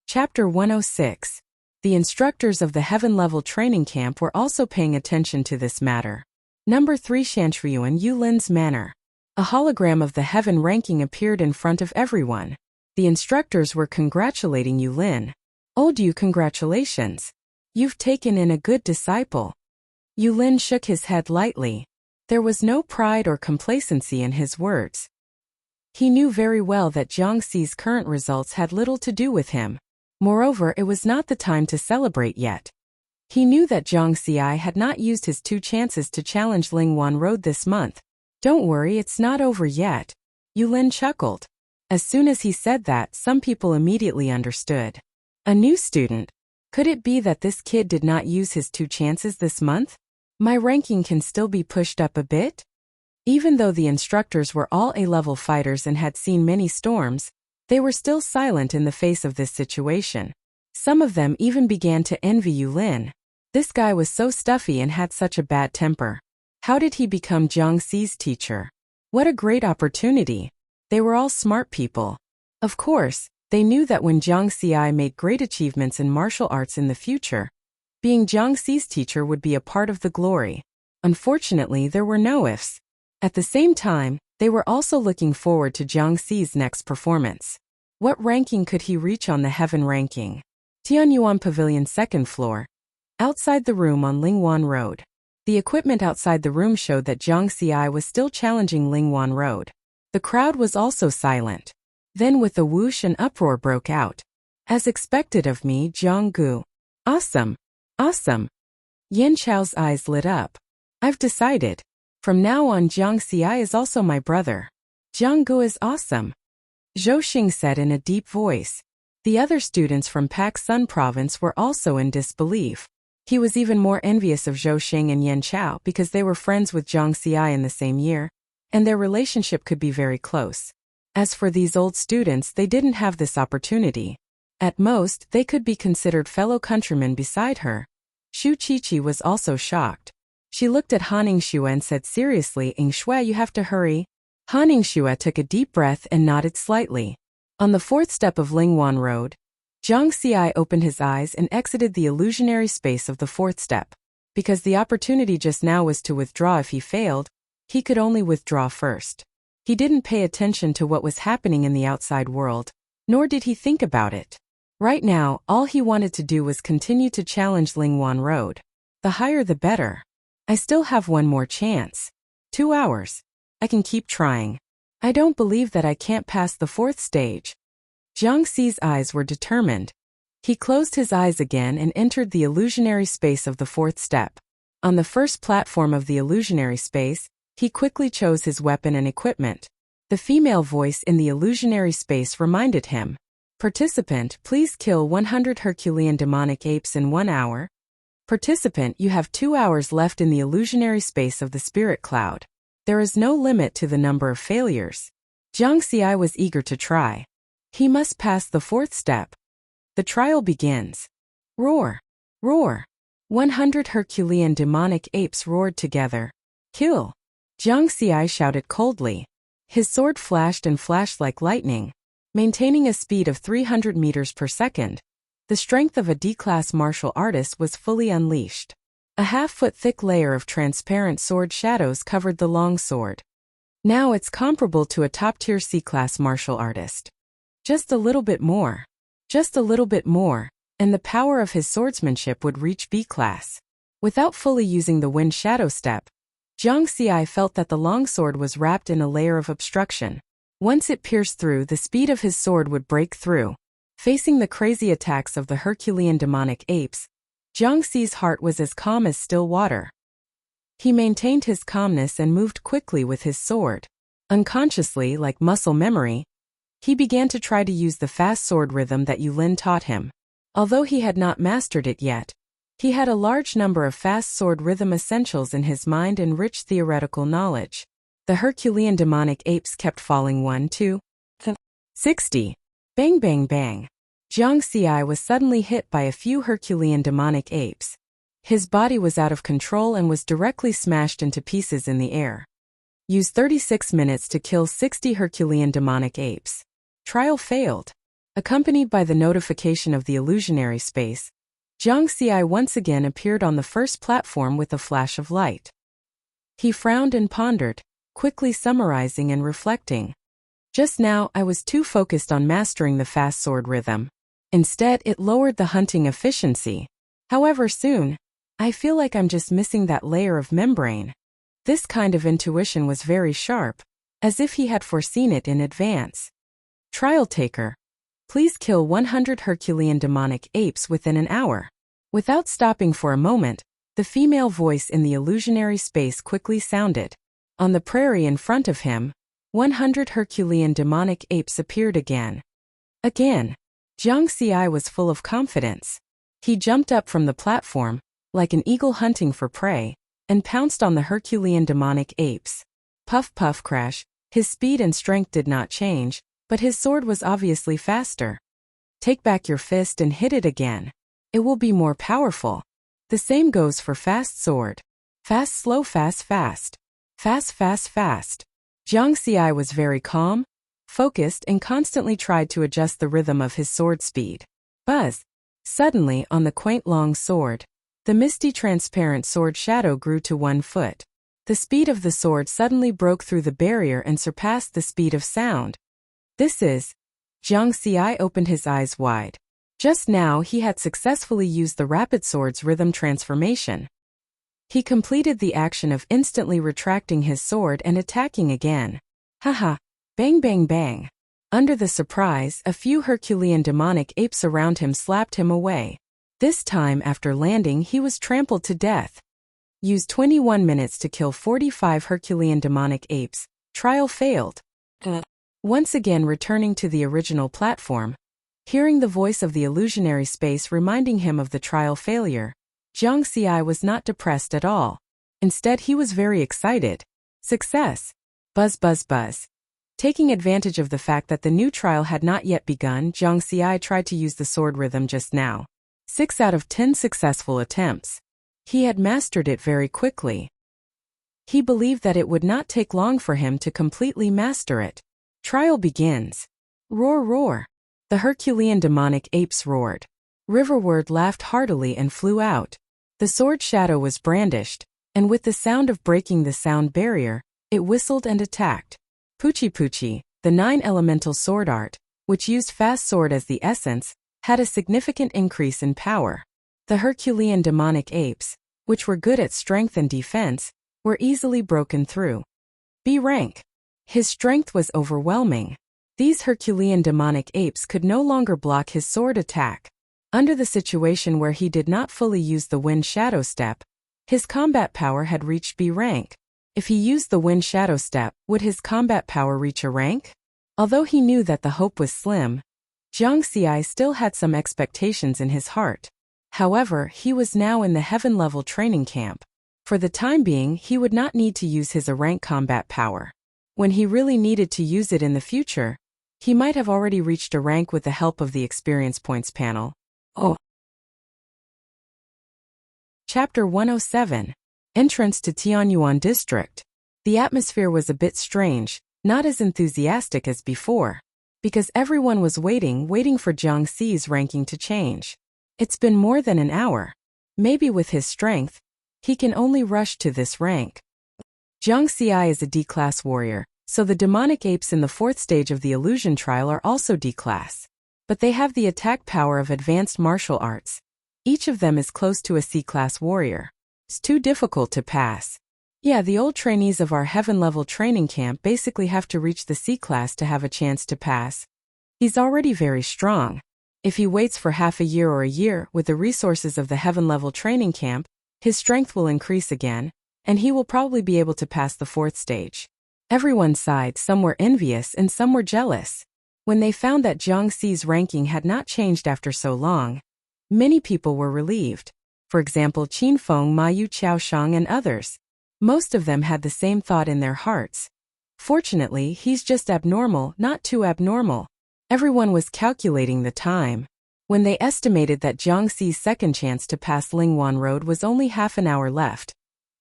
Chapter 106. The instructors of the heaven-level training camp were also paying attention to this matter. Number 3 Shantriyuan Yulin's manor. A hologram of the heaven ranking appeared in front of everyone. The instructors were congratulating Yulin. "Old you, congratulations. You've taken in a good disciple." Yulin shook his head lightly. There was no pride or complacency in his words. He knew very well that Jiangxi's current results had little to do with him. Moreover, it was not the time to celebrate yet. He knew that Jiangxi had not used his 2 chances to challenge Lingwan Road this month. "Don't worry, it's not over yet," Yulin chuckled. As soon as he said that, some people immediately understood. A new student? Could it be that this kid did not use his 2 chances this month? My ranking can still be pushed up a bit? Even though the instructors were all A-level fighters and had seen many storms, they were still silent in the face of this situation. Some of them even began to envy Yulin. This guy was so stuffy and had such a bad temper. How did he become Jiangxi's teacher? What a great opportunity. They were all smart people. Of course, they knew that when Jiangxi made great achievements in martial arts in the future, being Jiangxi's teacher would be a part of the glory. Unfortunately, there were no ifs. At the same time, they were also looking forward to Jiangxi's next performance. What ranking could he reach on the heaven ranking? Tianyuan Pavilion 2nd floor. Outside the room on Lingwan Road. The equipment outside the room showed that Jiangxi was still challenging Lingwan Road. The crowd was also silent. Then with a whoosh an uproar broke out. "As expected of me, Jianggu. Awesome! Awesome!" Yan Chao's eyes lit up. "I've decided. From now on Jiangxi is also my brother. Jianggu is awesome," Zhou Xing said in a deep voice. The other students from Pak Sun province were also in disbelief. He was even more envious of Zhou Xing and Yan Chao because they were friends with Jiangxi in the same year, and their relationship could be very close. As for these old students, they didn't have this opportunity. At most, they could be considered fellow countrymen beside her. Xu Qiqi was also shocked. She looked at Han Ningxue and said seriously, "Ningxue, you have to hurry." Han Ningxue took a deep breath and nodded slightly. On the 4th step of Lingwan Road, Jiangxi opened his eyes and exited the illusionary space of the 4th step. Because the opportunity just now was to withdraw if he failed, he could only withdraw first. He didn't pay attention to what was happening in the outside world, nor did he think about it. Right now, all he wanted to do was continue to challenge Lingwan Road. The higher the better. "I still have one more chance. 2 hours. I can keep trying. I don't believe that I can't pass the 4th stage." Jiangxi's eyes were determined. He closed his eyes again and entered the illusionary space of the 4th step. On the first platform of the illusionary space, he quickly chose his weapon and equipment. The female voice in the illusionary space reminded him. "Participant, please kill 100 Herculean demonic apes in 1 hour. Participant, you have 2 hours left in the illusionary space of the spirit cloud. There is no limit to the number of failures." Jiangxi was eager to try. He must pass the 4th step. The trial begins. Roar! Roar! 100 Herculean demonic apes roared together. "Kill!" Jiangxi shouted coldly. His sword flashed and flashed like lightning, maintaining a speed of 300 meters per second. The strength of a D-class martial artist was fully unleashed. A half-foot thick layer of transparent sword shadows covered the long sword. Now it's comparable to a top-tier C-class martial artist. Just a little bit more. Just a little bit more, and the power of his swordsmanship would reach B-class. Without fully using the wind shadow step, Jiangxi felt that the longsword was wrapped in a layer of obstruction. Once it pierced through, the speed of his sword would break through. Facing the crazy attacks of the Herculean demonic apes, Jiangxi's heart was as calm as still water. He maintained his calmness and moved quickly with his sword. Unconsciously, like muscle memory, he began to try to use the fast sword rhythm that Yulin taught him. Although he had not mastered it yet, he had a large number of fast sword rhythm essentials in his mind and rich theoretical knowledge. The Herculean demonic apes kept falling 1, 2, 60. Bang bang bang. Jiangxi was suddenly hit by a few Herculean demonic apes. His body was out of control and was directly smashed into pieces in the air. Use 36 minutes to kill 60 Herculean demonic apes. Trial failed. Accompanied by the notification of the illusionary space, Jiang Xi once again appeared on the first platform with a flash of light. He frowned and pondered, quickly summarizing and reflecting. Just now I was too focused on mastering the fast sword rhythm. Instead, it lowered the hunting efficiency. However, soon, I feel like I'm just missing that layer of membrane. This kind of intuition was very sharp, as if he had foreseen it in advance. Trial taker. Please kill 100 Herculean demonic apes within an hour. Without stopping for a moment, the female voice in the illusionary space quickly sounded. On the prairie in front of him, 100 Herculean demonic apes appeared again. Jiang Xi was full of confidence. He jumped up from the platform, like an eagle hunting for prey, and pounced on the Herculean demonic apes. Puff puff crash, his speed and strength did not change, but his sword was obviously faster. Take back your fist and hit it again. It will be more powerful. The same goes for fast sword. Fast slow fast fast. Fast fast fast. Jiang Xi was very calm, focused and constantly tried to adjust the rhythm of his sword speed. Buzz. Suddenly, on the quaint long sword, the misty transparent sword shadow grew to 1 foot. The speed of the sword suddenly broke through the barrier and surpassed the speed of sound. This is... Jiang Xi opened his eyes wide. Just now he had successfully used the rapid sword's rhythm transformation. He completed the action of instantly retracting his sword and attacking again. Haha. Bang bang bang. Under the surprise, a few Herculean demonic apes around him slapped him away. This time after landing he was trampled to death. Used 21 minutes to kill 45 Herculean demonic apes. Trial failed. Once again returning to the original platform, hearing the voice of the illusionary space reminding him of the trial failure, Jiang Xi was not depressed at all. Instead he was very excited. Success! Buzz buzz buzz. Taking advantage of the fact that the new trial had not yet begun, Jiang Xi tried to use the sword rhythm just now. 6 out of 10 successful attempts. He had mastered it very quickly. He believed that it would not take long for him to completely master it. Trial begins. Roar roar. The Herculean demonic apes roared. Riverward laughed heartily and flew out. The sword shadow was brandished, and with the sound of breaking the sound barrier, it whistled and attacked. Poochie Poochie, the 9 elemental sword art, which used fast sword as the essence, had a significant increase in power. The Herculean demonic apes, which were good at strength and defense, were easily broken through. B rank. His strength was overwhelming. These Herculean demonic apes could no longer block his sword attack. Under the situation where he did not fully use the Wind Shadow Step, his combat power had reached B rank. If he used the Wind Shadow Step, would his combat power reach A rank? Although he knew that the hope was slim, Jiang Xi still had some expectations in his heart. However, he was now in the heaven-level training camp. For the time being, he would not need to use his A rank combat power. When he really needed to use it in the future, he might have already reached A rank with the help of the experience points panel. Oh. Chapter 107. Entrance to Tianyuan District. The atmosphere was a bit strange, not as enthusiastic as before, because everyone was waiting for Jiang Xi's ranking to change. It's been more than an hour. Maybe with his strength, he can only rush to this rank. Jiang Xi is a D-class warrior, so the demonic apes in the 4th stage of the illusion trial are also D-class. But they have the attack power of advanced martial arts. Each of them is close to a C-class warrior. It's too difficult to pass. Yeah, the old trainees of our heaven-level training camp basically have to reach the C-class to have a chance to pass. He's already very strong. If he waits for half a year or a year with the resources of the heaven-level training camp, his strength will increase again, and he will probably be able to pass the 4th stage. Everyone sighed, some were envious and some were jealous. When they found that Jiang Xi's ranking had not changed after so long, many people were relieved. For example, Qin Feng, Mayu Qiaoshang and others. Most of them had the same thought in their hearts. Fortunately, he's just abnormal, not too abnormal. Everyone was calculating the time. When they estimated that Jiang Xi's second chance to pass Lingwan Road was only half an hour left,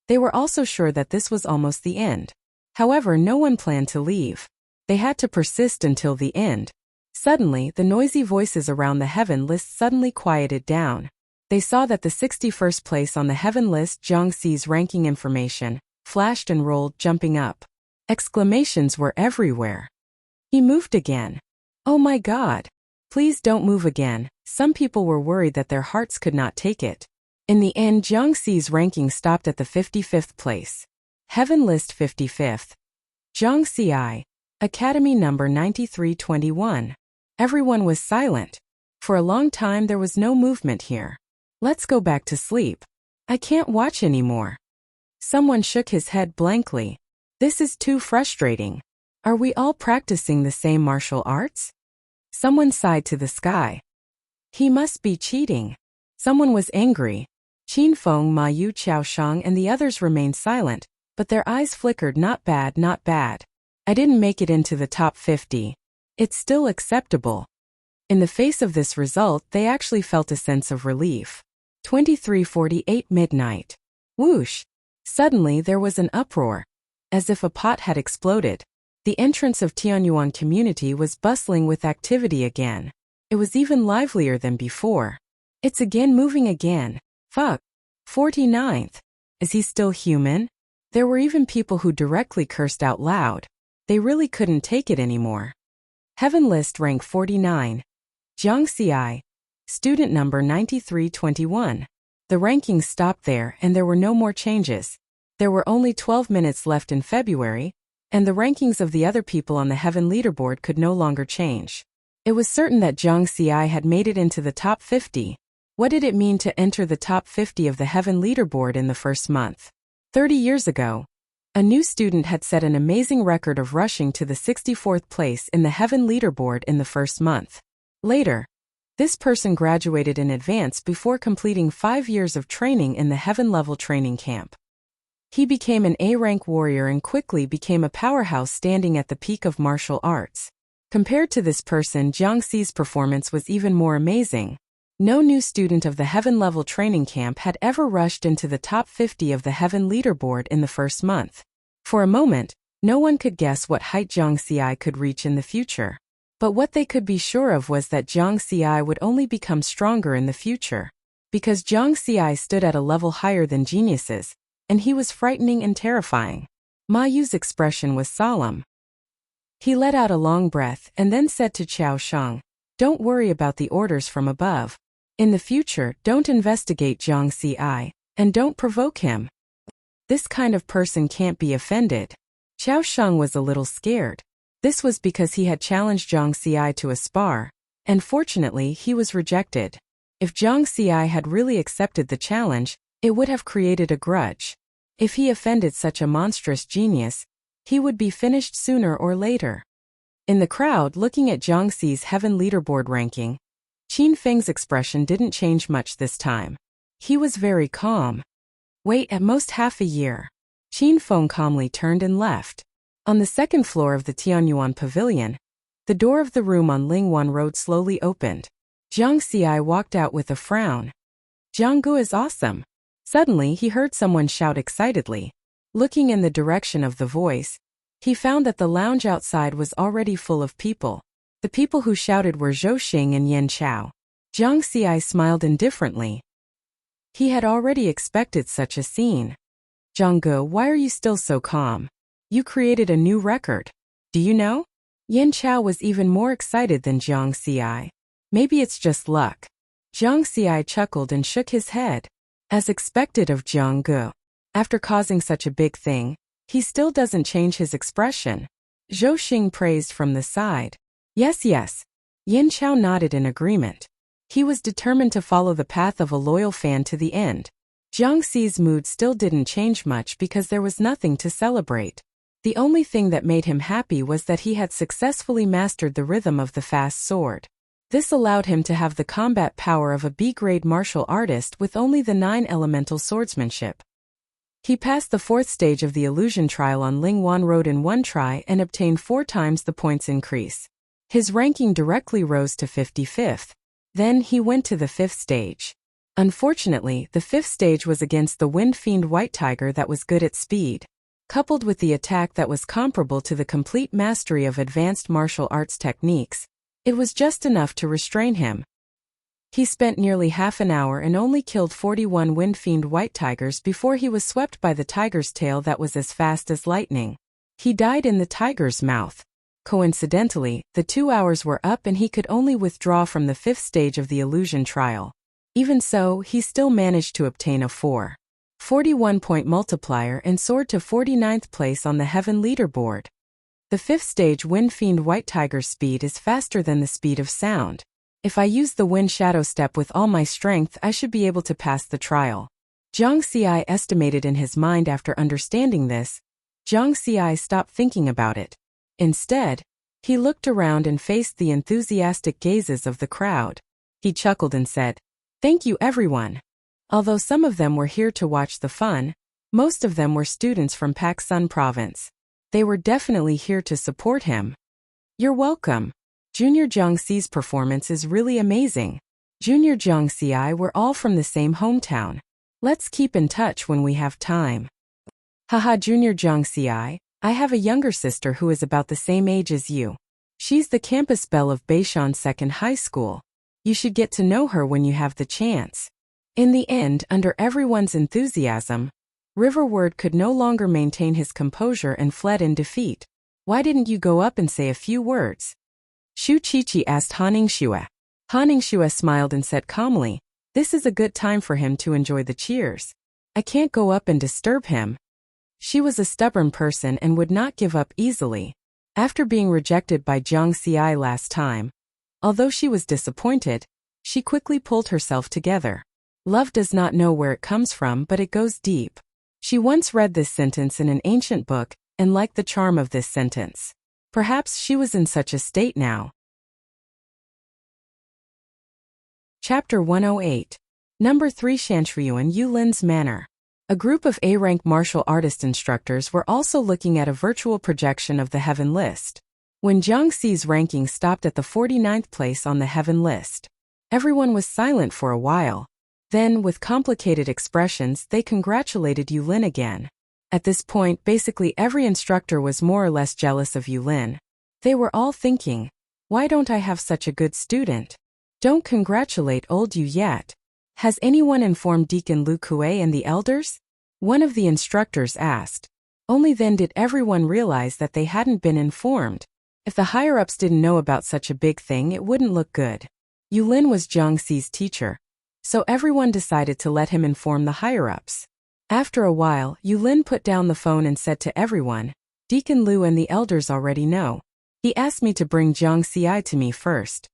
they were also sure that this was almost the end. However, no one planned to leave. They had to persist until the end. Suddenly, the noisy voices around the heaven list suddenly quieted down. They saw that the 61st place on the heaven list, Jiang Xi's ranking information, flashed and rolled, jumping up. Exclamations were everywhere. He moved again. Oh my God! Please don't move again. Some people were worried that their hearts could not take it. In the end, Jiang Xi's ranking stopped at the 55th place. Heaven list 55th. Jiang Xi, Academy number 9321. Everyone was silent. For a long time there was no movement here. Let's go back to sleep. I can't watch anymore. Someone shook his head blankly. This is too frustrating. Are we all practicing the same martial arts? Someone sighed to the sky. He must be cheating. Someone was angry. Qin Feng, Ma Yu, Qiao Shang and the others remained silent, but their eyes flickered. Not bad, not bad. I didn't make it into the top 50. It's still acceptable. In the face of this result, they actually felt a sense of relief. 23:48 midnight. Whoosh! Suddenly there was an uproar. As if a pot had exploded. The entrance of Tianyuan community was bustling with activity again. It was even livelier than before. It's again moving again. Fuck. 49th. Is he still human? There were even people who directly cursed out loud. They really couldn't take it anymore. Heaven list rank 49. Jiang Xi, student number 9321. The rankings stopped there and there were no more changes. There were only 12 minutes left in February, and the rankings of the other people on the heaven leaderboard could no longer change. It was certain that Jiang Xi had made it into the top 50. What did it mean to enter the top 50 of the heaven leaderboard in the first month? 30 years ago, a new student had set an amazing record of rushing to the 64th place in the heaven leaderboard in the first month. Later, this person graduated in advance before completing 5 years of training in the heaven level training camp. He became an A-rank warrior and quickly became a powerhouse, standing at the peak of martial arts. Compared to this person, Jiang Xi's performance was even more amazing. No new student of the heaven level training camp had ever rushed into the top 50 of the heaven leaderboard in the first month. For a moment, no one could guess what height Jiang Xi could reach in the future. But what they could be sure of was that Jiang Xi would only become stronger in the future. Because Jiang Xi stood at a level higher than geniuses, and he was frightening and terrifying. Ma Yu's expression was solemn. He let out a long breath and then said to Qiao Shang, "Don't worry about the orders from above. In the future, don't investigate Jiang Xi, and don't provoke him. This kind of person can't be offended." Qiao Shang was a little scared. This was because he had challenged Jiang Xi to a spar, and fortunately he was rejected. If Jiang Xi had really accepted the challenge, it would have created a grudge. If he offended such a monstrous genius, he would be finished sooner or later. In the crowd, looking at Jiang Xi's heaven leaderboard ranking, Qin Feng's expression didn't change much this time. He was very calm. Wait at most half a year. Qin Feng calmly turned and left. On the second floor of the Tianyuan pavilion, the door of the room on Lingwan Road slowly opened. Jiang Xi walked out with a frown. Jianggu is awesome. Suddenly he heard someone shout excitedly. Looking in the direction of the voice, he found that the lounge outside was already full of people. The people who shouted were Zhou Xing and Yan Chao. Jiang Xi smiled indifferently. He had already expected such a scene. "Jianggu, why are you still so calm? You created a new record. Do you know?" Yan Chao was even more excited than Jiang Xi. "Maybe it's just luck." Jiang Xi chuckled and shook his head. As expected of Jianggu, after causing such a big thing, he still doesn't change his expression. Zhou Xing praised from the side. Yes, yes. Yan Chao nodded in agreement. He was determined to follow the path of a loyal fan to the end. Jiang Xi's mood still didn't change much because there was nothing to celebrate. The only thing that made him happy was that he had successfully mastered the rhythm of the fast sword. This allowed him to have the combat power of a B-grade martial artist with only the 9 elemental swordsmanship. He passed the 4th stage of the illusion trial on Lingwan Road in 1 try and obtained 4 times the points increase. His ranking directly rose to 55th. Then he went to the 5th stage. Unfortunately, the 5th stage was against the Wind Fiend White Tiger that was good at speed. Coupled with the attack that was comparable to the complete mastery of advanced martial arts techniques, It was just enough to restrain him. He spent nearly half an hour and only killed 41 wind-fiend white tigers before he was swept by the tiger's tail that was as fast as lightning. He died in the tiger's mouth. Coincidentally, the 2 hours were up and he could only withdraw from the 5th stage of the illusion trial. Even so, he still managed to obtain a 441-point multiplier and soared to 49th place on the Heaven leaderboard. The 5th stage Wind-Fiend White Tiger's speed is faster than the speed of sound. If I use the Wind Shadow Step with all my strength, I should be able to pass the trial. Zhang Xi estimated in his mind. After understanding this, Zhang Xi stopped thinking about it. Instead, he looked around and faced the enthusiastic gazes of the crowd. He chuckled and said, "Thank you everyone." Although some of them were here to watch the fun, most of them were students from Pak Sun province. They were definitely here to support him. You're welcome. Junior Zhang Xi's performance is really amazing. Junior Zhang Xi we're all from the same hometown. Let's keep in touch when we have time. Haha, Junior Zhang Xi, I have a younger sister who is about the same age as you. She's the campus belle of Beishan Second High School. You should get to know her when you have the chance. In the end, under everyone's enthusiasm, Riverward could no longer maintain his composure and fled in defeat. Why didn't you go up and say a few words? Shu Qiqi asked Haningshua. Haningshua smiled and said calmly, "This is a good time for him to enjoy the cheers. I can't go up and disturb him." She was a stubborn person and would not give up easily. After being rejected by Zhang Xi last time, although she was disappointed, she quickly pulled herself together. Love does not know where it comes from, but it goes deep. She once read this sentence in an ancient book and liked the charm of this sentence. Perhaps she was in such a state now. Chapter 108. Number 3 Shantriyuan Yulin's Manor. A group of A-rank martial artist instructors were also looking at a virtual projection of the Heaven list. When Zhang Xi's ranking stopped at the 49th place on the Heaven list, everyone was silent for a while. Then, with complicated expressions, they congratulated Yulin again. At this point, basically every instructor was more or less jealous of Yulin. They were all thinking, why don't I have such a good student? Don't congratulate old Yu yet. Has anyone informed Deacon Lu Kuei and the elders? One of the instructors asked. Only then did everyone realize that they hadn't been informed. If the higher-ups didn't know about such a big thing, it wouldn't look good. Yulin was Zhang Xi's teacher, so everyone decided to let him inform the higher-ups. After a while, Yulin put down the phone and said to everyone, "Deacon Lu and the elders already know. He asked me to bring Zhang Xi to me first."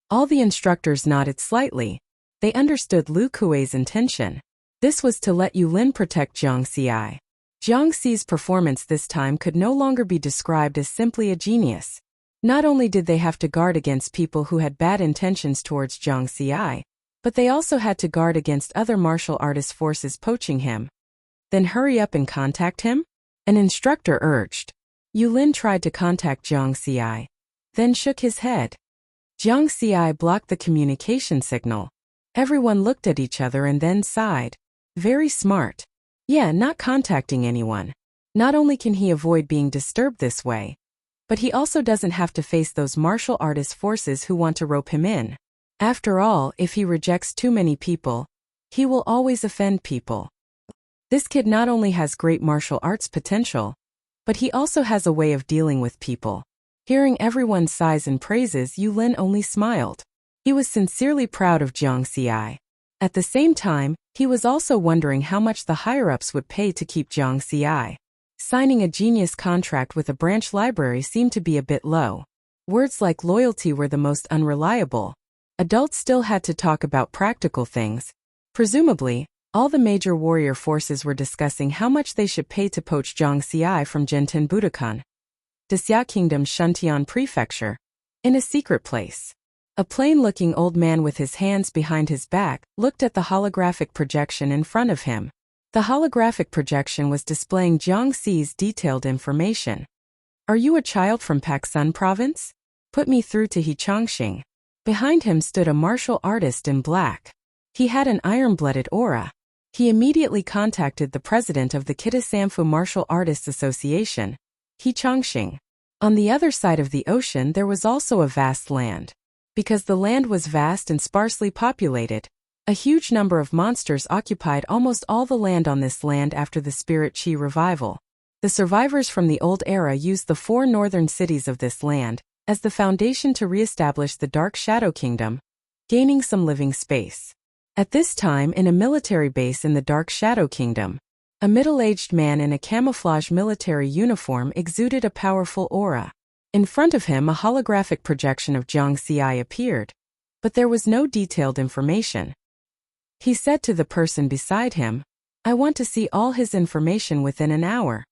All the instructors nodded slightly. They understood Lu Kuei's intention. This was to let Yulin protect Zhang Xi. Zhang Xi's performance this time could no longer be described as simply a genius. Not only did they have to guard against people who had bad intentions towards Zhang Xi, but they also had to guard against other martial artist forces poaching him. Then hurry up and contact him? An instructor urged. Yulin tried to contact Zhang Xi, then shook his head. Zhang Xi blocked the communication signal. Everyone looked at each other and then sighed. Very smart. Yeah, not contacting anyone. Not only can he avoid being disturbed this way, but he also doesn't have to face those martial artist forces who want to rope him in. After all, if he rejects too many people, he will always offend people. This kid not only has great martial arts potential, but he also has a way of dealing with people. Hearing everyone's sighs and praises, Yulin only smiled. He was sincerely proud of Zhang Xi. At the same time, he was also wondering how much the higher-ups would pay to keep Zhang Xi. Signing a genius contract with a branch library seemed to be a bit low. Words like loyalty were the most unreliable. Adults still had to talk about practical things. Presumably, all the major warrior forces were discussing how much they should pay to poach Zhang Xi from Jenten Budokan, Xia Kingdom's Shuntian Prefecture, in a secret place. A plain-looking old man with his hands behind his back looked at the holographic projection in front of him. The holographic projection was displaying Zhang Xi's detailed information. "Are you a child from Pak Sun province? Put me through to Hechangsing." Behind him stood a martial artist in black. He had an iron-blooded aura. He immediately contacted the president of the Kitasamfu Martial Artists Association, Hechangsing. On the other side of the ocean there was also a vast land. Because the land was vast and sparsely populated, a huge number of monsters occupied almost all the land on this land after the Spirit Chi revival. The survivors from the old era used the 4 northern cities of this land as the foundation to re-establish the Dark Shadow Kingdom, gaining some living space. At this time, in a military base in the Dark Shadow Kingdom, a middle-aged man in a camouflage military uniform exuded a powerful aura. In front of him, a holographic projection of Jiang Xi appeared, but there was no detailed information. He said to the person beside him, "I want to see all his information within an hour."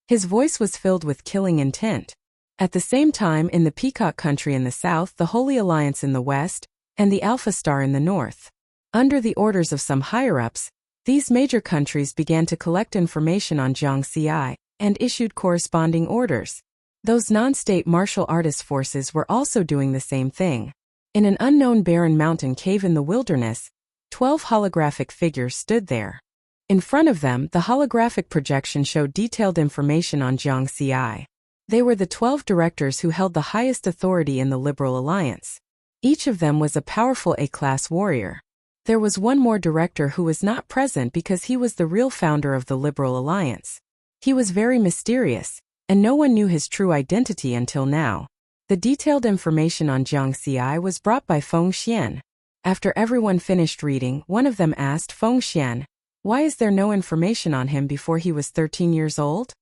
His voice was filled with killing intent. At the same time, in the Peacock Country in the south, the Holy Alliance in the west, and the Alpha Star in the north. Under the orders of some higher-ups, these major countries began to collect information on Jiang Xi and issued corresponding orders. Those non-state martial artist forces were also doing the same thing. In an unknown barren mountain cave in the wilderness, 12 holographic figures stood there. In front of them, the holographic projection showed detailed information on Jiang Xi. They were the 12 directors who held the highest authority in the Liberal Alliance. Each of them was a powerful A-class warrior. There was one more director who was not present because he was the real founder of the Liberal Alliance. He was very mysterious, and no one knew his true identity until now. The detailed information on Jiang Xi was brought by Feng Xian. After everyone finished reading, one of them asked Feng Xian, "Why is there no information on him before he was 13 years old?"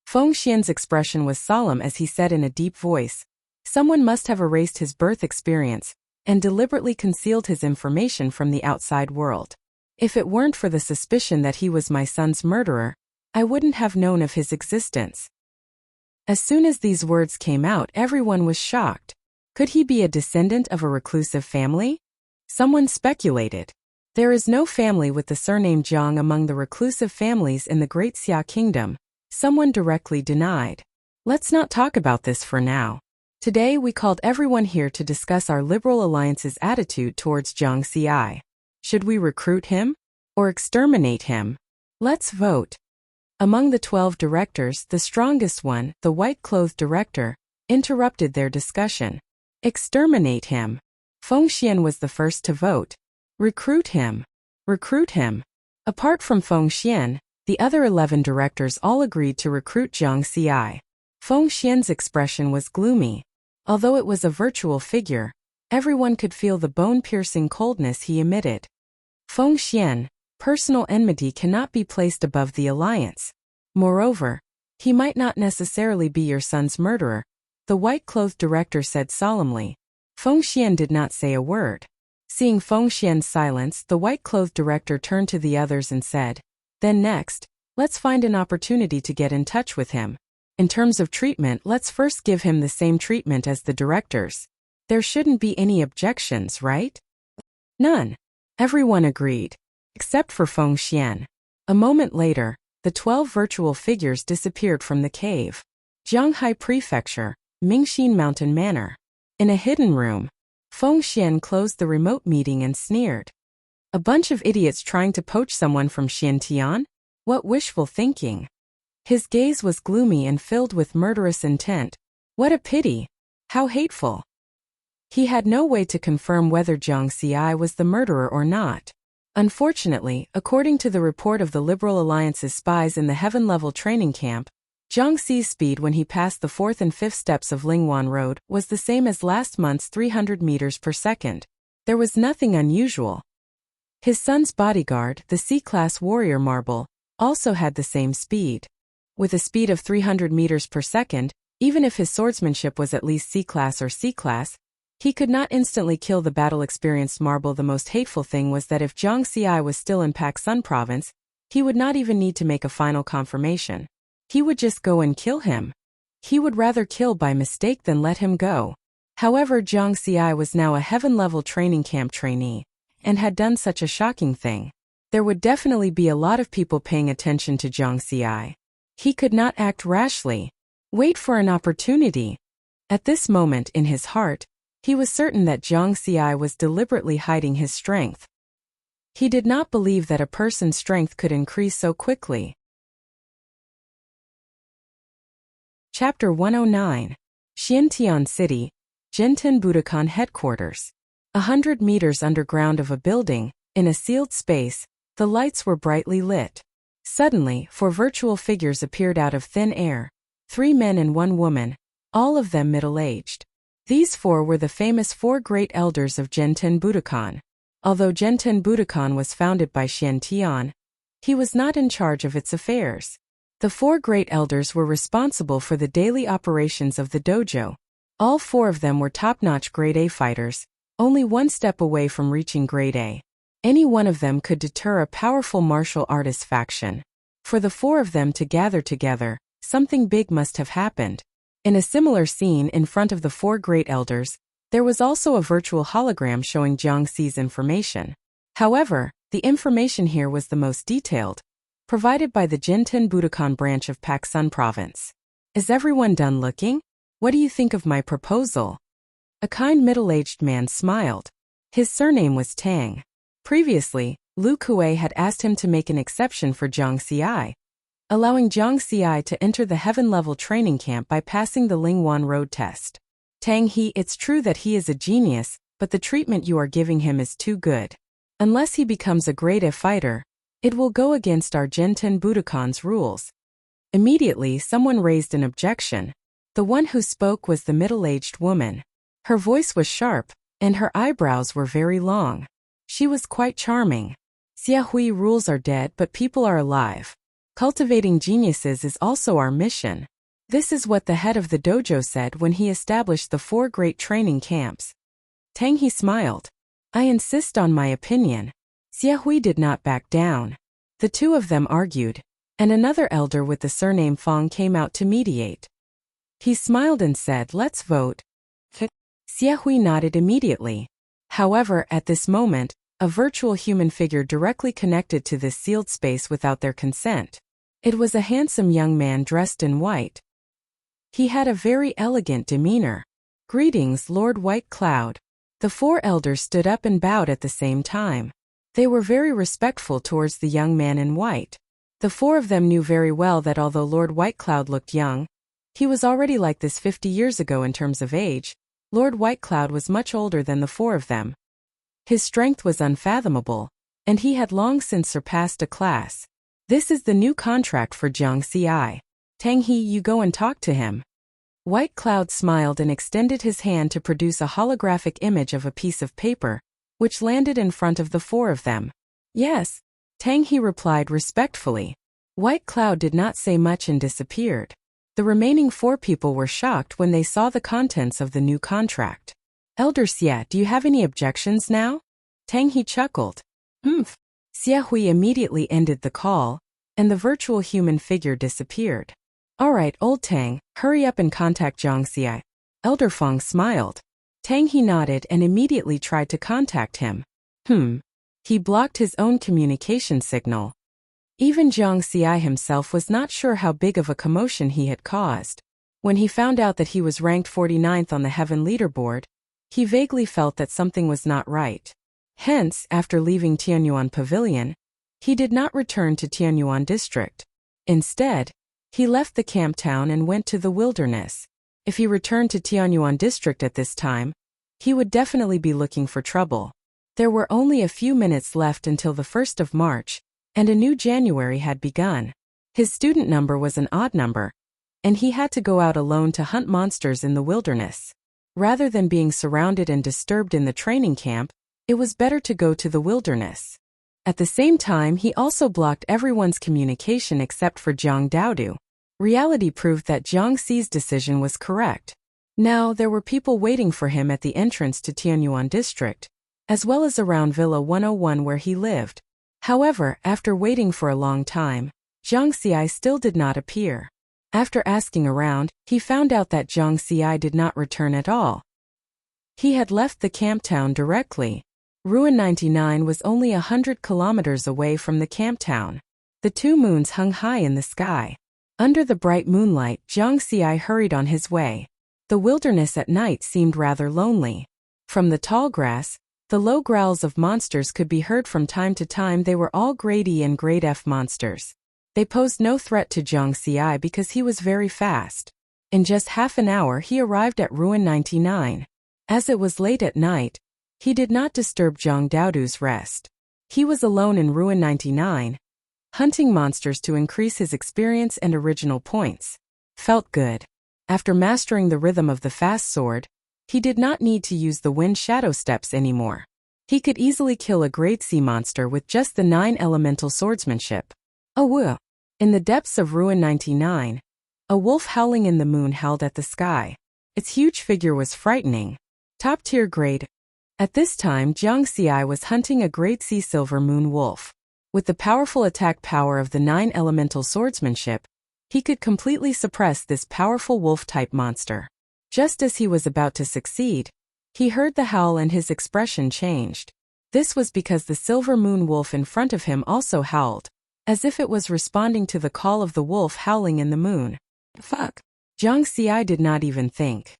Feng Xian's expression was solemn as he said in a deep voice, "Someone must have erased his birth experience and deliberately concealed his information from the outside world. If it weren't for the suspicion that he was my son's murderer, I wouldn't have known of his existence." As soon as these words came out, everyone was shocked. Could he be a descendant of a reclusive family? Someone speculated. There is no family with the surname Jiang among the reclusive families in the Great Xia Kingdom. Someone directly denied. Let's not talk about this for now. Today we called everyone here to discuss our Liberal Alliance's attitude towards Jiang Xi. Should we recruit him? Or exterminate him? Let's vote. Among the 12 directors, the strongest one, the white-clothed director, interrupted their discussion. Exterminate him. Feng Xian was the first to vote. Recruit him. Recruit him. Apart from Feng Xian, the other 11 directors all agreed to recruit Jiang Xi. Feng Xian's expression was gloomy. Although it was a virtual figure, everyone could feel the bone-piercing coldness he emitted. Feng Xian, personal enmity cannot be placed above the alliance. Moreover, he might not necessarily be your son's murderer, the white-clothed director said solemnly. Feng Xian did not say a word. Seeing Feng Xian's silence, the white-clothed director turned to the others and said, "Then next, let's find an opportunity to get in touch with him. In terms of treatment, let's first give him the same treatment as the directors. There shouldn't be any objections, right?" None. Everyone agreed. Except for Feng Xian. A moment later, the 12 virtual figures disappeared from the cave. Jianghai Prefecture, Mingxin Mountain Manor. In a hidden room, Feng Xian closed the remote meeting and sneered. A bunch of idiots trying to poach someone from Xiantian? What wishful thinking. His gaze was gloomy and filled with murderous intent. What a pity. How hateful. He had no way to confirm whether Jiang Xi was the murderer or not. Unfortunately, according to the report of the Liberal Alliance's spies in the heaven-level training camp, Jiang Xi's speed when he passed the 4th and 5th steps of Lingwan Road was the same as last month's 300 meters per second. There was nothing unusual. His son's bodyguard, the C-class warrior Marble, also had the same speed. With a speed of 300 meters per second, even if his swordsmanship was at least C-class or C-class, he could not instantly kill the battle-experienced Marble. The most hateful thing was that if Jiang Xi was still in Pak Sun Province, he would not even need to make a final confirmation. He would just go and kill him. He would rather kill by mistake than let him go. However, Jiang Xi was now a heaven-level training camp trainee, and had done such a shocking thing. There would definitely be a lot of people paying attention to Jiang Xi. He could not act rashly. Wait for an opportunity. At this moment in his heart, he was certain that Jiang Xi was deliberately hiding his strength. He did not believe that a person's strength could increase so quickly. Chapter 109. Xiantian City, Jinten Budokan headquarters. 100 meters underground of a building, in a sealed space, the lights were brightly lit. Suddenly, 4 virtual figures appeared out of thin air. 3 men and 1 woman, all of them middle-aged. These 4 were the famous 4 great elders of Jinten Budokan. Although Jinten Budokan was founded by Xiantian, he was not in charge of its affairs. The 4 great elders were responsible for the daily operations of the dojo. All 4 of them were top-notch grade A fighters, only 1 step away from reaching grade A. Any one of them could deter a powerful martial artist faction. For the 4 of them to gather together, something big must have happened. In a similar scene in front of the 4 great elders, there was also a virtual hologram showing Jiang Xi's information. However, the information here was the most detailed, provided by the Jinten Budokan branch of Paksun Province. Is everyone done looking? What do you think of my proposal? A kind middle-aged man smiled. His surname was Tang. Previously, Lu Kuei had asked him to make an exception for Jiang Xi, allowing Jiang Xi to enter the heaven-level training camp by passing the Lingwan road test. Tang He, it's true that he is a genius, but the treatment you are giving him is too good. Unless he becomes a grade A fighter, it will go against our Jinten Budokan's rules. Immediately, someone raised an objection. The one who spoke was the middle-aged woman. Her voice was sharp, and her eyebrows were very long. She was quite charming. Xiahui rules are dead, but people are alive. Cultivating geniuses is also our mission. This is what the head of the dojo said when he established the 4 great training camps. Tang He smiled. I insist on my opinion. Xiahui did not back down. The 2 of them argued, and another elder with the surname Fang came out to mediate. He smiled and said, let's vote. Xiahui nodded immediately. However, at this moment, a virtual human figure directly connected to this sealed space without their consent. It was a handsome young man dressed in white. He had a very elegant demeanor. Greetings, Lord White Cloud. The 4 elders stood up and bowed at the same time. They were very respectful towards the young man in white. The 4 of them knew very well that although Lord White Cloud looked young, he was already like this 50 years ago in terms of age. Lord White Cloud was much older than the 4 of them. His strength was unfathomable, and he had long since surpassed a class. This is the new contract for Jiang Xi. Tang He, you go and talk to him. White Cloud smiled and extended his hand to produce a holographic image of a piece of paper, which landed in front of the 4 of them. Yes, Tang He replied respectfully. White Cloud did not say much and disappeared. The remaining 4 people were shocked when they saw the contents of the new contract. Elder Xia, do you have any objections now? Tang He chuckled. Xia Hui immediately ended the call, and the virtual human figure disappeared. All right, old Tang, hurry up and contact Jiang Xi. Elder Feng smiled. Tang He nodded and immediately tried to contact him. He blocked his own communication signal. Even Jiang Xi himself was not sure how big of a commotion he had caused. When he found out that he was ranked 49th on the Heaven leaderboard, he vaguely felt that something was not right. Hence, after leaving Tianyuan Pavilion, he did not return to Tianyuan District. Instead, he left the camp town and went to the wilderness. If he returned to Tianyuan District at this time, he would definitely be looking for trouble. There were only a few minutes left until the 1st of March, and a new January had begun. His student number was an odd number, and he had to go out alone to hunt monsters in the wilderness. Rather than being surrounded and disturbed in the training camp, it was better to go to the wilderness. At the same time, he also blocked everyone's communication except for Jiang Daodu. Reality proved that Jiang Xi's decision was correct. Now, there were people waiting for him at the entrance to Tianyuan District, as well as around Villa 101 where he lived. However, after waiting for a long time, Jiang Xi still did not appear. After asking around, he found out that Jiang Xi did not return at all. He had left the camp town directly. Ruin 99 was only 100 kilometers away from the camp town. The 2 moons hung high in the sky. Under the bright moonlight, Jiang Xi hurried on his way. The wilderness at night seemed rather lonely. From the tall grass, the low growls of monsters could be heard from time to time. They were all grade E and grade F monsters. They posed no threat to Jiang Xi because he was very fast. In just half an hour he arrived at Ruin 99. As it was late at night, he did not disturb Zhang Daodu's rest. He was alone in Ruin 99, hunting monsters to increase his experience and original points. Felt good. After mastering the rhythm of the fast sword, he did not need to use the wind shadow steps anymore. He could easily kill a grade C monster with just the 9 elemental swordsmanship. Oh, in the depths of Ruin 99, a wolf howling in the moon howled at the sky. Its huge figure was frightening. Top tier grade. At this time Jiang Xi was hunting a grade C silver moon wolf. With the powerful attack power of the 9 elemental swordsmanship, he could completely suppress this powerful wolf-type monster. Just as he was about to succeed, he heard the howl and his expression changed. This was because the silver moon wolf in front of him also howled, as if it was responding to the call of the wolf howling in the moon. Fuck. Jiang Xi did not even think.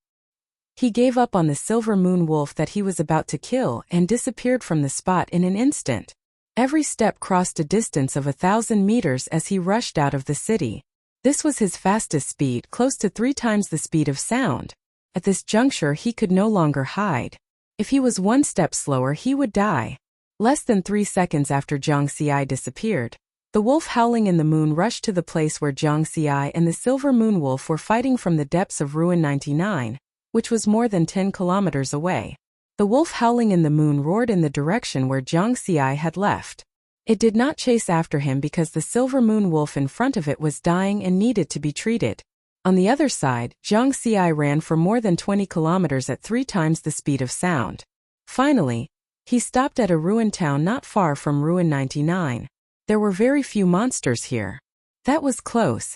He gave up on the silver moon wolf that he was about to kill and disappeared from the spot in an instant. Every step crossed a distance of 1,000 meters as he rushed out of the city. This was his fastest speed, close to 3 times the speed of sound. At this juncture he could no longer hide. If he was 1 step slower he would die. Less than 3 seconds after Jiang Xi disappeared, the wolf howling in the moon rushed to the place where Jiang Xi and the silver moon wolf were fighting from the depths of Ruin 99, which was more than 10 kilometers away. The wolf howling in the moon roared in the direction where Jiang Xi had left. It did not chase after him because the silver moon wolf in front of it was dying and needed to be treated. On the other side, Jiang Xi ran for more than 20 kilometers at 3 times the speed of sound. Finally, he stopped at a ruined town not far from Ruin 99. There were very few monsters here. That was close.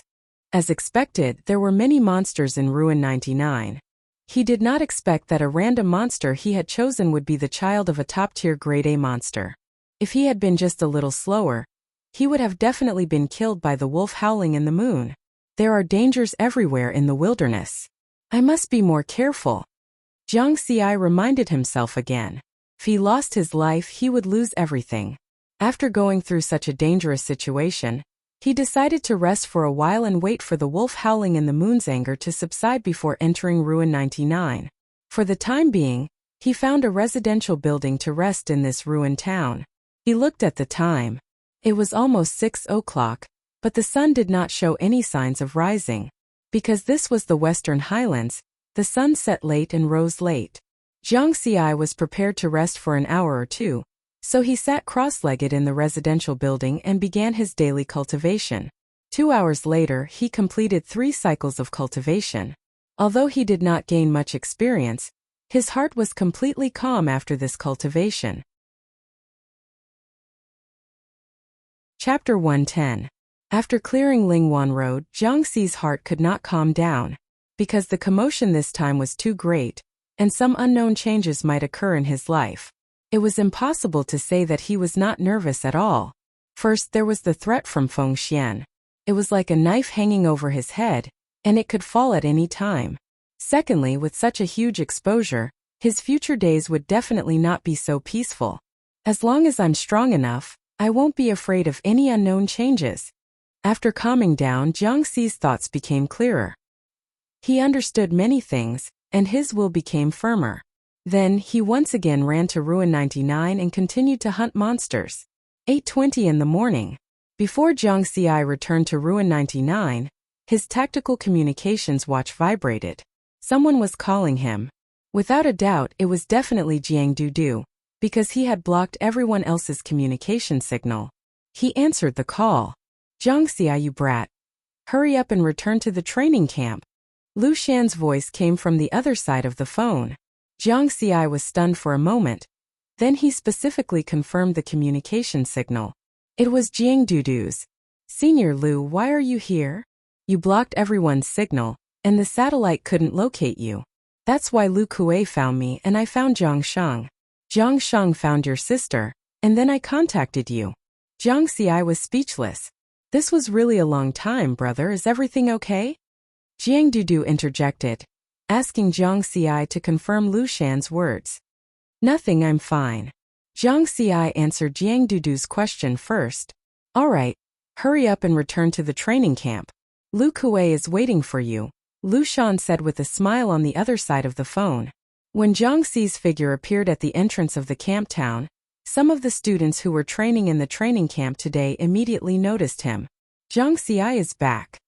As expected, there were many monsters in Ruin 99. He did not expect that a random monster he had chosen would be the child of a top-tier grade A monster. If he had been just a little slower, he would have definitely been killed by the wolf howling in the moon. There are dangers everywhere in the wilderness. I must be more careful. Jiang Xi reminded himself again. If he lost his life, he would lose everything. After going through such a dangerous situation, he decided to rest for a while and wait for the wolf howling in the moon's anger to subside before entering Ruin 99. For the time being, he found a residential building to rest in this ruined town. He looked at the time. It was almost 6 o'clock, but the sun did not show any signs of rising. Because this was the Western Highlands, the sun set late and rose late. Jiang Xi was prepared to rest for an hour or two, so he sat cross-legged in the residential building and began his daily cultivation. 2 hours later he completed 3 cycles of cultivation. Although he did not gain much experience, his heart was completely calm after this cultivation. Chapter 110. After clearing Lingwan Road, Jiang Xi's heart could not calm down, because the commotion this time was too great, and some unknown changes might occur in his life. It was impossible to say that he was not nervous at all. First, there was the threat from Feng Xian. It was like a knife hanging over his head, and it could fall at any time. Secondly, with such a huge exposure, his future days would definitely not be so peaceful. As long as I'm strong enough, I won't be afraid of any unknown changes. After calming down, Jiang Xi's thoughts became clearer. He understood many things, and his will became firmer. Then, he once again ran to Ruin 99 and continued to hunt monsters. 8:20 in the morning. Before Jiang Xi returned to Ruin 99, his tactical communications watch vibrated. Someone was calling him. Without a doubt, it was definitely Jiang Dudu, because he had blocked everyone else's communication signal. He answered the call. Jiang Xi, you brat. Hurry up and return to the training camp. Lu Shan's voice came from the other side of the phone. Jiang Xi was stunned for a moment. Then he specifically confirmed the communication signal. It was Jiang Dudu's. Senior Lu, why are you here? You blocked everyone's signal, and the satellite couldn't locate you. That's why Lu Kuei found me and I found Jiang Sheng. Jiang Sheng found your sister, and then I contacted you. Jiang Xi was speechless. This was really a long time, brother. Is everything okay? Jiang Dudu interjected, asking Jiang Xi to confirm Lu Shan's words. Nothing, I'm fine. Jiang Xi answered Jiang Dudu's question first. All right, hurry up and return to the training camp. Lu Kuei is waiting for you. Lu Shan said with a smile on the other side of the phone. When Jiang Xi's figure appeared at the entrance of the camp town, some of the students who were training in the training camp today immediately noticed him. Jiang Xi is back.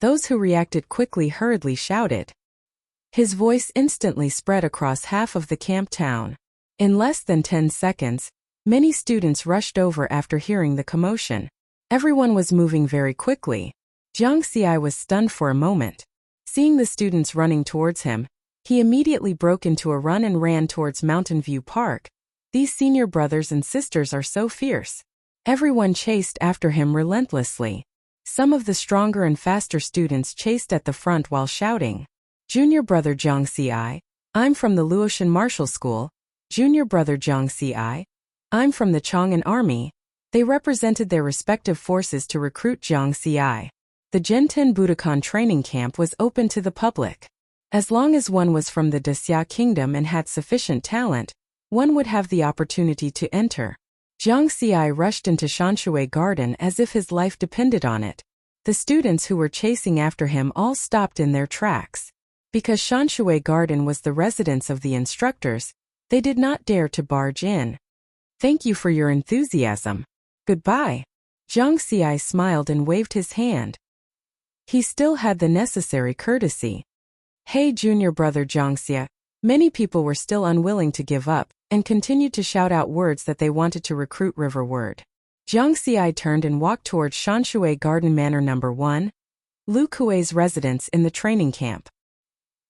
Those who reacted quickly hurriedly shouted. His voice instantly spread across half of the camp town. In less than 10 seconds, many students rushed over after hearing the commotion. Everyone was moving very quickly. Jiang Xi was stunned for a moment. Seeing the students running towards him, he immediately broke into a run and ran towards Mountain View Park. These senior brothers and sisters are so fierce. Everyone chased after him relentlessly. Some of the stronger and faster students chased at the front while shouting, "Junior brother Jiang Xi, I'm from the Luotian Martial School. Junior brother Jiang Xi, I'm from the Chang'an Army." They represented their respective forces to recruit Jiang Xi. The Jenten Budokan training camp was open to the public. As long as one was from the Daxia Kingdom and had sufficient talent, one would have the opportunity to enter. Jiang Xi rushed into Shanshui Garden as if his life depended on it. The students who were chasing after him all stopped in their tracks. Because Shanshui Garden was the residence of the instructors, they did not dare to barge in. "Thank you for your enthusiasm. Goodbye." Jiang Xi smiled and waved his hand. He still had the necessary courtesy. "Hey junior brother Jiang Xi." Many people were still unwilling to give up, and continued to shout out words that they wanted to recruit riverward. Jiang Xi turned and walked towards Shanshui Garden Manor No. 1, Lu Kuei's residence in the training camp.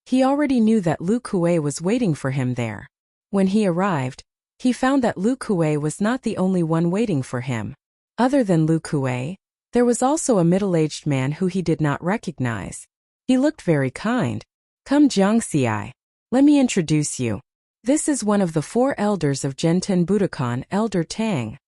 He already knew that Lu Kuei was waiting for him there. When he arrived, he found that Lu Kuei was not the only one waiting for him. Other than Lu Kuei, there was also a middle-aged man who he did not recognize. He looked very kind. "Come Jiang Xi. Let me introduce you. This is one of the 4 elders of Jenten Budokan, Elder Tang."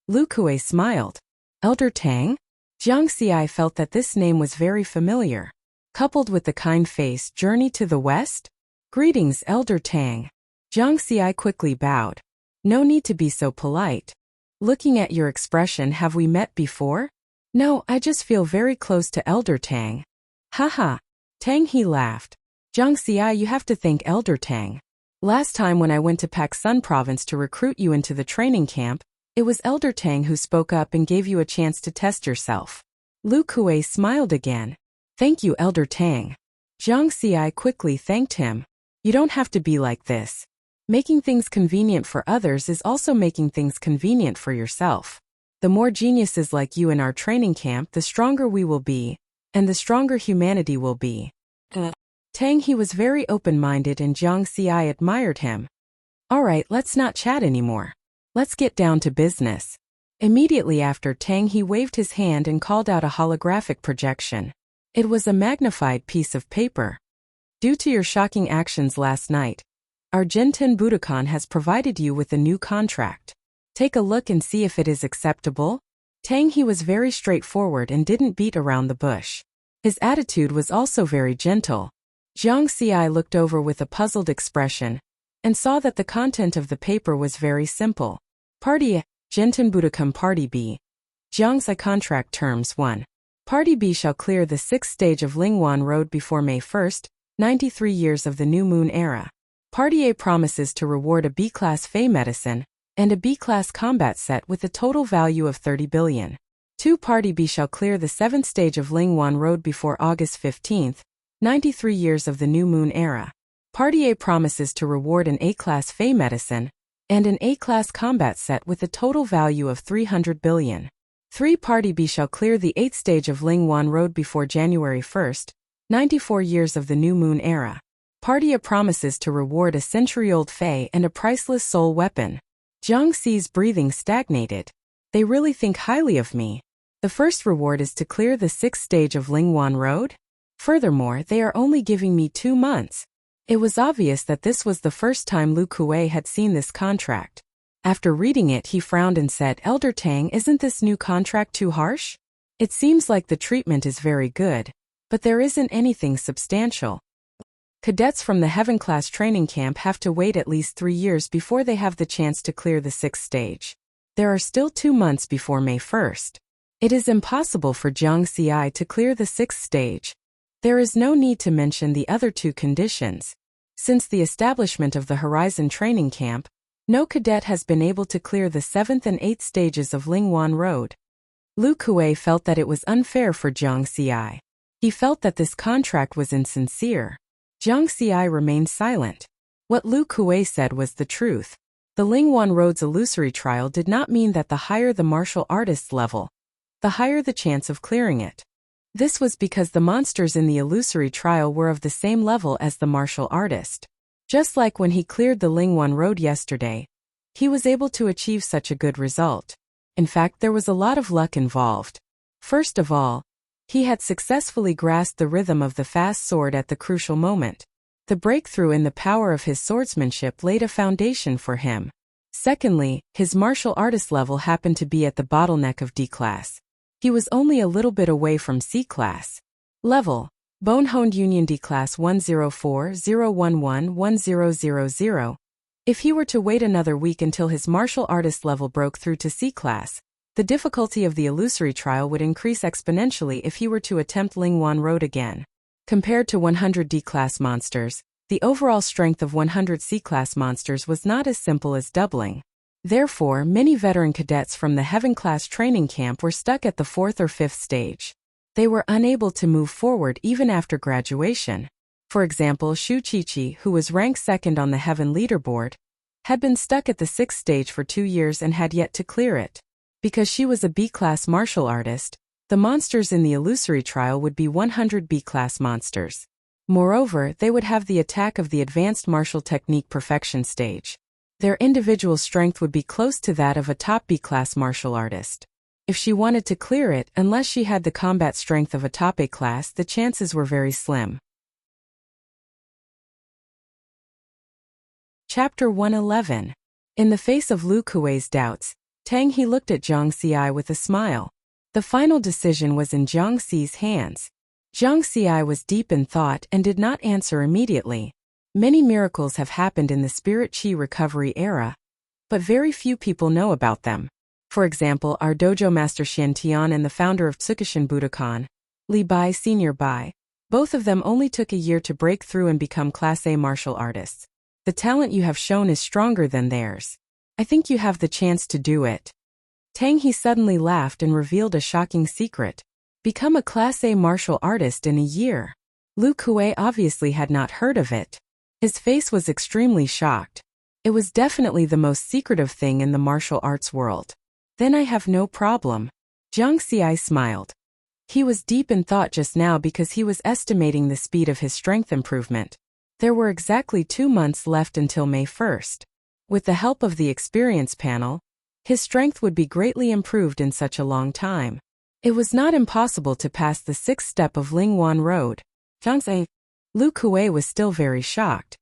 Lu Kuei smiled. "Elder Tang?" Jiang Xi felt that this name was very familiar. Coupled with the kind face, "Journey to the West?" "Greetings, Elder Tang." Jiang Xi quickly bowed. "No need to be so polite. Looking at your expression, have we met before?" "No, I just feel very close to Elder Tang." "Haha." Tang He laughed. "Jiang Xi, you have to thank Elder Tang. Last time when I went to Paksun province to recruit you into the training camp, it was Elder Tang who spoke up and gave you a chance to test yourself." Lu Kuei smiled again. "Thank you, Elder Tang." Jiang Xi quickly thanked him. "You don't have to be like this. Making things convenient for others is also making things convenient for yourself. The more geniuses like you in our training camp, the stronger we will be, and the stronger humanity will be." Tang He was very open-minded and Jiang Xi admired him. "Alright, let's not chat anymore. Let's get down to business." Immediately after, Tang He waved his hand and called out a holographic projection. It was a magnified piece of paper. "Due to your shocking actions last night, our Jenten Budokan has provided you with a new contract. Take a look and see if it is acceptable." Tang He was very straightforward and didn't beat around the bush. His attitude was also very gentle. Jiang Xi looked over with a puzzled expression, and saw that the content of the paper was very simple. Party A, Jenten Budokan Party B. Jiang Xi Contract Terms 1. Party B shall clear the 6th stage of Lingwan Road before May 1st, 93 years of the New Moon Era. Party A promises to reward a B-class Fey medicine, and a B-class combat set with a total value of 30 billion. 2. Party B shall clear the 7th stage of Lingwan Road before August 15th, 93 years of the New Moon Era. Party A promises to reward an A-class Fey medicine, and an A-class combat set with a total value of 300 billion. 3. Party B shall clear the 8th stage of Lingwan Road before January 1st, 94 years of the New Moon Era. Party A promises to reward a century-old Fey and a priceless soul weapon. Jiang Xi's breathing stagnated. They really think highly of me. The first reward is to clear the 6th stage of Lingwan Road? Furthermore, they are only giving me 2 months. It was obvious that this was the first time Lu Kuei had seen this contract. After reading it, he frowned and said, "Elder Tang, isn't this new contract too harsh? It seems like the treatment is very good, but there isn't anything substantial. Cadets from the Heaven Class training camp have to wait at least 3 years before they have the chance to clear the 6th stage. There are still 2 months before May 1st. It is impossible for Jiang Xi to clear the 6th stage. There is no need to mention the other two conditions. Since the establishment of the Horizon training camp, no cadet has been able to clear the 7th and 8th stages of Lingwan Road. Lu Kuei felt that it was unfair for Jiang Xi. He felt that this contract was insincere. Jiang Xi remained silent. What Lu Kuei said was the truth. The Lingwan Road's illusory trial did not mean that the higher the martial artist's level, the higher the chance of clearing it. This was because the monsters in the illusory trial were of the same level as the martial artist. Just like when he cleared the Lingwan Road yesterday, he was able to achieve such a good result. In fact, there was a lot of luck involved. First of all, he had successfully grasped the rhythm of the fast sword at the crucial moment. The breakthrough in the power of his swordsmanship laid a foundation for him. Secondly, his martial artist level happened to be at the bottleneck of D class. He was only a little bit away from C class. Level: Bone-honed Union D class 104-011-1000. If he were to wait another week until his martial artist level broke through to C class, the difficulty of the illusory trial would increase exponentially if he were to attempt Lingwan Road again. Compared to 100 D-class monsters, the overall strength of 100 C-class monsters was not as simple as doubling. Therefore, many veteran cadets from the Heaven-class training camp were stuck at the 4th or 5th stage. They were unable to move forward even after graduation. For example, Shu Qiqi, who was ranked 2nd on the Heaven leaderboard, had been stuck at the 6th stage for 2 years and had yet to clear it. Because she was a B-class martial artist, the monsters in the illusory trial would be 100 B-class monsters. Moreover, they would have the attack of the advanced martial technique perfection stage. Their individual strength would be close to that of a top B-class martial artist. If she wanted to clear it, unless she had the combat strength of a top A-class, the chances were very slim. Chapter 111. In the face of Lu Kuei's doubts, Tang He looked at Jiang Xi with a smile. The final decision was in Jiang Xi's hands. Jiang Xi was deep in thought and did not answer immediately. Many miracles have happened in the Spirit Qi recovery era, but very few people know about them. For example, our dojo master Xian Tian and the founder of Tsukushin Budokan, Li Bai Senior Bai, both of them only took a year to break through and become Class A martial artists. The talent you have shown is stronger than theirs. I think you have the chance to do it. Tang He suddenly laughed and revealed a shocking secret. Become a Class A martial artist in a year. Lu Kuei obviously had not heard of it. His face was extremely shocked. It was definitely the most secretive thing in the martial arts world. Then I have no problem. Jiang Xi smiled. He was deep in thought just now because he was estimating the speed of his strength improvement. There were exactly 2 months left until May 1st. With the help of the experience panel, his strength would be greatly improved in such a long time. It was not impossible to pass the 6th step of Lingwan Road. Lu Kuei was still very shocked.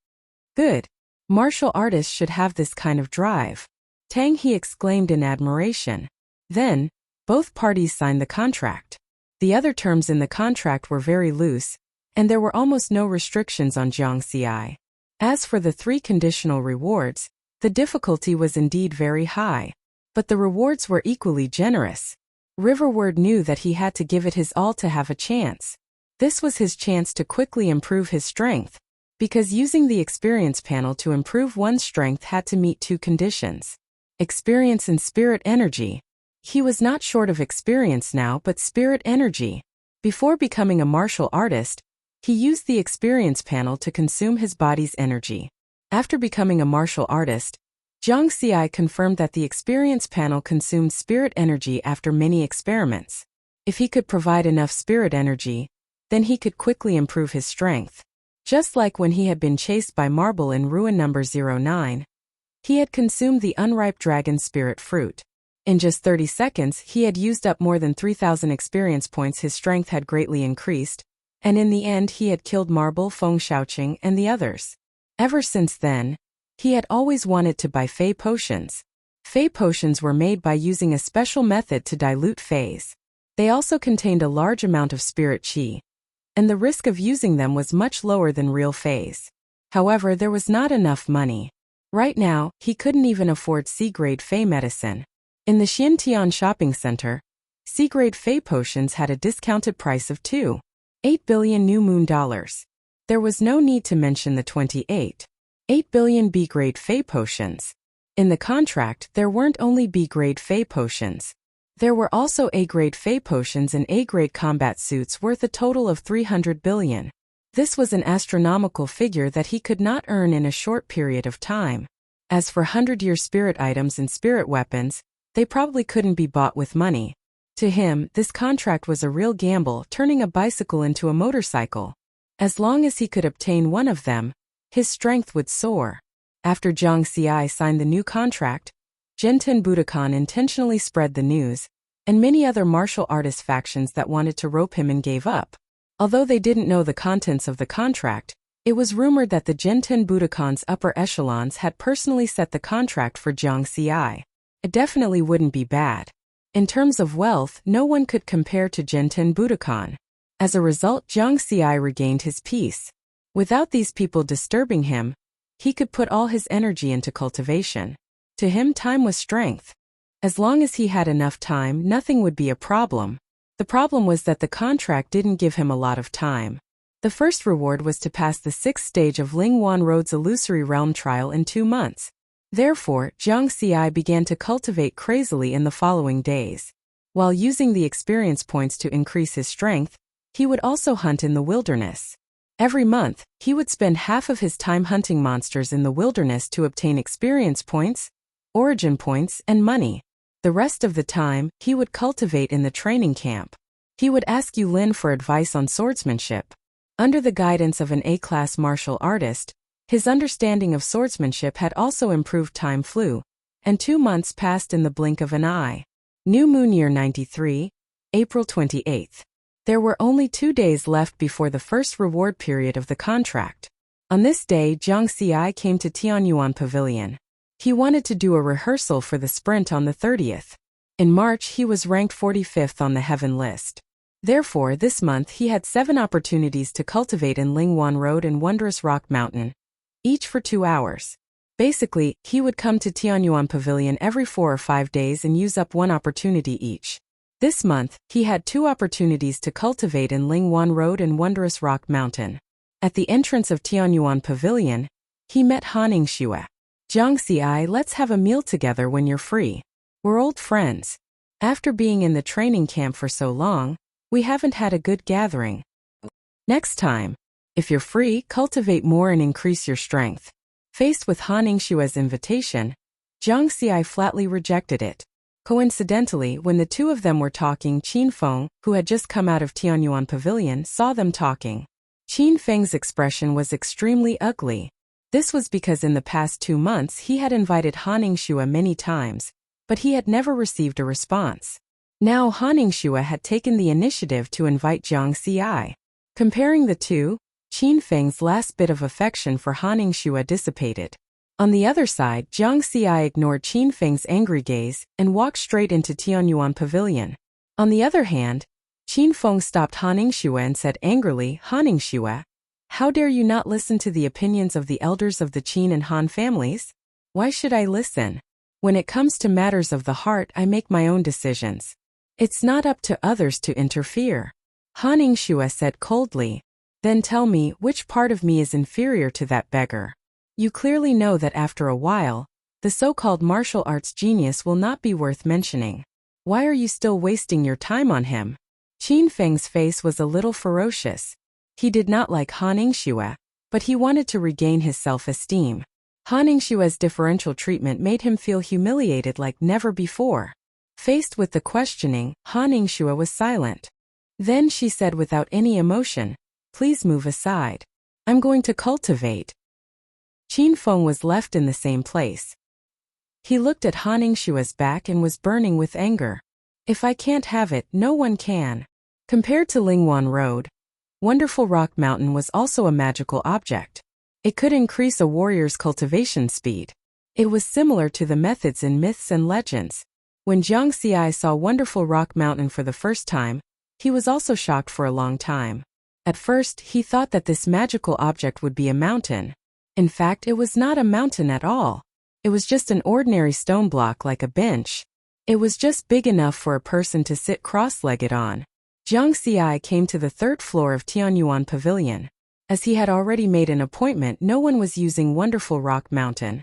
Good. Martial artists should have this kind of drive. Tang He exclaimed in admiration. Then, both parties signed the contract. The other terms in the contract were very loose, and there were almost no restrictions on Jiang Xi. As for the 3 conditional rewards, the difficulty was indeed very high, but the rewards were equally generous. Riverward knew that he had to give it his all to have a chance. This was his chance to quickly improve his strength, because using the experience panel to improve one's strength had to meet 2 conditions. Experience and spirit energy. He was not short of experience now but spirit energy. Before becoming a martial artist, he used the experience panel to consume his body's energy. After becoming a martial artist, Jiang Xi confirmed that the experience panel consumed spirit energy after many experiments. If he could provide enough spirit energy, then he could quickly improve his strength. Just like when he had been chased by Marble in Ruin number 09, he had consumed the unripe dragon spirit fruit. In just 30 seconds, he had used up more than 3,000 experience points. His strength had greatly increased, and in the end he had killed Marble, Feng Shaoqing, and the others. Ever since then, he had always wanted to buy Fey potions. Fey potions were made by using a special method to dilute Feys. They also contained a large amount of spirit qi, and the risk of using them was much lower than real Feys. However, there was not enough money. Right now, he couldn't even afford C-grade Fey medicine. In the Xiantian shopping center, C-grade Fey potions had a discounted price of 2. 8 billion new moon dollars. There was no need to mention the 8 billion B-grade Fey potions. In the contract, there weren't only B-grade Fey potions. There were also A-grade Fey potions and A-grade combat suits worth a total of 300 billion. This was an astronomical figure that he could not earn in a short period of time. As for 100-year spirit items and spirit weapons, they probably couldn't be bought with money. To him, this contract was a real gamble, turning a bicycle into a motorcycle. As long as he could obtain one of them, his strength would soar. After Jiang Xi signed the new contract, Genten Budokan intentionally spread the news, and many other martial artist factions that wanted to rope him in gave up. Although they didn't know the contents of the contract, it was rumored that the Genten Budokan's upper echelons had personally set the contract for Jiang Xi. It definitely wouldn't be bad. In terms of wealth, no one could compare to Genten Budokan. As a result, Jiang Xi regained his peace. Without these people disturbing him, he could put all his energy into cultivation. To him, time was strength. As long as he had enough time, nothing would be a problem. The problem was that the contract didn't give him a lot of time. The first reward was to pass the 6th stage of Ling Wan Road's illusory realm trial in 2 months. Therefore, Jiang Xi began to cultivate crazily in the following days. While using the experience points to increase his strength, he would also hunt in the wilderness. Every month, he would spend half of his time hunting monsters in the wilderness to obtain experience points, origin points, and money. The rest of the time, he would cultivate in the training camp. He would ask Yulin for advice on swordsmanship. Under the guidance of an A-class martial artist, his understanding of swordsmanship had also improved. Time flew, and 2 months passed in the blink of an eye. New Moon Year 93, April 28th. There were only 2 days left before the first reward period of the contract. On this day, Jiang Xi came to Tianyuan Pavilion. He wanted to do a rehearsal for the sprint on the 30th. In March, he was ranked 45th on the heaven list. Therefore, this month he had 7 opportunities to cultivate in Lingwan Road and Wondrous Rock Mountain, each for 2 hours. Basically, he would come to Tianyuan Pavilion every 4 or 5 days and use up 1 opportunity each. This month, he had 2 opportunities to cultivate in Lingwan Road and Wondrous Rock Mountain. At the entrance of Tianyuan Pavilion, he met Han Ningxue. Jiang Xi, let's have a meal together when you're free. We're old friends. After being in the training camp for so long, we haven't had a good gathering. Next time, if you're free, cultivate more and increase your strength. Faced with Han Ningxue's invitation, Jiang Xi flatly rejected it. Coincidentally, when the two of them were talking, Qin Feng, who had just come out of Tianyuan Pavilion, saw them talking. Qin Feng's expression was extremely ugly. This was because in the past 2 months he had invited Han Ningxue many times, but he had never received a response. Now Han Ningxue had taken the initiative to invite Jiang Xi. Comparing the two, Qin Feng's last bit of affection for Han Ningxue dissipated. On the other side, Jiang Xi ignored Qin Feng's angry gaze and walked straight into Tianyuan Pavilion. On the other hand, Qin Feng stopped Han Ningxue and said angrily, Han Ningxue, how dare you not listen to the opinions of the elders of the Qin and Han families? Why should I listen? When it comes to matters of the heart, I make my own decisions. It's not up to others to interfere. Han Ningxue said coldly. Then tell me, which part of me is inferior to that beggar? You clearly know that after a while, the so-called martial arts genius will not be worth mentioning. Why are you still wasting your time on him? Qin Feng's face was a little ferocious. He did not like Han Ningxue, but he wanted to regain his self-esteem. Han Ningxue's differential treatment made him feel humiliated like never before. Faced with the questioning, Han Ningxue was silent. Then she said without any emotion, please move aside. I'm going to cultivate. Qin Feng was left in the same place. He looked at Han Ningxue's back and was burning with anger. If I can't have it, no one can. Compared to Lingwan Road, Wonderful Rock Mountain was also a magical object. It could increase a warrior's cultivation speed. It was similar to the methods in myths and legends. When Jiang Xi saw Wonderful Rock Mountain for the first time, he was also shocked for a long time. At first, he thought that this magical object would be a mountain. In fact, it was not a mountain at all. It was just an ordinary stone block like a bench. It was just big enough for a person to sit cross-legged on. Jiang Xi came to the third floor of Tianyuan Pavilion. As he had already made an appointment, no one was using Wonderful Rock Mountain.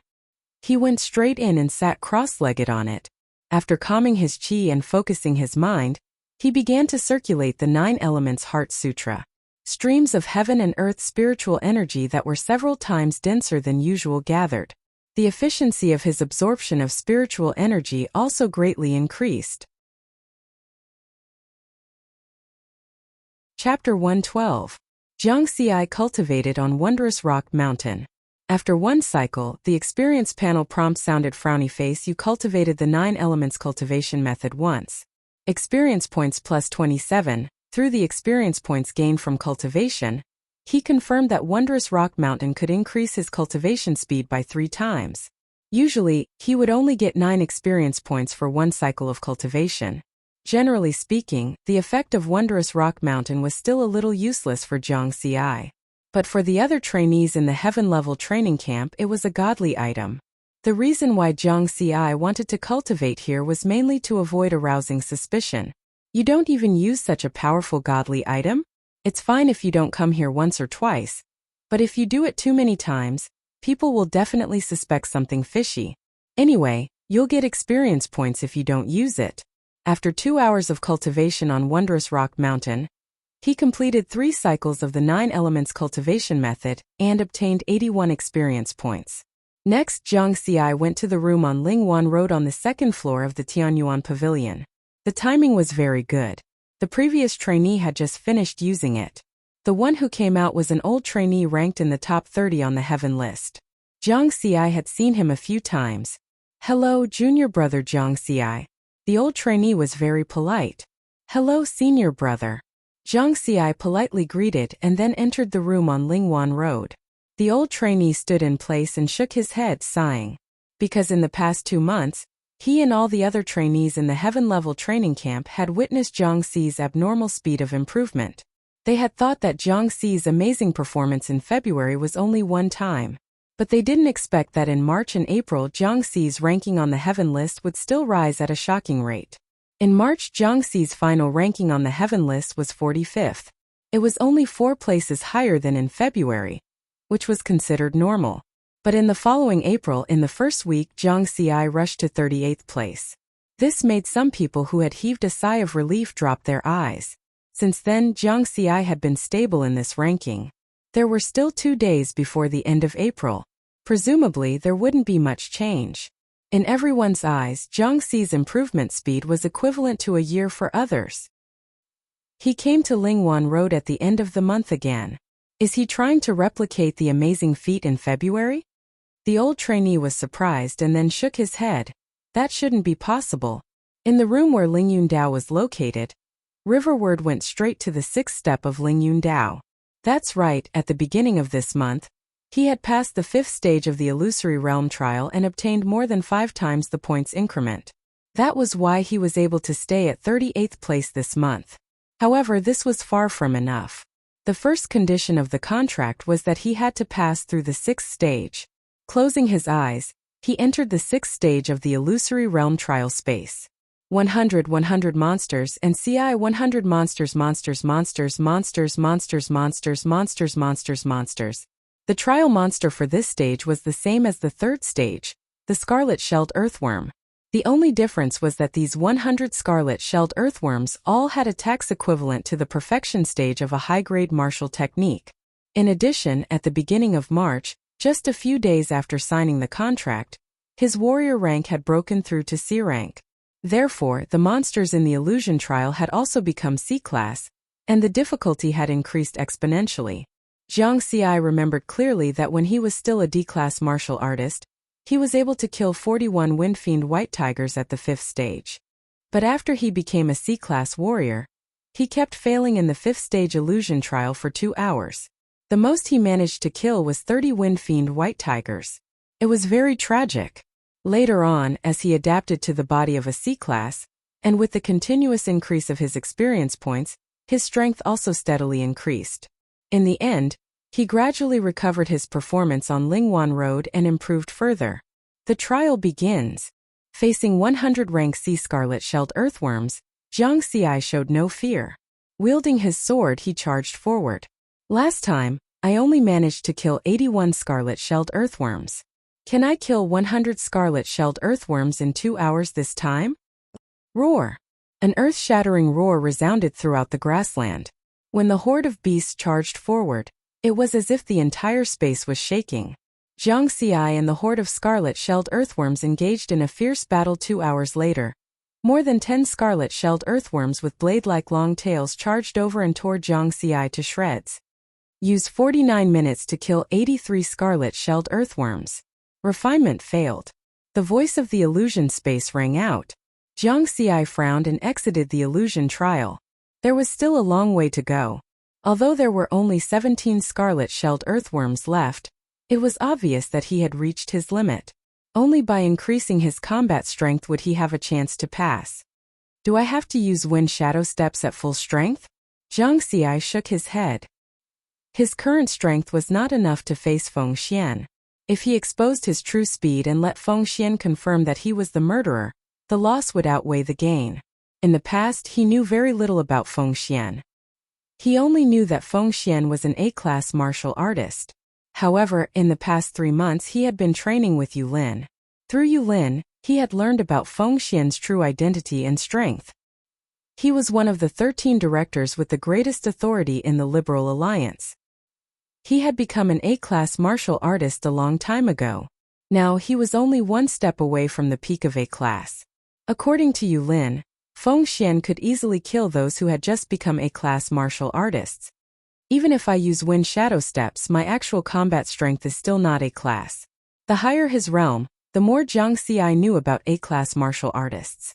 He went straight in and sat cross-legged on it. After calming his qi and focusing his mind, he began to circulate the 9 Elements Heart Sutra. Streams of heaven and earth spiritual energy that were several times denser than usual gathered. The efficiency of his absorption of spiritual energy also greatly increased. Chapter 112. Jiang Xi cultivated on Wondrous Rock Mountain. After one cycle, the experience panel prompt sounded frowny face. You cultivated the 9 elements cultivation method once. Experience points plus 27. Through the experience points gained from cultivation, he confirmed that Wondrous Rock Mountain could increase his cultivation speed by 3 times. Usually, he would only get 9 experience points for one cycle of cultivation. Generally speaking, the effect of Wondrous Rock Mountain was still a little useless for Jiang Xi. But for the other trainees in the heaven-level training camp, it was a godly item. The reason why Jiang Xi wanted to cultivate here was mainly to avoid arousing suspicion. You don't even use such a powerful godly item? It's fine if you don't come here once or twice. But if you do it too many times, people will definitely suspect something fishy. Anyway, you'll get experience points if you don't use it. After 2 hours of cultivation on Wondrous Rock Mountain, he completed 3 cycles of the 9 elements cultivation method and obtained 81 experience points. Next, Jiang Xi went to the room on Lingwan Road on the 2nd floor of the Tianyuan Pavilion. The timing was very good. The previous trainee had just finished using it. The one who came out was an old trainee ranked in the top 30 on the heaven list. Jiang Xi had seen him a few times. "Hello, junior brother Jiang Xi." The old trainee was very polite. "Hello, senior brother." Jiang Xi politely greeted and then entered the room on Lingwan Road. The old trainee stood in place and shook his head, sighing. Because in the past 2 months, he and all the other trainees in the heaven-level training camp had witnessed Jiang Xi's abnormal speed of improvement. They had thought that Jiang Xi's amazing performance in February was only one time. But they didn't expect that in March and April Jiang Xi's ranking on the heaven list would still rise at a shocking rate. In March, Jiang Xi's final ranking on the heaven list was 45th. It was only 4 places higher than in February, which was considered normal. But in the following April, in the first week, Jiang Xi rushed to 38th place. This made some people who had heaved a sigh of relief drop their eyes. Since then, Jiang Xi had been stable in this ranking. There were still 2 days before the end of April. Presumably, there wouldn't be much change. In everyone's eyes, Jiang Xi's improvement speed was equivalent to a year for others. He came to Lingwan Road at the end of the month again. Is he trying to replicate the amazing feat in February? The old trainee was surprised and then shook his head. That shouldn't be possible. In the room where Lingyun Dao was located, Riverward went straight to the 6th step of Lingyun Dao. That's right, at the beginning of this month, he had passed the 5th stage of the Illusory Realm trial and obtained more than 5 times the points increment. That was why he was able to stay at 38th place this month. However, this was far from enough. The first condition of the contract was that he had to pass through the 6th stage. Closing his eyes, he entered the 6th stage of the Illusory Realm trial space. 100 monsters and CI 100 monsters. The trial monster for this stage was the same as the 3rd stage, the scarlet-shelled earthworm. The only difference was that these 100 scarlet-shelled earthworms all had attacks equivalent to the perfection stage of a high-grade martial technique. In addition, at the beginning of March, just a few days after signing the contract, his warrior rank had broken through to C rank. Therefore, the monsters in the illusion trial had also become C-class, and the difficulty had increased exponentially. Jiang Xi remembered clearly that when he was still a D-class martial artist, he was able to kill 41 Windfiend White Tigers at the 5th stage. But after he became a C-class warrior, he kept failing in the 5th stage illusion trial for 2 hours. The most he managed to kill was 30 Windfiend White Tigers. It was very tragic. Later on, as he adapted to the body of a C-class, and with the continuous increase of his experience points, his strength also steadily increased. In the end, he gradually recovered his performance on Lingwan Road and improved further. The trial begins. Facing 100 rank C scarlet-shelled earthworms, Jiang Xi showed no fear. Wielding his sword, he charged forward. Last time, I only managed to kill 81 scarlet-shelled earthworms. Can I kill 100 scarlet-shelled earthworms in 2 hours this time? Roar! An earth-shattering roar resounded throughout the grassland. When the horde of beasts charged forward, it was as if the entire space was shaking. Jiang Xi and the horde of scarlet-shelled earthworms engaged in a fierce battle 2 hours later. More than 10 scarlet-shelled earthworms with blade-like long tails charged over and tore Jiang Xi to shreds. Use 49 minutes to kill 83 scarlet-shelled earthworms. Refinement failed. The voice of the illusion space rang out. Jiang Xi frowned and exited the illusion trial. There was still a long way to go. Although there were only 17 scarlet-shelled earthworms left, it was obvious that he had reached his limit. Only by increasing his combat strength would he have a chance to pass. Do I have to use wind shadow steps at full strength? Jiang Xi shook his head. His current strength was not enough to face Feng Xian. If he exposed his true speed and let Feng Xian confirm that he was the murderer, the loss would outweigh the gain. In the past, he knew very little about Feng Xian. He only knew that Feng Xian was an A-class martial artist. However, in the past 3 months he had been training with Yulin. Through Yulin, he had learned about Feng Xian's true identity and strength. He was one of the 13 directors with the greatest authority in the Liberal Alliance. He had become an A-class martial artist a long time ago. Now he was only one step away from the peak of A-class. According to Yulin, Feng Xian could easily kill those who had just become A-class martial artists. Even if I use wind shadow steps, my actual combat strength is still not A-class. The higher his realm, the more Jiang Xi knew about A-class martial artists.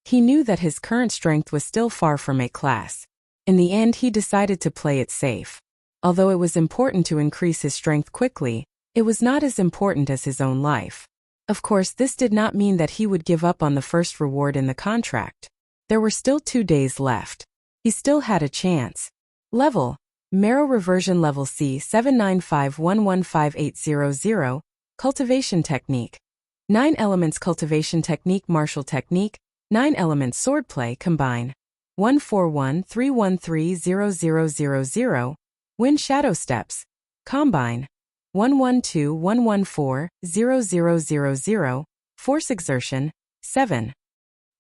He knew that his current strength was still far from A-class. In the end, he decided to play it safe. Although it was important to increase his strength quickly, it was not as important as his own life. Of course, this did not mean that he would give up on the first reward in the contract. There were still 2 days left. He still had a chance. Level: Marrow Reversion Level C 795115800, Cultivation Technique. 9 Elements Cultivation Technique Martial Technique, 9 Elements Swordplay Combine. 14131300000, Wind Shadow Steps. Combine. 11211400000, Force Exertion, 7.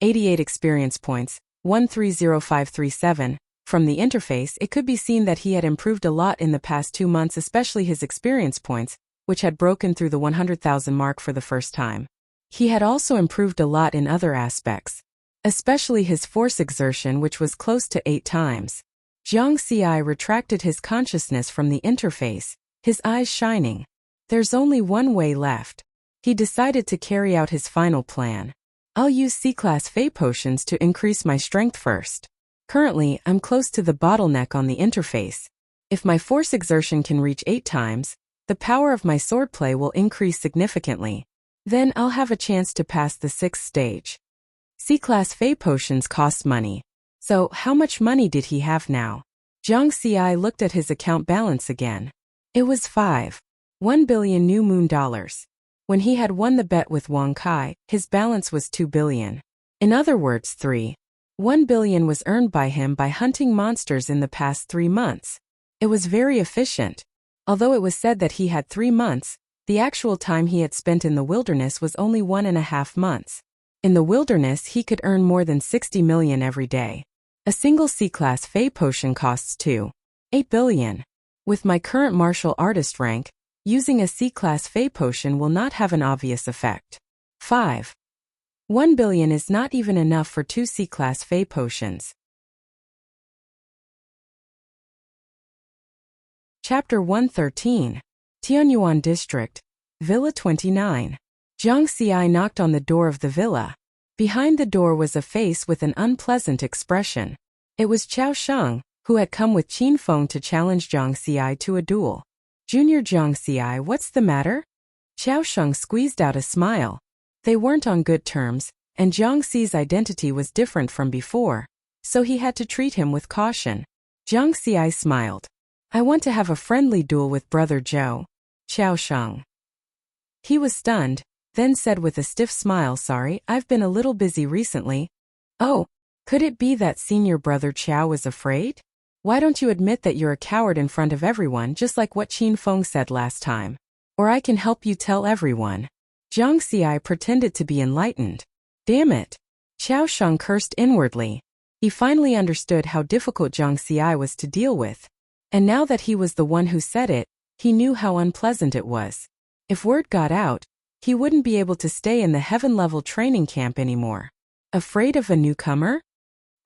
88 Experience Points, 130537. From the interface, it could be seen that he had improved a lot in the past 2 months, especially his experience points, which had broken through the 100,000 mark for the first time. He had also improved a lot in other aspects, especially his force exertion, which was close to 8 times. Jiang Xi retracted his consciousness from the interface, his eyes shining. There's only one way left. He decided to carry out his final plan. I'll use C-class Fey potions to increase my strength first. Currently, I'm close to the bottleneck on the interface. If my force exertion can reach 8 times, the power of my swordplay will increase significantly. Then I'll have a chance to pass the 6th stage. C-class Fey potions cost money. So, how much money did he have now? Jiang Xi looked at his account balance again. It was 1 billion new moon dollars. When he had won the bet with Wang Kai, his balance was 2 billion. In other words, 1 billion was earned by him by hunting monsters in the past 3 months. It was very efficient. Although it was said that he had 3 months, the actual time he had spent in the wilderness was only 1.5 months. In the wilderness, he could earn more than 60 million every day. A single C-class Fey potion costs 8 billion. With my current martial artist rank, using a C-class Fey potion will not have an obvious effect. 1 billion is not even enough for 2 C-class Fey potions. Chapter 113. Tianyuan District, Villa 29. Jiang Xi knocked on the door of the villa. Behind the door was a face with an unpleasant expression. It was Qiao Sheng, who had come with Qin Feng to challenge Jiang Xi to a duel. Junior Jiang Xi, what's the matter? Qiao Sheng squeezed out a smile. They weren't on good terms, and Jiang Xi's identity was different from before, so he had to treat him with caution. Jiang Xi smiled. I want to have a friendly duel with Brother Zhou. Qiao Sheng. He was stunned, then said with a stiff smile, sorry, I've been a little busy recently. Oh, Could it be that senior brother Qiao was afraid? Why don't you admit that you're a coward in front of everyone, just like what Qin Feng said last time? Or I can help you tell everyone. Jiang Xi pretended to be enlightened. Damn it. Qiao Sheng cursed inwardly. He finally understood how difficult Jiang Xi was to deal with. And now that he was the one who said it, he knew how unpleasant it was. If word got out, he wouldn't be able to stay in the heaven-level training camp anymore. Afraid of a newcomer?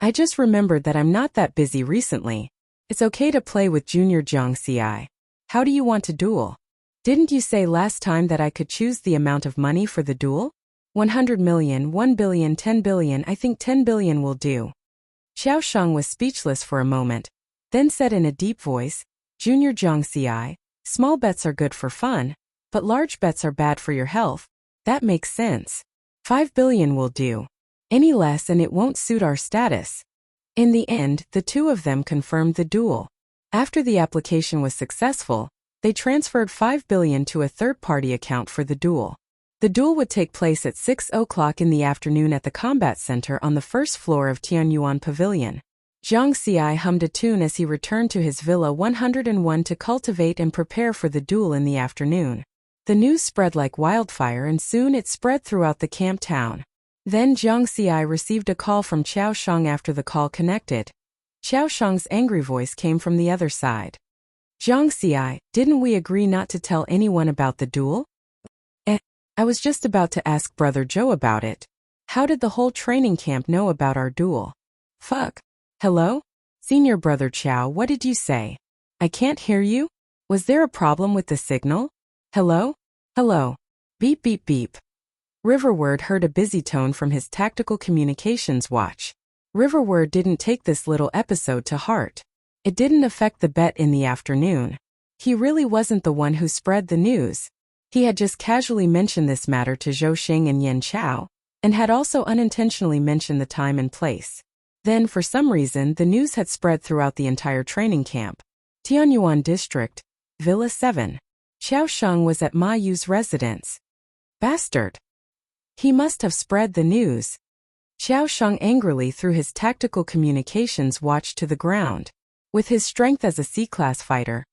I just remembered that I'm not that busy recently. It's okay to play with Junior Jiang Xi. How do you want to duel? Didn't you say last time that I could choose the amount of money for the duel? 100 million, 1 billion, 10 billion, I think 10 billion will do. Qiao Sheng was speechless for a moment, then said in a deep voice, Junior Jiang Xi, small bets are good for fun, but large bets are bad for your health. That makes sense. 5 billion will do. Any less and it won't suit our status. In the end, the two of them confirmed the duel. After the application was successful, they transferred 5 billion to a third-party account for the duel. The duel would take place at 6 o'clock in the afternoon at the combat center on the first floor of Tianyuan Pavilion. Jiang Xi hummed a tune as he returned to his Villa 101 to cultivate and prepare for the duel in the afternoon. The news spread like wildfire and soon it spread throughout the camp town. Then Jiang Xi received a call from Qiao Sheng. After the call connected, Qiao Sheng's angry voice came from the other side. Jiang Xi, didn't we agree not to tell anyone about the duel? I was just about to ask Brother Zhou about it. How did the whole training camp know about our duel? Fuck. Hello? Senior Brother Qiao, what did you say? I can't hear you? Was there a problem with the signal? Hello? Hello? Beep beep beep. Riverward heard a busy tone from his tactical communications watch. Riverward didn't take this little episode to heart. It didn't affect the bet in the afternoon. He really wasn't the one who spread the news. He had just casually mentioned this matter to Zhou Xing and Yan Chao, and had also unintentionally mentioned the time and place. Then, for some reason, the news had spread throughout the entire training camp. Tianyuan District, Villa 7. Qiao Sheng was at Ma Yu's residence. Bastard. He must have spread the news. Qiao Sheng angrily threw his tactical communications watch to the ground. With his strength as a C-class fighter,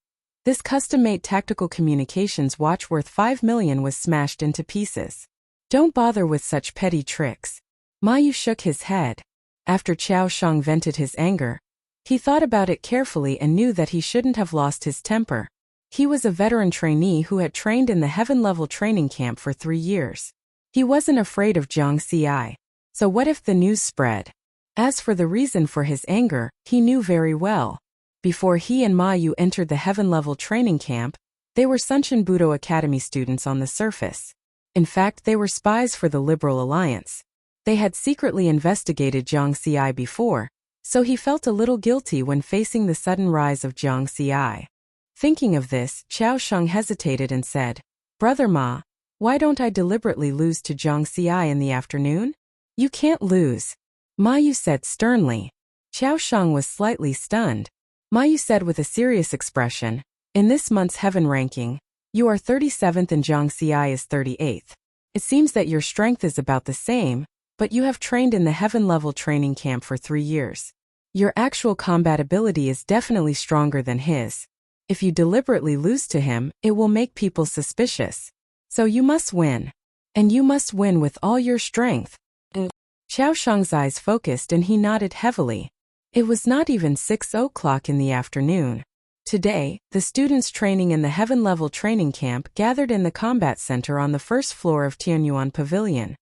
this custom-made tactical communications watch worth 5 million was smashed into pieces. Don't bother with such petty tricks. Ma Yu shook his head. After Qiao Sheng vented his anger, he thought about it carefully and knew that he shouldn't have lost his temper. He was a veteran trainee who had trained in the heaven-level training camp for 3 years. He wasn't afraid of Jiang Xi. So what if the news spread? As for the reason for his anger, he knew very well. Before he and Ma Yu entered the heaven-level training camp, they were Sunshin Budo Academy students on the surface. In fact, they were spies for the Liberal Alliance. They had secretly investigated Jiang Xi before, so he felt a little guilty when facing the sudden rise of Jiang Xi. Thinking of this, Qiao Sheng hesitated and said, Brother Ma, why don't I deliberately lose to Jiang Xi in the afternoon? You can't lose. Ma Yu said sternly. Qiao Sheng was slightly stunned. Ma Yu said with a serious expression, in this month's heaven ranking, you are 37th and Jiang Xi is 38th. It seems that your strength is about the same, but you have trained in the heaven-level training camp for 3 years. Your actual combat ability is definitely stronger than his. If you deliberately lose to him, it will make people suspicious. So you must win. And you must win with all your strength. Qiao Sheng's eyes focused and he nodded heavily. It was not even 6 o'clock in the afternoon. Today, the students training in the heaven-level training camp gathered in the combat center on the first floor of Tianyuan Pavilion.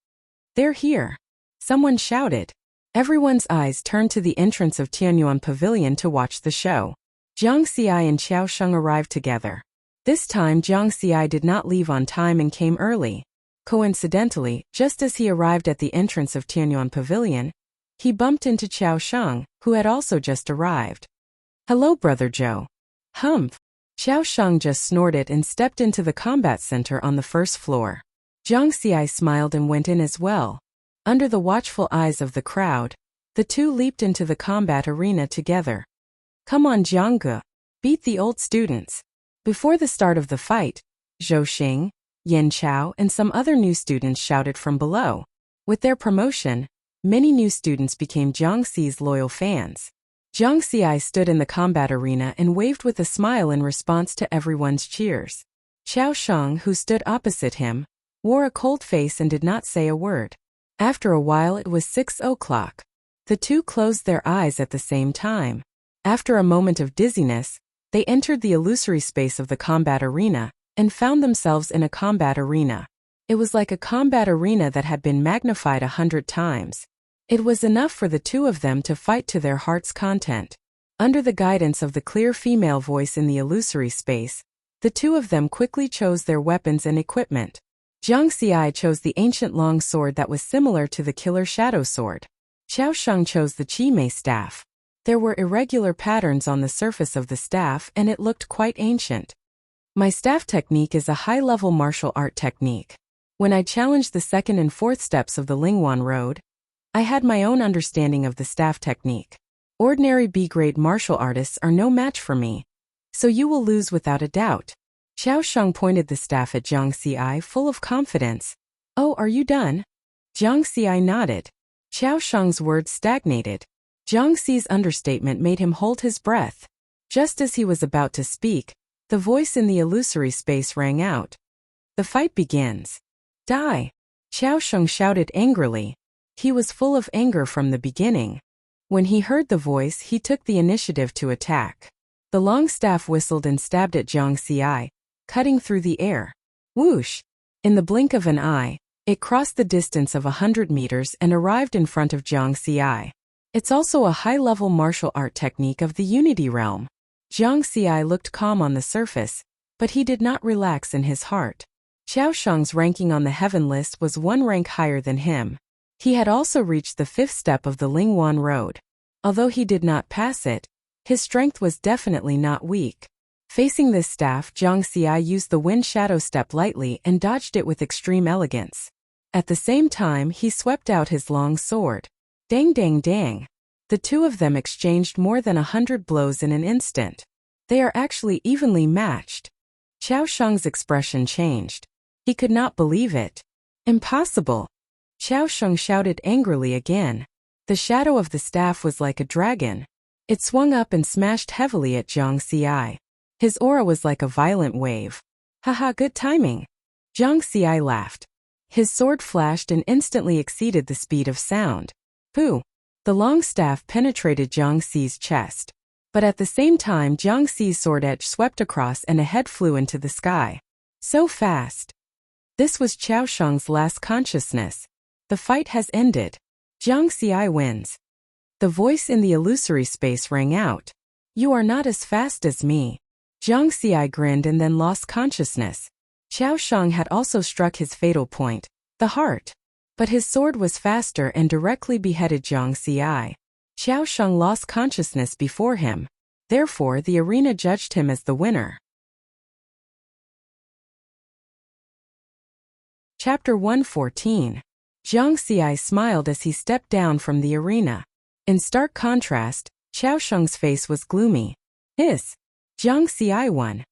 They're here. Someone shouted. Everyone's eyes turned to the entrance of Tianyuan Pavilion to watch the show. Jiang Xi and Qiao Sheng arrived together. This time Jiang Xi did not leave on time and came early. Coincidentally, just as he arrived at the entrance of Tianyuan Pavilion, he bumped into Qiao Sheng, who had also just arrived. Hello, Brother Zhou. Humph. Qiao Sheng just snorted and stepped into the combat center on the first floor. Jiang Xi smiled and went in as well. Under the watchful eyes of the crowd, the two leaped into the combat arena together. Come on, Jiang Ge. Beat the old students. Before the start of the fight, Zhou Xing, Yan Chao and some other new students shouted from below. With their promotion, many new students became Jiang Xi's loyal fans. Jiang Xi stood in the combat arena and waved with a smile in response to everyone's cheers. Qiao Shang, who stood opposite him, wore a cold face and did not say a word. After a while it was 6 o'clock. The two closed their eyes at the same time. After a moment of dizziness, they entered the illusory space of the combat arena and found themselves in a combat arena. It was like a combat arena that had been magnified 100 times. It was enough for the two of them to fight to their heart's content. Under the guidance of the clear female voice in the illusory space, the two of them quickly chose their weapons and equipment. Jiang Xi chose the ancient long sword that was similar to the killer shadow sword. Qiao Shang chose the Qi Mei staff. There were irregular patterns on the surface of the staff and it looked quite ancient. My staff technique is a high-level martial art technique. When I challenged the second and fourth steps of the Lingwan Road, I had my own understanding of the staff technique. Ordinary B-grade martial artists are no match for me. So you will lose without a doubt. Qiao Shang pointed the staff at Jiang Xi full of confidence. Oh, are you done? Jiang Xi nodded. Qiao Shang's words stagnated. Jiang Xi's understatement made him hold his breath. Just as he was about to speak, the voice in the illusory space rang out. The fight begins. Die! Qiao Shang shouted angrily. He was full of anger from the beginning. When he heard the voice, he took the initiative to attack. The long staff whistled and stabbed at Jiang Xi, cutting through the air. Whoosh! In the blink of an eye, it crossed the distance of 100 meters and arrived in front of Jiang Xi. It's also a high-level martial art technique of the Unity realm. Jiang Xi looked calm on the surface, but he did not relax in his heart. Qiao Shang's ranking on the heaven list was one rank higher than him. He had also reached the 5th step of the Lingwan Road. Although he did not pass it, his strength was definitely not weak. Facing this staff, Jiang Xi used the Wind Shadow step lightly and dodged it with extreme elegance. At the same time, he swept out his long sword. Dang dang dang. The two of them exchanged more than 100 blows in an instant. They are actually evenly matched. Qiao Shang's expression changed. He could not believe it. Impossible. Qiao Shang shouted angrily again. The shadow of the staff was like a dragon. It swung up and smashed heavily at Jiang Xi. His aura was like a violent wave. Haha, good timing. Jiang Xi laughed. His sword flashed and instantly exceeded the speed of sound. Pooh! The long staff penetrated Jiang Xi's chest. But at the same time, Jiang Xi's sword edge swept across and a head flew into the sky. So fast. This was Qiao Shang's last consciousness. The fight has ended. Jiang Xi wins. The voice in the illusory space rang out. You are not as fast as me. Jiang Xi grinned and then lost consciousness. Qiao Shang had also struck his fatal point, the heart. But his sword was faster and directly beheaded Jiang Xi. Qiao Shang lost consciousness before him. Therefore, the arena judged him as the winner. Chapter 114. Jiang Xi smiled as he stepped down from the arena. In stark contrast, Qiao Shang's face was gloomy. Hiss! Jiang Xi won.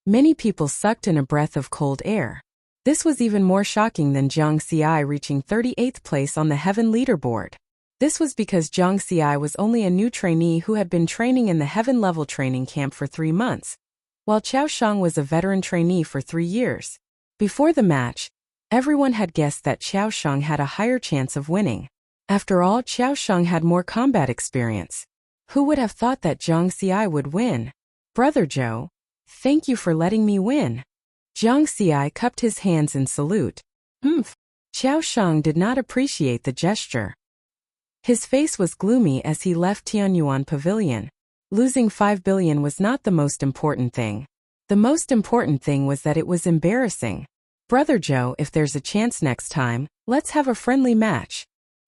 Many people sucked in a breath of cold air. This was even more shocking than Jiang Xi reaching 38th place on the Heaven leaderboard. This was because Jiang Xi was only a new trainee who had been training in the Heaven level training camp for 3 months, while Qiao Shang was a veteran trainee for 3 years. Before the match, everyone had guessed that Qiao Shang had a higher chance of winning. After all, Qiao Shang had more combat experience. Who would have thought that Jiang Xi would win? Brother Zhou, thank you for letting me win. Jiang Xi cupped his hands in salute. Humph. Qiao Shang did not appreciate the gesture. His face was gloomy as he left Tianyuan Pavilion. Losing 5 billion was not the most important thing. The most important thing was that it was embarrassing. Brother Zhou, if there's a chance next time, let's have a friendly match.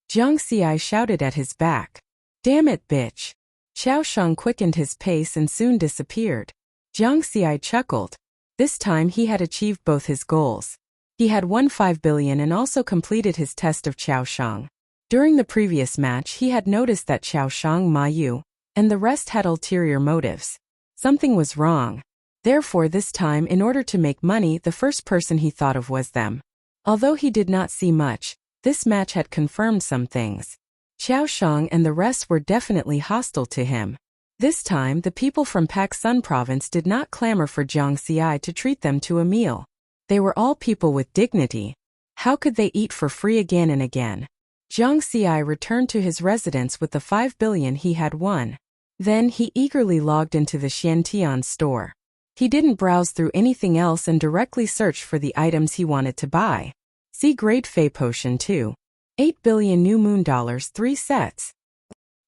Jiang Xi shouted at his back. Damn it, bitch. Qiao Shang quickened his pace and soon disappeared. Jiang Xi chuckled. This time he had achieved both his goals. He had won 5 billion and also completed his test of Qiao Shang. During the previous match he had noticed that Qiao Shang, Ma Yu, and the rest had ulterior motives. Something was wrong. Therefore this time, in order to make money, the first person he thought of was them. Although he did not see much, this match had confirmed some things. Qiao Shang and the rest were definitely hostile to him. This time, the people from Pak Sun province did not clamor for Jiang Xi to treat them to a meal. They were all people with dignity. How could they eat for free again and again? Jiang Xi returned to his residence with the 5 billion he had won. Then he eagerly logged into the Xiantian store. He didn't browse through anything else and directly searched for the items he wanted to buy. C-grade Fey Potion 2. 8 billion new moon dollars 3 sets.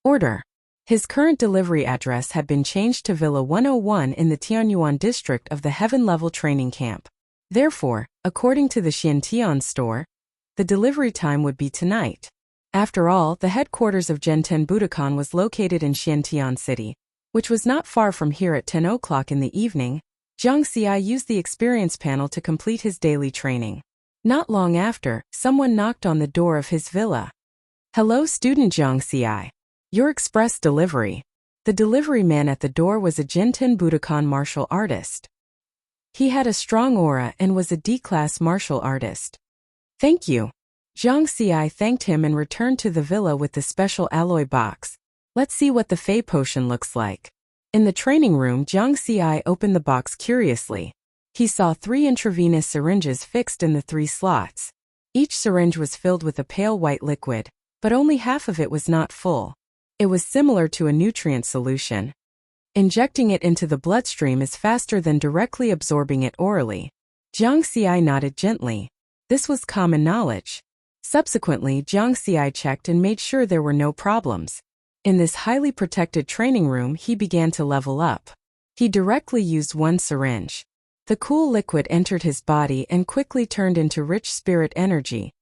Order. His current delivery address had been changed to Villa 101 in the Tianyuan district of the Heaven Level Training Camp. Therefore, according to the Xiantian store, the delivery time would be tonight. After all, the headquarters of Genten Budokan was located in Xiantian City, which was not far from here. At 10 o'clock in the evening, Jiang Xi used the experience panel to complete his daily training. Not long after, someone knocked on the door of his villa. Hello, student Jiang Xi. Your express delivery. The delivery man at the door was a Genten Budokan martial artist. He had a strong aura and was a D-class martial artist. Thank you. Jiang Xi thanked him and returned to the villa with the special alloy box. Let's see what the Fey Potion looks like. In the training room, Jiang Xi opened the box curiously. He saw 3 intravenous syringes fixed in the 3 slots. Each syringe was filled with a pale white liquid, but only half of it was not full. It was similar to a nutrient solution. Injecting it into the bloodstream is faster than directly absorbing it orally. Jiang Xi nodded gently. This was common knowledge. Subsequently, Jiang Xi checked and made sure there were no problems. In this highly protected training room, he began to level up. He directly used 1 syringe. The cool liquid entered his body and quickly turned into rich spirit energy.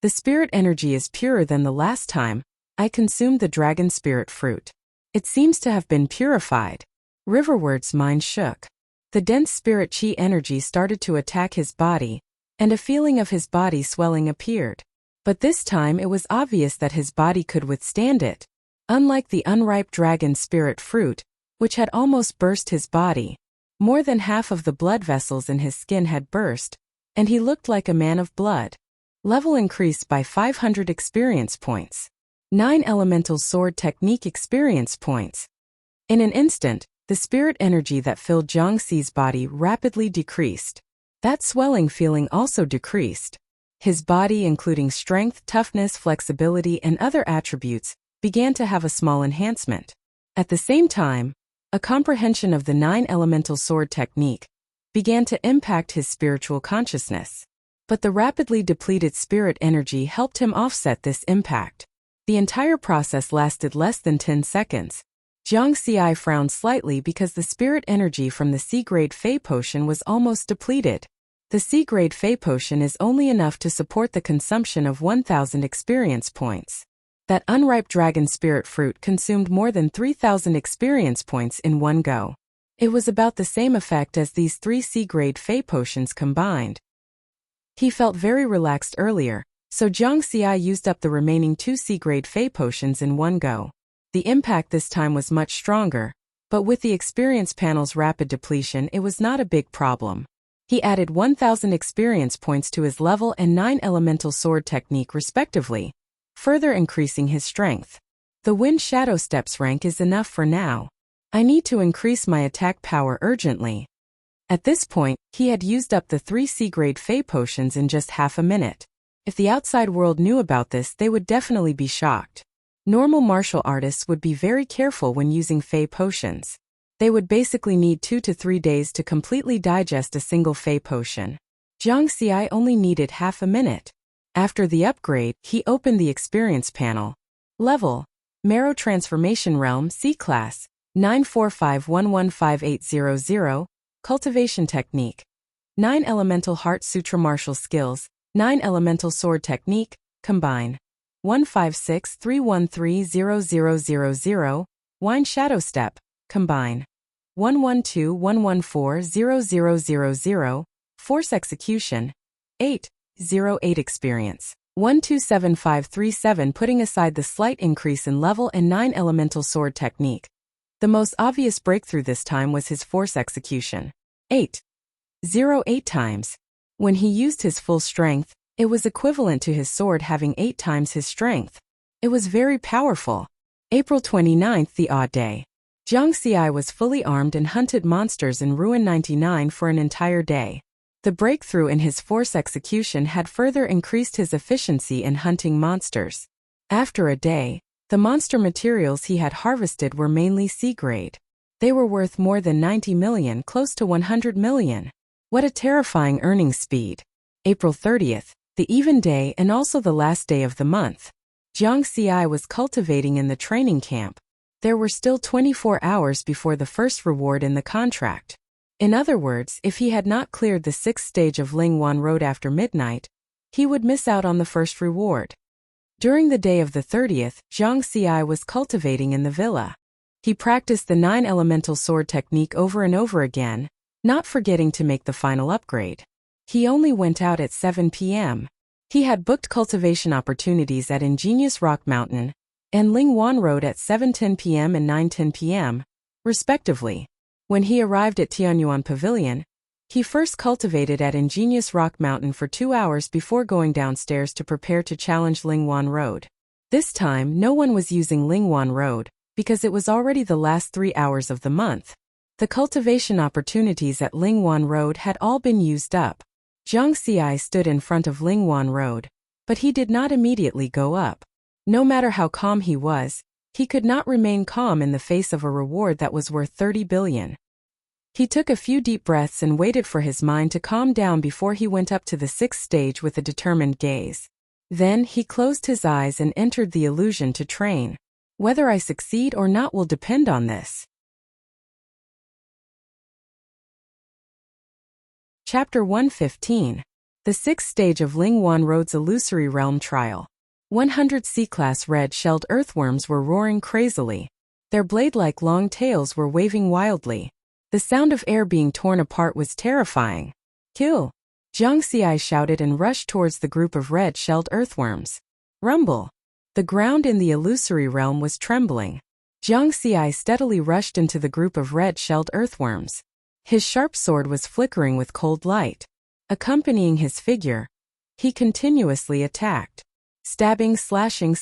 The spirit energy is purer than the last time I consumed the dragon spirit fruit. It seems to have been purified. Riverward's mind shook. The dense spirit chi energy started to attack his body, and a feeling of his body swelling appeared. But this time it was obvious that his body could withstand it. Unlike the unripe dragon spirit fruit, which had almost burst his body, more than half of the blood vessels in his skin had burst, and he looked like a man of blood. Level increased by 500 experience points. 9 elemental sword technique experience points. In an instant, the spirit energy that filled Jiang Xi's body rapidly decreased. That swelling feeling also decreased. His body, including strength, toughness, flexibility, and other attributes, began to have a small enhancement. At the same time, a comprehension of the 9 elemental sword technique began to impact his spiritual consciousness. But the rapidly depleted spirit energy helped him offset this impact. The entire process lasted less than 10 seconds. Jiang Xi frowned slightly because the spirit energy from the C-grade Fey Potion was almost depleted. The C-grade Fey Potion is only enough to support the consumption of 1,000 experience points. That unripe dragon spirit fruit consumed more than 3,000 experience points in one go. It was about the same effect as these 3 C-grade Fey Potions combined. He felt very relaxed earlier, so Jiang Xi used up the remaining 2 C-grade Fey Potions in one go. The impact this time was much stronger, but with the experience panel's rapid depletion it was not a big problem. He added 1,000 experience points to his level and 9 elemental sword technique respectively, further increasing his strength. The Wind Shadow Steps rank is enough for now. I need to increase my attack power urgently. At this point, he had used up the 3 C-grade Fey Potions in just half a minute. If the outside world knew about this, they would definitely be shocked. Normal martial artists would be very careful when using Fey Potions. They would basically need 2 to 3 days to completely digest a single Fey Potion. Jiang Xi only needed half a minute. After the upgrade, he opened the experience panel. Level: Marrow Transformation Realm C-Class, 945115800, Cultivation Technique. 9 Elemental Heart Sutra Martial Skills, 9 Elemental Sword Technique, combine. 15631300000, Wind Shadow Step, combine. 11211400000, Force Execution, 808 Experience. 127537. Putting aside the slight increase in level and 9 Elemental Sword Technique, the most obvious breakthrough this time was his Force Execution. 808 times. When he used his full strength, it was equivalent to his sword having 8 times his strength. It was very powerful. April 29th, the odd day. Jiang Xi was fully armed and hunted monsters in Ruin 99 for an entire day. The breakthrough in his force execution had further increased his efficiency in hunting monsters. After a day, the monster materials he had harvested were mainly C-grade. They were worth more than 90 million, close to 100 million. What a terrifying earning speed. April 30th, the even day and also the last day of the month. Jiang Xi was cultivating in the training camp. There were still 24 hours before the first reward in the contract. In other words, if he had not cleared the 6th stage of Lingwan Road after midnight, he would miss out on the first reward. During the day of the 30th, Jiang Xi was cultivating in the villa. He practiced the 9 elemental sword technique over and over again, not forgetting to make the final upgrade. He only went out at 7 p.m. He had booked cultivation opportunities at Ingenious Rock Mountain and Lingwan Road at 7:10 p.m. and 9:10 p.m., respectively. When he arrived at Tianyuan Pavilion, he first cultivated at Ingenious Rock Mountain for 2 hours before going downstairs to prepare to challenge Lingwan Road. This time, no one was using Lingwan Road, because it was already the last 3 hours of the month. The cultivation opportunities at Lingwan Road had all been used up. Jiang Xi stood in front of Lingwan Road, but he did not immediately go up. No matter how calm he was, he could not remain calm in the face of a reward that was worth 30 billion. He took a few deep breaths and waited for his mind to calm down before he went up to the 6th stage with a determined gaze. Then he closed his eyes and entered the illusion to train. Whether I succeed or not will depend on this. Chapter 115. The 6th stage of Lingwan Road's Illusory Realm Trial. 100 C-class red-shelled earthworms were roaring crazily. Their blade-like long tails were waving wildly. The sound of air being torn apart was terrifying. Kill! Jiang Xi shouted and rushed towards the group of red-shelled earthworms. Rumble! The ground in the illusory realm was trembling. Jiang Xi steadily rushed into the group of red-shelled earthworms. His sharp sword was flickering with cold light. Accompanying his figure, he continuously attacked. Stabbing, slashing,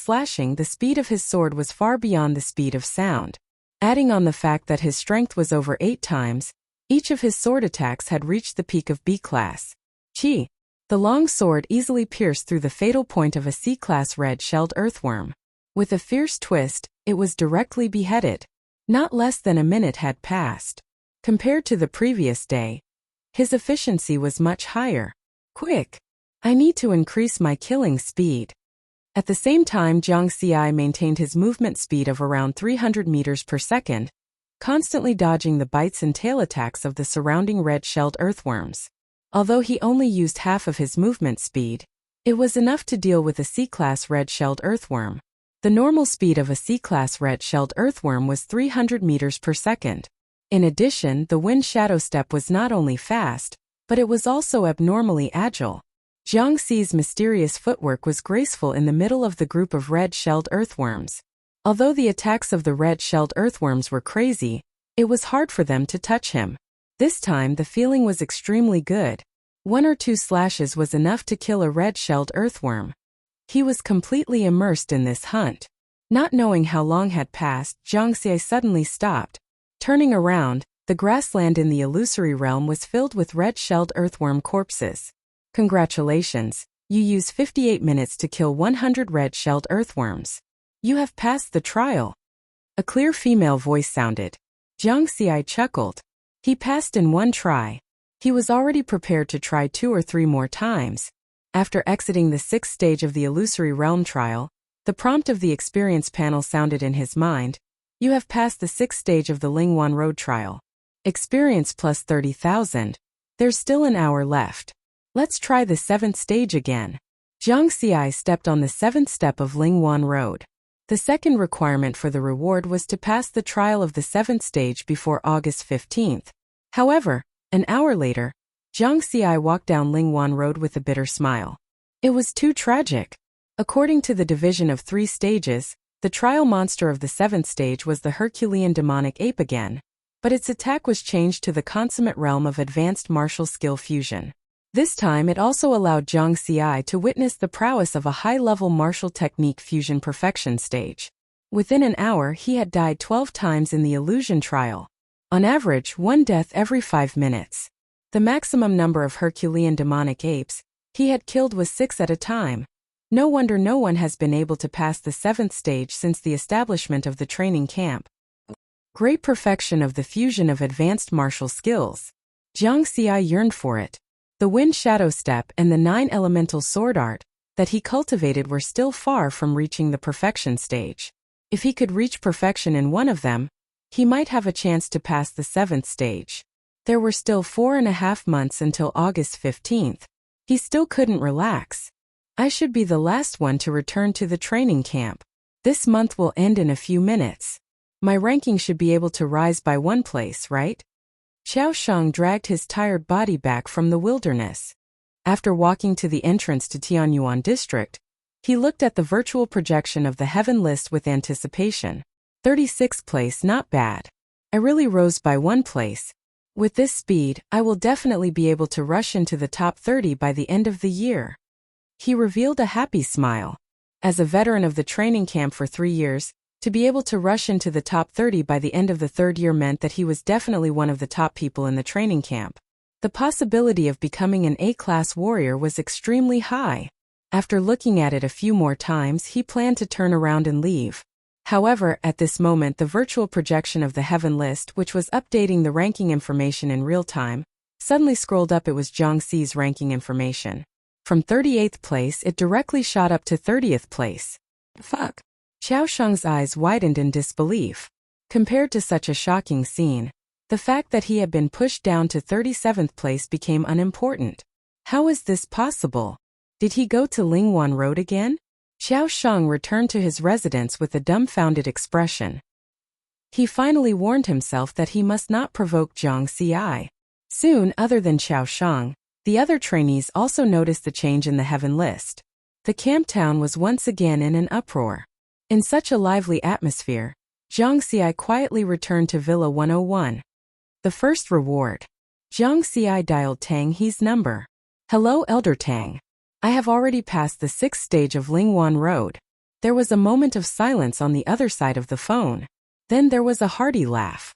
the speed of his sword was far beyond the speed of sound. Adding on the fact that his strength was over 8 times, each of his sword attacks had reached the peak of B-class. Chi! The long sword easily pierced through the fatal point of a C-class red-shelled earthworm. With a fierce twist, it was directly beheaded. Not less than a minute had passed. Compared to the previous day, his efficiency was much higher. Quick! I need to increase my killing speed. At the same time, Jiang Xi maintained his movement speed of around 300 meters per second, constantly dodging the bites and tail attacks of the surrounding red-shelled earthworms. Although he only used half of his movement speed, it was enough to deal with a C-class red-shelled earthworm. The normal speed of a C-class red-shelled earthworm was 300 meters per second. In addition, the wind shadow step was not only fast, but it was also abnormally agile. Jiang Xi's mysterious footwork was graceful in the middle of the group of red-shelled earthworms. Although the attacks of the red-shelled earthworms were crazy, it was hard for them to touch him. This time the feeling was extremely good. 1 or 2 slashes was enough to kill a red-shelled earthworm. He was completely immersed in this hunt. Not knowing how long had passed, Jiang Xi suddenly stopped. Turning around, the grassland in the illusory realm was filled with red-shelled earthworm corpses. Congratulations, you used 58 minutes to kill 100 red-shelled earthworms. You have passed the trial. A clear female voice sounded. Jiang Xi chuckled. He passed in 1 try. He was already prepared to try 2 or 3 more times. After exiting the 6th stage of the illusory realm trial, the prompt of the experience panel sounded in his mind. You have passed the 6th stage of the Lingwan Road trial. Experience plus 30,000. There's still an hour left. Let's try the 7th stage again. Jiang Xi stepped on the 7th step of Lingwan Road. The second requirement for the reward was to pass the trial of the 7th stage before August 15th. However, an hour later, Jiang Xi walked down Lingwan Road with a bitter smile. It was too tragic. According to the division of 3 stages, the trial monster of the 7th stage was the Herculean demonic ape again, but its attack was changed to the consummate realm of advanced martial skill fusion. This time it also allowed Zhang Xiai to witness the prowess of a high-level martial technique fusion perfection stage. Within an hour he had died 12 times in the illusion trial. On average, 1 death every 5 minutes. The maximum number of Herculean demonic apes he had killed was 6 at a time. No wonder no one has been able to pass the 7th stage since the establishment of the training camp. Great perfection of the fusion of advanced martial skills. Zhang Xiai yearned for it. The wind shadow step and the 9 elemental sword art that he cultivated were still far from reaching the perfection stage. If he could reach perfection in one of them, he might have a chance to pass the 7th stage. There were still 4.5 months until August 15th. He still couldn't relax. I should be the last one to return to the training camp. This month will end in a few minutes. My ranking should be able to rise by 1 place, right? Xiao Shang dragged his tired body back from the wilderness. After walking to the entrance to Tianyuan district, he looked at the virtual projection of the heaven list with anticipation. 36th place, not bad. I really rose by 1 place. With this speed, I will definitely be able to rush into the top 30 by the end of the year. He revealed a happy smile. As a veteran of the training camp for 3 years, to be able to rush into the top 30 by the end of the 3rd year meant that he was definitely one of the top people in the training camp. The possibility of becoming an A-class warrior was extremely high. After looking at it a few more times, he planned to turn around and leave. However, at this moment the virtual projection of the heaven list, which was updating the ranking information in real time, suddenly scrolled up. It was Zhang Xi's ranking information. From 38th place it directly shot up to 30th place. Fuck. Xiao Shang's eyes widened in disbelief. Compared to such a shocking scene, the fact that he had been pushed down to 37th place became unimportant. How is this possible? Did he go to Lingwan Road again? Xiao Shang returned to his residence with a dumbfounded expression. He finally warned himself that he must not provoke Zhang Xiai. Soon, other than Xiao Shang, the other trainees also noticed the change in the heaven list. The camp town was once again in an uproar. In such a lively atmosphere, Zhang Xiai quietly returned to Villa 101. The first reward. Zhang Xiai dialed Tang He's number. Hello, Elder Tang. I have already passed the 6th stage of Lingwan Road. There was a moment of silence on the other side of the phone. Then there was a hearty laugh.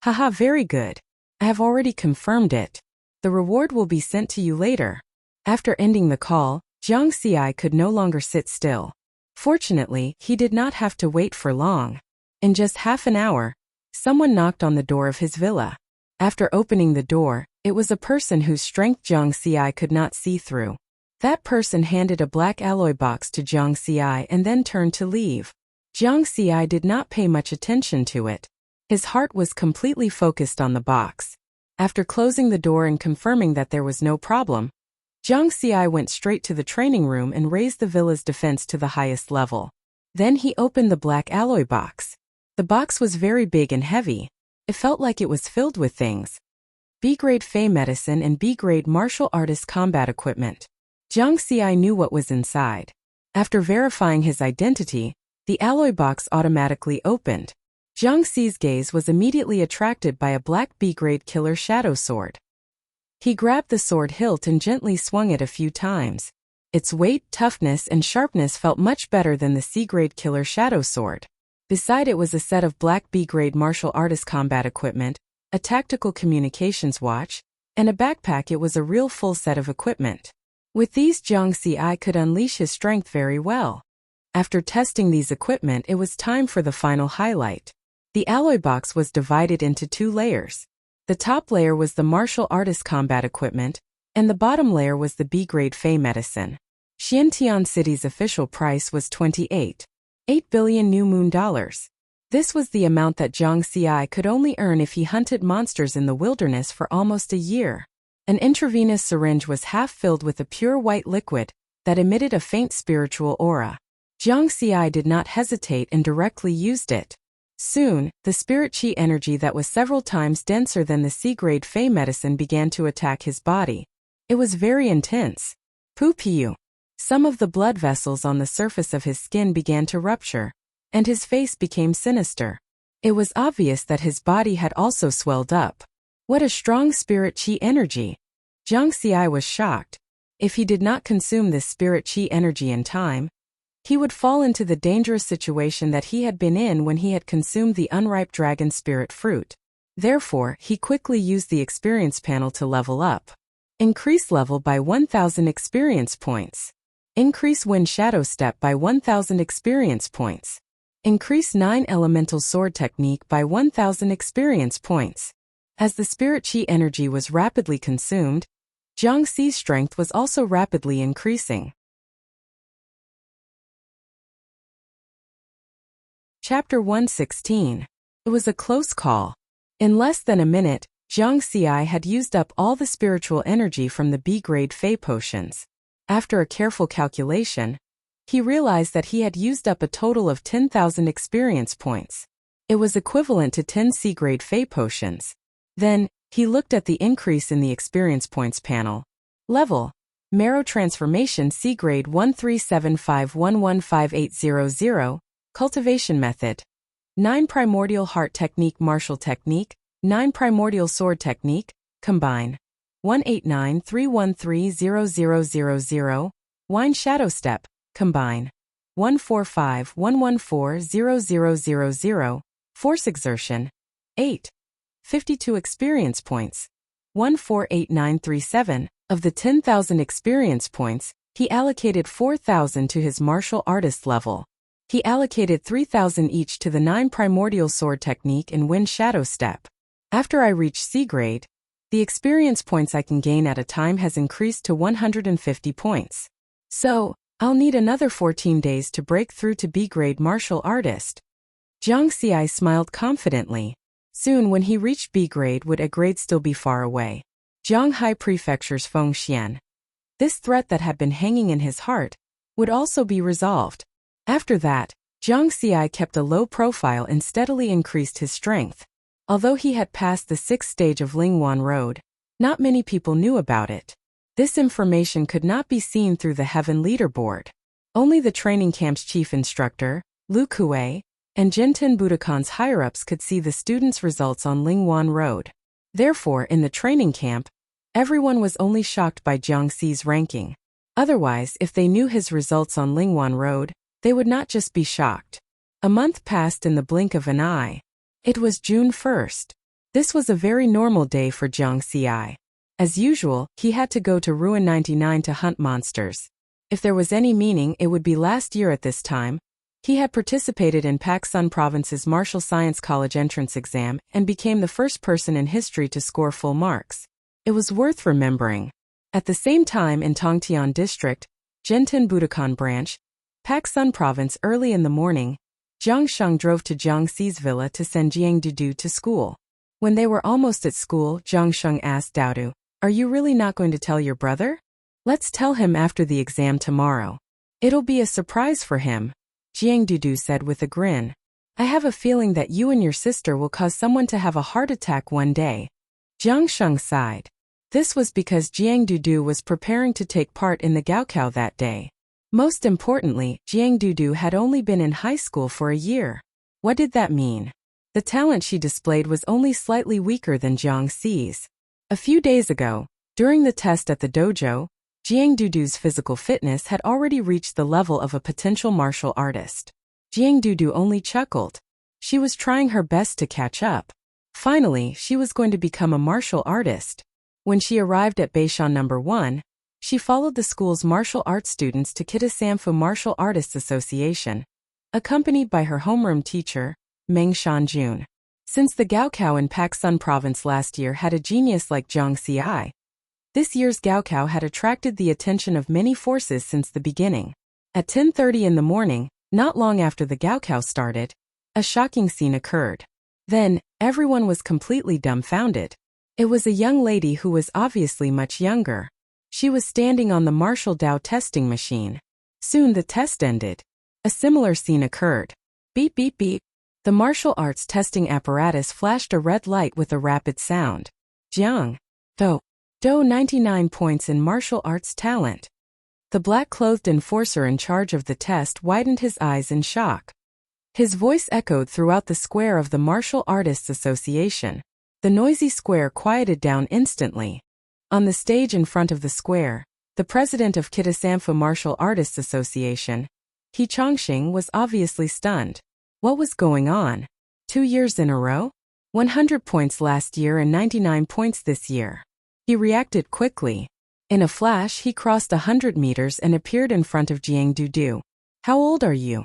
Haha, very good. I have already confirmed it. The reward will be sent to you later. After ending the call, Zhang Xiai could no longer sit still. Fortunately, he did not have to wait for long. In just half an hour, someone knocked on the door of his villa. After opening the door, it was a person whose strength Zhang Xiai could not see through. That person handed a black alloy box to Zhang Xiai and then turned to leave. Zhang Xiai did not pay much attention to it. His heart was completely focused on the box. After closing the door and confirming that there was no problem, Zhang Xiai went straight to the training room and raised the villa's defense to the highest level. Then he opened the black alloy box. The box was very big and heavy. It felt like it was filled with things. B-grade Fey medicine and B-grade martial artist combat equipment. Zhang Xiai knew what was inside. After verifying his identity, the alloy box automatically opened. Zhang Xi's gaze was immediately attracted by a black B-grade killer shadow sword. He grabbed the sword hilt and gently swung it a few times. Its weight, toughness, and sharpness felt much better than the C-grade killer shadow sword. Beside it was a set of black B-grade martial artist combat equipment, a tactical communications watch, and a backpack. It was a real full set of equipment. With these, Zhang Xiai could unleash his strength very well. After testing these equipment, it was time for the final highlight. The alloy box was divided into 2 layers. The top layer was the martial artist combat equipment, and the bottom layer was the B-grade Fey medicine. Xiantian City's official price was 28 billion new moon dollars. This was the amount that Zhang Xiai could only earn if he hunted monsters in the wilderness for almost a year. An intravenous syringe was half filled with a pure white liquid that emitted a faint spiritual aura. Zhang Xiai did not hesitate and directly used it. Soon, the spirit chi energy that was several times denser than the C-grade Fey medicine began to attack his body. It was very intense. Poo-pee. Some of the blood vessels on the surface of his skin began to rupture, and his face became sinister. It was obvious that his body had also swelled up. What a strong spirit chi energy! Jiang Xi was shocked. If he did not consume this spirit qi energy in time, he would fall into the dangerous situation that he had been in when he had consumed the unripe dragon spirit fruit. Therefore, he quickly used the experience panel to level up. Increase level by 1000 experience points. Increase wind shadow step by 1000 experience points. Increase 9 elemental sword technique by 1000 experience points. As the spirit qi energy was rapidly consumed, Jiang Xi's strength was also rapidly increasing. Chapter 116. It was a close call. In less than a minute, Jiang Xi had used up all the spiritual energy from the B-grade Fey potions. After a careful calculation, he realized that he had used up a total of 10,000 experience points. It was equivalent to 10 C-grade Fey potions. Then, he looked at the increase in the experience points panel. Level: Marrow Transformation C-grade 1375115800. Cultivation Method: 9 Primordial Heart Technique Martial Technique, 9 Primordial Sword Technique, combine. 18931300000. Wind Shadow Step, combine. 14511400000. Force Exertion, 8. 52 experience points. 148937. Of the 10,000 experience points, he allocated 4,000 to his martial artist level. He allocated 3,000 each to the 9 Primordial Sword Technique and Wind Shadow Step. After I reach C grade, the experience points I can gain at a time has increased to 150 points. So, I'll need another 14 days to break through to B grade martial artist. Jiang Xi smiled confidently. Soon when he reached B grade would A grade still be far away. Zhanghai Prefecture's Fengxian. This threat that had been hanging in his heart would also be resolved. After that, Jiang Xi kept a low profile and steadily increased his strength. Although he had passed the 6th stage of Lingwan Road, not many people knew about it. This information could not be seen through the Heaven Leaderboard. Only the training camp's chief instructor, Lu Kuei, and Jinten Budokan's higher-ups could see the students' results on Lingwan Road. Therefore, in the training camp, everyone was only shocked by Jiang Xi's ranking. Otherwise, if they knew his results on Lingwan Road, they would not just be shocked. A month passed in the blink of an eye. It was June 1st. This was a very normal day for Jiang Xi. As usual, he had to go to Ruin 99 to hunt monsters. If there was any meaning, it would be last year at this time. He had participated in Paksun Province's Martial Science College entrance exam and became the first person in history to score full marks. It was worth remembering. At the same time in Tongtian District, Jinten Budokan Branch, Paksun Province, early in the morning, Jiang Sheng drove to Jiang Xi's villa to send Jiang Dudu to school. When they were almost at school, Jiang Sheng asked Dudu, "Are you really not going to tell your brother? Let's tell him after the exam tomorrow. It'll be a surprise for him," Jiang Dudu said with a grin. "I have a feeling that you and your sister will cause someone to have a heart attack one day." Jiang Sheng sighed. This was because Jiang Dudu was preparing to take part in the Gaokao that day. Most importantly, Jiang Dudu had only been in high school for a year. What did that mean? The talent she displayed was only slightly weaker than Jiang Xi's. A few days ago, during the test at the dojo, Jiang Dudu's physical fitness had already reached the level of a potential martial artist. Jiang Dudu only chuckled. She was trying her best to catch up. Finally, she was going to become a martial artist. When she arrived at Beishan No. 1, she followed the school's martial arts students to Kitasamfu Martial Artists Association, accompanied by her homeroom teacher, Meng Shanjun. Since the Gaokao in Paksun Province last year had a genius like Jiang Xi, this year's Gaokao had attracted the attention of many forces since the beginning. At 10:30 in the morning, not long after the Gaokao started, a shocking scene occurred. Then, everyone was completely dumbfounded. It was a young lady who was obviously much younger. She was standing on the martial Dao testing machine. Soon the test ended. A similar scene occurred. Beep beep beep. The martial arts testing apparatus flashed a red light with a rapid sound. Jiang Do 99 points in martial arts talent. The black-clothed enforcer in charge of the test widened his eyes in shock. His voice echoed throughout the square of the Martial Artists Association. The noisy square quieted down instantly. On the stage in front of the square, the president of Kitasamfu Martial Artists Association, He Chongqing, was obviously stunned. What was going on? 2 years in a row? 100 points last year and 99 points this year. He reacted quickly. In a flash, he crossed 100 meters and appeared in front of Jiang Dudu. How old are you?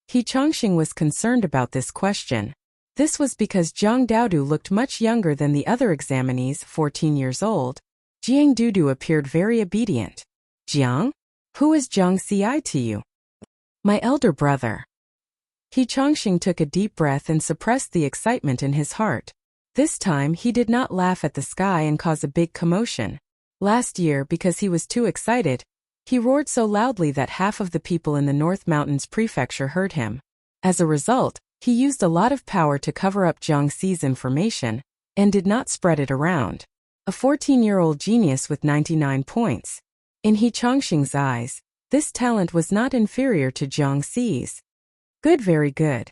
He Chongqing was concerned about this question. This was because Jiang Daodu looked much younger than the other examinees, 14 years old. Jiang Dudu appeared very obedient. Jiang? Who is Jiang Ci to you? My elder brother. He Chongqing took a deep breath and suppressed the excitement in his heart. This time he did not laugh at the sky and cause a big commotion. Last year, because he was too excited, he roared so loudly that half of the people in the North Mountains Prefecture heard him. As a result, he used a lot of power to cover up Jiang Ci's information, and did not spread it around. A 14-year-old genius with 99 points. In He Chongqing's eyes, this talent was not inferior to Jiang Ci's. Good, very good.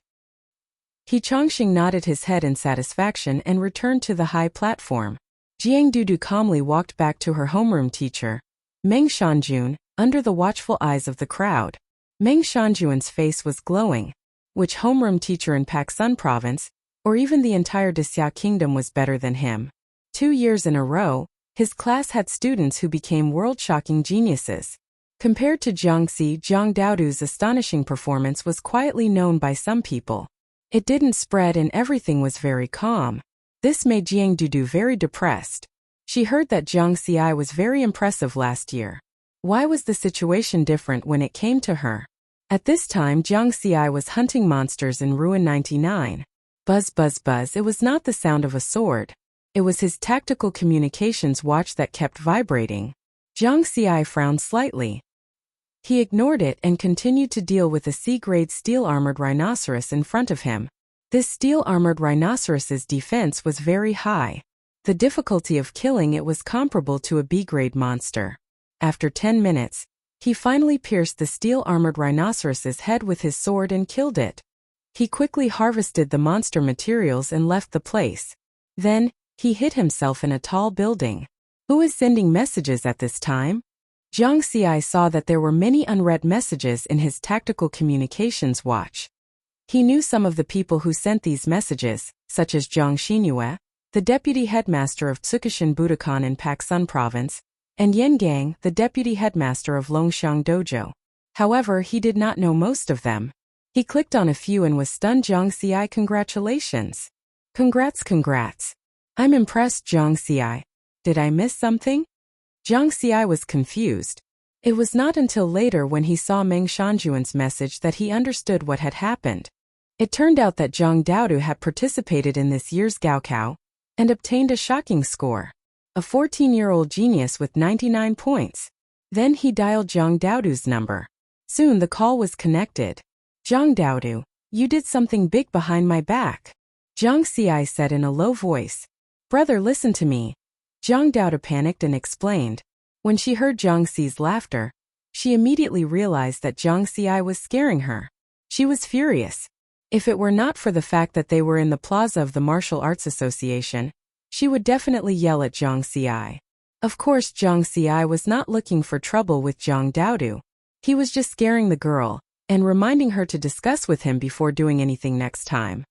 He Chongqing nodded his head in satisfaction and returned to the high platform. Jiang Dudu calmly walked back to her homeroom teacher, Meng Shanjun, under the watchful eyes of the crowd. Meng Shanjun's face was glowing. Which homeroom teacher in Paksun province, or even the entire Dixia kingdom, was better than him? 2 years in a row, his class had students who became world-shocking geniuses. Compared to Jiang Ci, Jiang Daodu's astonishing performance was quietly known by some people. It didn't spread and everything was very calm. This made Jiang Dudu very depressed. She heard that Jiang Ci was very impressive last year. Why was the situation different when it came to her? At this time, Jiang Ci was hunting monsters in Ruin 99. Buzz, buzz, buzz. It was not the sound of a sword. It was his tactical communications watch that kept vibrating. Jiang Ci frowned slightly. He ignored it and continued to deal with a C-grade steel-armored rhinoceros in front of him. This steel-armored rhinoceros's defense was very high. The difficulty of killing it was comparable to a B-grade monster. After 10 minutes, he finally pierced the steel-armored rhinoceros's head with his sword and killed it. He quickly harvested the monster materials and left the place. Then, he hid himself in a tall building. Who is sending messages at this time? Jiang Ci saw that there were many unread messages in his tactical communications watch. He knew some of the people who sent these messages, such as Zhang Xingyue, the deputy headmaster of Tsukushin Budokan in Paksun province, and Yan Gang, the deputy headmaster of Longxiang Dojo. However, he did not know most of them. He clicked on a few and was stunned. Jiang Ci, congratulations. Congrats, congrats. I'm impressed, Jiang Ci. Did I miss something? Jiang Ci was confused. It was not until later when he saw Meng Shanjuan's message that he understood what had happened. It turned out that Jiang Daodu had participated in this year's Gaokao and obtained a shocking score. A 14-year-old genius with 99 points. Then he dialed Jiang Daodu's number. Soon the call was connected. Jiang Daodu, you did something big behind my back. Jiang Ci said in a low voice. Brother, listen to me. Jiang Daodu panicked and explained. When she heard Jiang Ci's laughter, she immediately realized that Jiang Ci was scaring her. She was furious. If it were not for the fact that they were in the plaza of the Martial Arts Association, she would definitely yell at Jiang Ci. Of course, Jiang Ci was not looking for trouble with Jiang Daodu. He was just scaring the girl and reminding her to discuss with him before doing anything next time.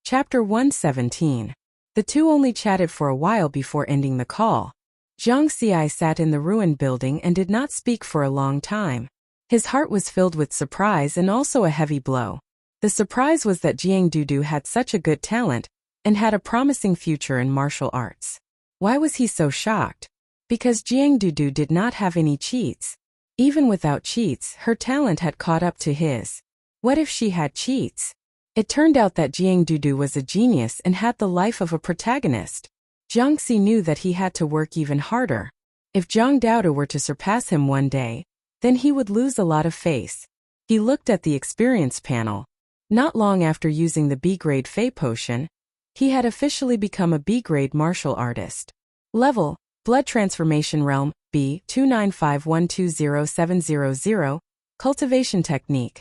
Chapter 117. The two only chatted for a while before ending the call. Jiang Ci sat in the ruined building and did not speak for a long time. His heart was filled with surprise and also a heavy blow. The surprise was that Jiang Dudu had such a good talent and had a promising future in martial arts. Why was he so shocked? Because Jiang Dudu did not have any cheats. Even without cheats, her talent had caught up to his. What if she had cheats? It turned out that Jiang Dudu was a genius and had the life of a protagonist. Jiang Ci knew that he had to work even harder. If Jiang Daodu were to surpass him one day, then he would lose a lot of face. He looked at the experience panel. Not long after using the B-grade Fey potion, he had officially become a B-grade martial artist. Level, Blood Transformation Realm, B, 295120700, Cultivation Technique.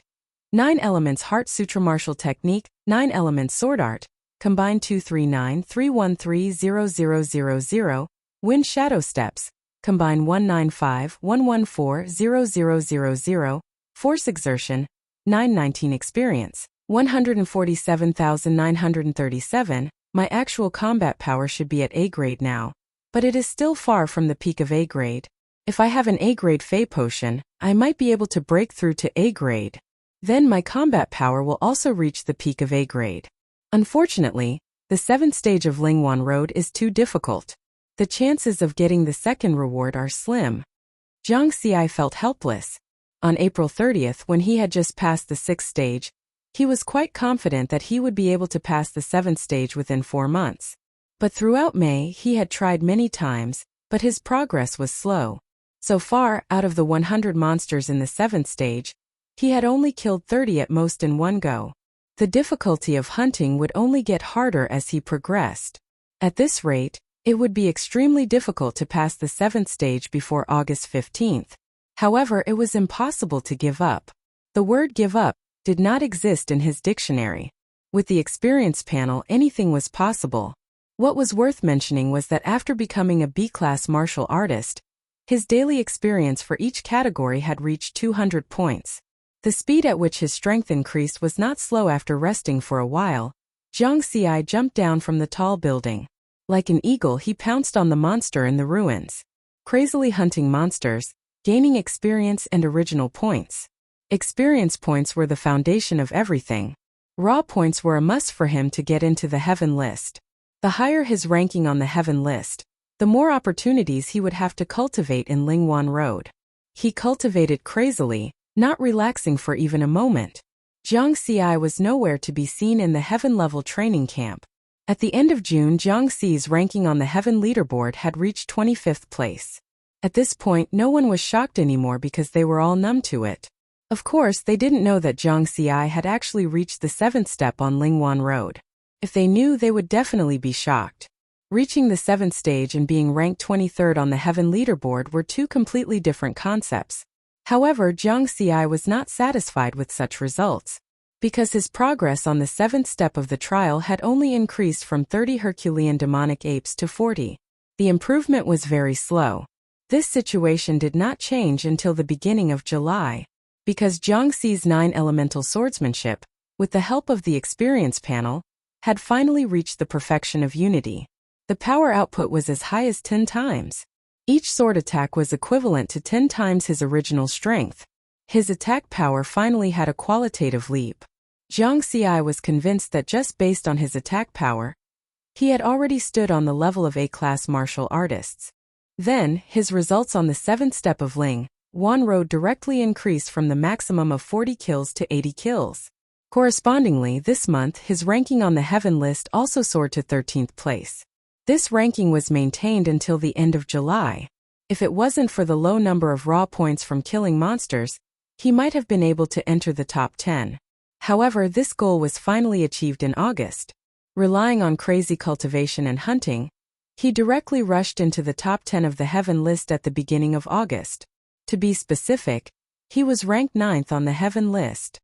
9 Elements Heart Sutra Martial Technique, 9 Elements Sword Art, combine 239-313-0000, Wind Shadow Steps, combine 195-114-0000, Force Exertion, 919 Experience, 147,937, my actual combat power should be at A grade now, but it is still far from the peak of A grade. If I have an A grade Fey potion, I might be able to break through to A grade. Then my combat power will also reach the peak of A grade. Unfortunately, the 7th stage of Lingwan Road is too difficult. The chances of getting the second reward are slim. Jiang Xi felt helpless. On April 30th, when he had just passed the 6th stage, he was quite confident that he would be able to pass the 7th stage within 4 months. But throughout May, he had tried many times, but his progress was slow. So far, out of the 100 monsters in the 7th stage, he had only killed 30 at most in one go. The difficulty of hunting would only get harder as he progressed. At this rate, it would be extremely difficult to pass the 7th stage before August 15th. However, it was impossible to give up. The word give up did not exist in his dictionary. With the experience panel, anything was possible. What was worth mentioning was that after becoming a B-class martial artist, his daily experience for each category had reached 200 points. The speed at which his strength increased was not slow. After resting for a while, Jiang Xi jumped down from the tall building. Like an eagle, he pounced on the monster in the ruins. Crazily hunting monsters, gaining experience and original points. Experience points were the foundation of everything. Raw points were a must for him to get into the Heaven list. The higher his ranking on the Heaven list, the more opportunities he would have to cultivate in Lingwan Road. He cultivated crazily, not relaxing for even a moment. Jiang Xi was nowhere to be seen in the Heaven-level training camp. At the end of June, Jiang Xi's ranking on the Heaven leaderboard had reached 25th place. At this point, no one was shocked anymore because they were all numb to it. Of course, they didn't know that Jiang Xi had actually reached the 7th step on Lingwan Road. If they knew, they would definitely be shocked. Reaching the 7th stage and being ranked 23rd on the Heaven leaderboard were two completely different concepts. However, Jiang Xi was not satisfied with such results, because his progress on the 7th step of the trial had only increased from 30 Herculean demonic apes to 40. The improvement was very slow. This situation did not change until the beginning of July, because Jiang Xi's 9 elemental swordsmanship, with the help of the experience panel, had finally reached the perfection of unity. The power output was as high as 10 times. Each sword attack was equivalent to 10 times his original strength. His attack power finally had a qualitative leap. Jiang Xi was convinced that just based on his attack power, he had already stood on the level of A-class martial artists. Then, his results on the 7th step of Lingwan Road directly increased from the maximum of 40 kills to 80 kills. Correspondingly, this month, his ranking on the Heaven list also soared to 13th place. This ranking was maintained until the end of July. If it wasn't for the low number of raw points from killing monsters, he might have been able to enter the top 10. However, this goal was finally achieved in August. Relying on crazy cultivation and hunting, he directly rushed into the top 10 of the Heaven list at the beginning of August. To be specific, he was ranked 9th on the Heaven list.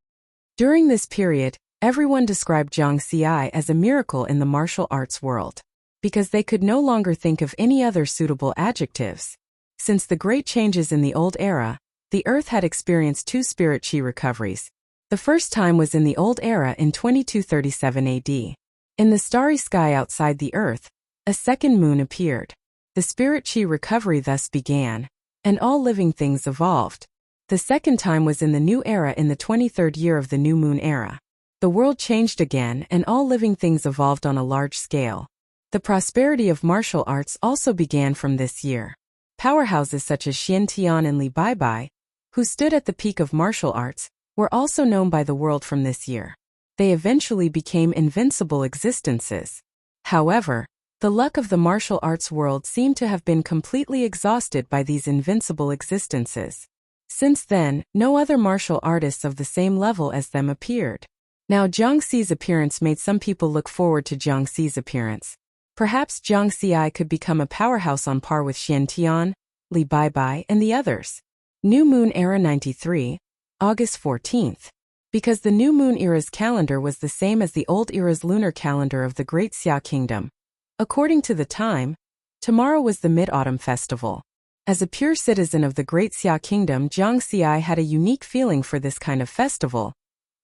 During this period, everyone described Jiang Xi as a miracle in the martial arts world, because they could no longer think of any other suitable adjectives. Since the great changes in the Old Era, the Earth had experienced 2 spirit chi recoveries. The first time was in the Old Era in 2237 AD. In the starry sky outside the Earth, a second moon appeared. The spirit chi recovery thus began, and all living things evolved. The second time was in the New Era in the 23rd year of the New Moon Era. The world changed again and all living things evolved on a large scale. The prosperity of martial arts also began from this year. Powerhouses such as Xian Tian and Li Baibai, who stood at the peak of martial arts, were also known by the world from this year. They eventually became invincible existences. However, the luck of the martial arts world seemed to have been completely exhausted by these invincible existences. Since then, no other martial artists of the same level as them appeared. Now Jiang Xi's appearance made some people look forward to Jiang Xi's appearance. Perhaps Jiang Xi could become a powerhouse on par with Xian Tian, Li Baibai, and the others. New Moon Era 93, August 14th. because the new moon era's calendar was the same as the old era's lunar calendar of the Great Xia Kingdom. According to the time, tomorrow was the Mid-Autumn Festival. As a pure citizen of the Great Xia Kingdom, Jiang Xi had a unique feeling for this kind of festival,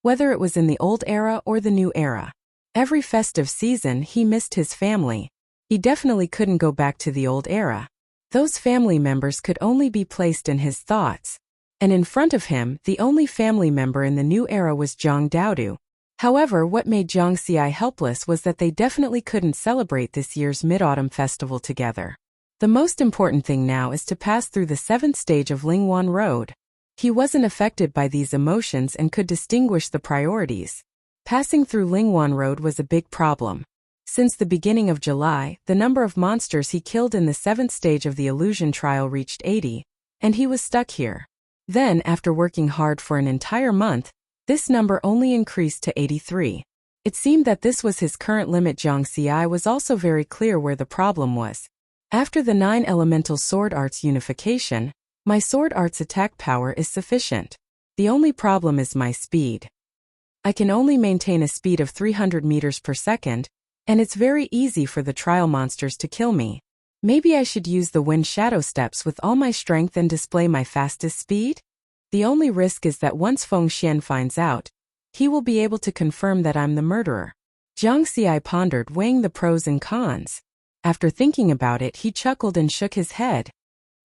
whether it was in the old era or the new era. Every festive season he missed his family. He definitely couldn't go back to the old era. Those family members could only be placed in his thoughts. And in front of him, the only family member in the new era was Zhang Daodu. However, what made Jiang Xi helpless was that they definitely couldn't celebrate this year's Mid-Autumn Festival together. The most important thing now is to pass through the 7th stage of Lingwan Road. He wasn't affected by these emotions and could distinguish the priorities. Passing through Lingwan Road was a big problem. Since the beginning of July, the number of monsters he killed in the 7th stage of the illusion trial reached 80, and he was stuck here. Then, after working hard for an entire month, this number only increased to 83. It seemed that this was his current limit. Jiang Xi was also very clear where the problem was. After the 9 elemental sword arts unification, my sword arts attack power is sufficient. The only problem is my speed. I can only maintain a speed of 300 meters per second, and it's very easy for the trial monsters to kill me. Maybe I should use the wind shadow steps with all my strength and display my fastest speed? The only risk is that once Feng Xian finds out, he will be able to confirm that I'm the murderer. Jiang Xi pondered, weighing the pros and cons. After thinking about it, he chuckled and shook his head.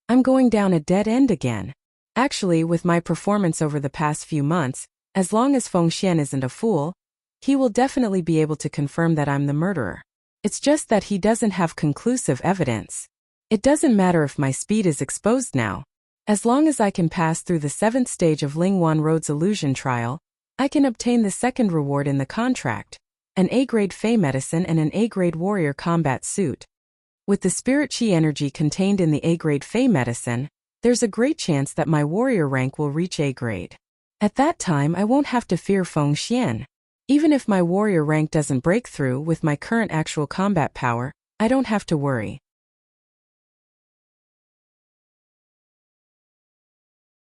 I'm going down a dead end again. Actually, with my performance over the past few months, as long as Feng Xian isn't a fool, he will definitely be able to confirm that I'm the murderer. It's just that he doesn't have conclusive evidence. It doesn't matter if my speed is exposed now. As long as I can pass through the 7th stage of Lingwan Road's illusion trial, I can obtain the second reward in the contract, an A-grade Fey medicine and an A-grade warrior combat suit. With the spirit chi energy contained in the A-grade Fey medicine, there's a great chance that my warrior rank will reach A-grade. At that time, I won't have to fear Feng Xian. Even if my warrior rank doesn't break through with my current actual combat power, I don't have to worry.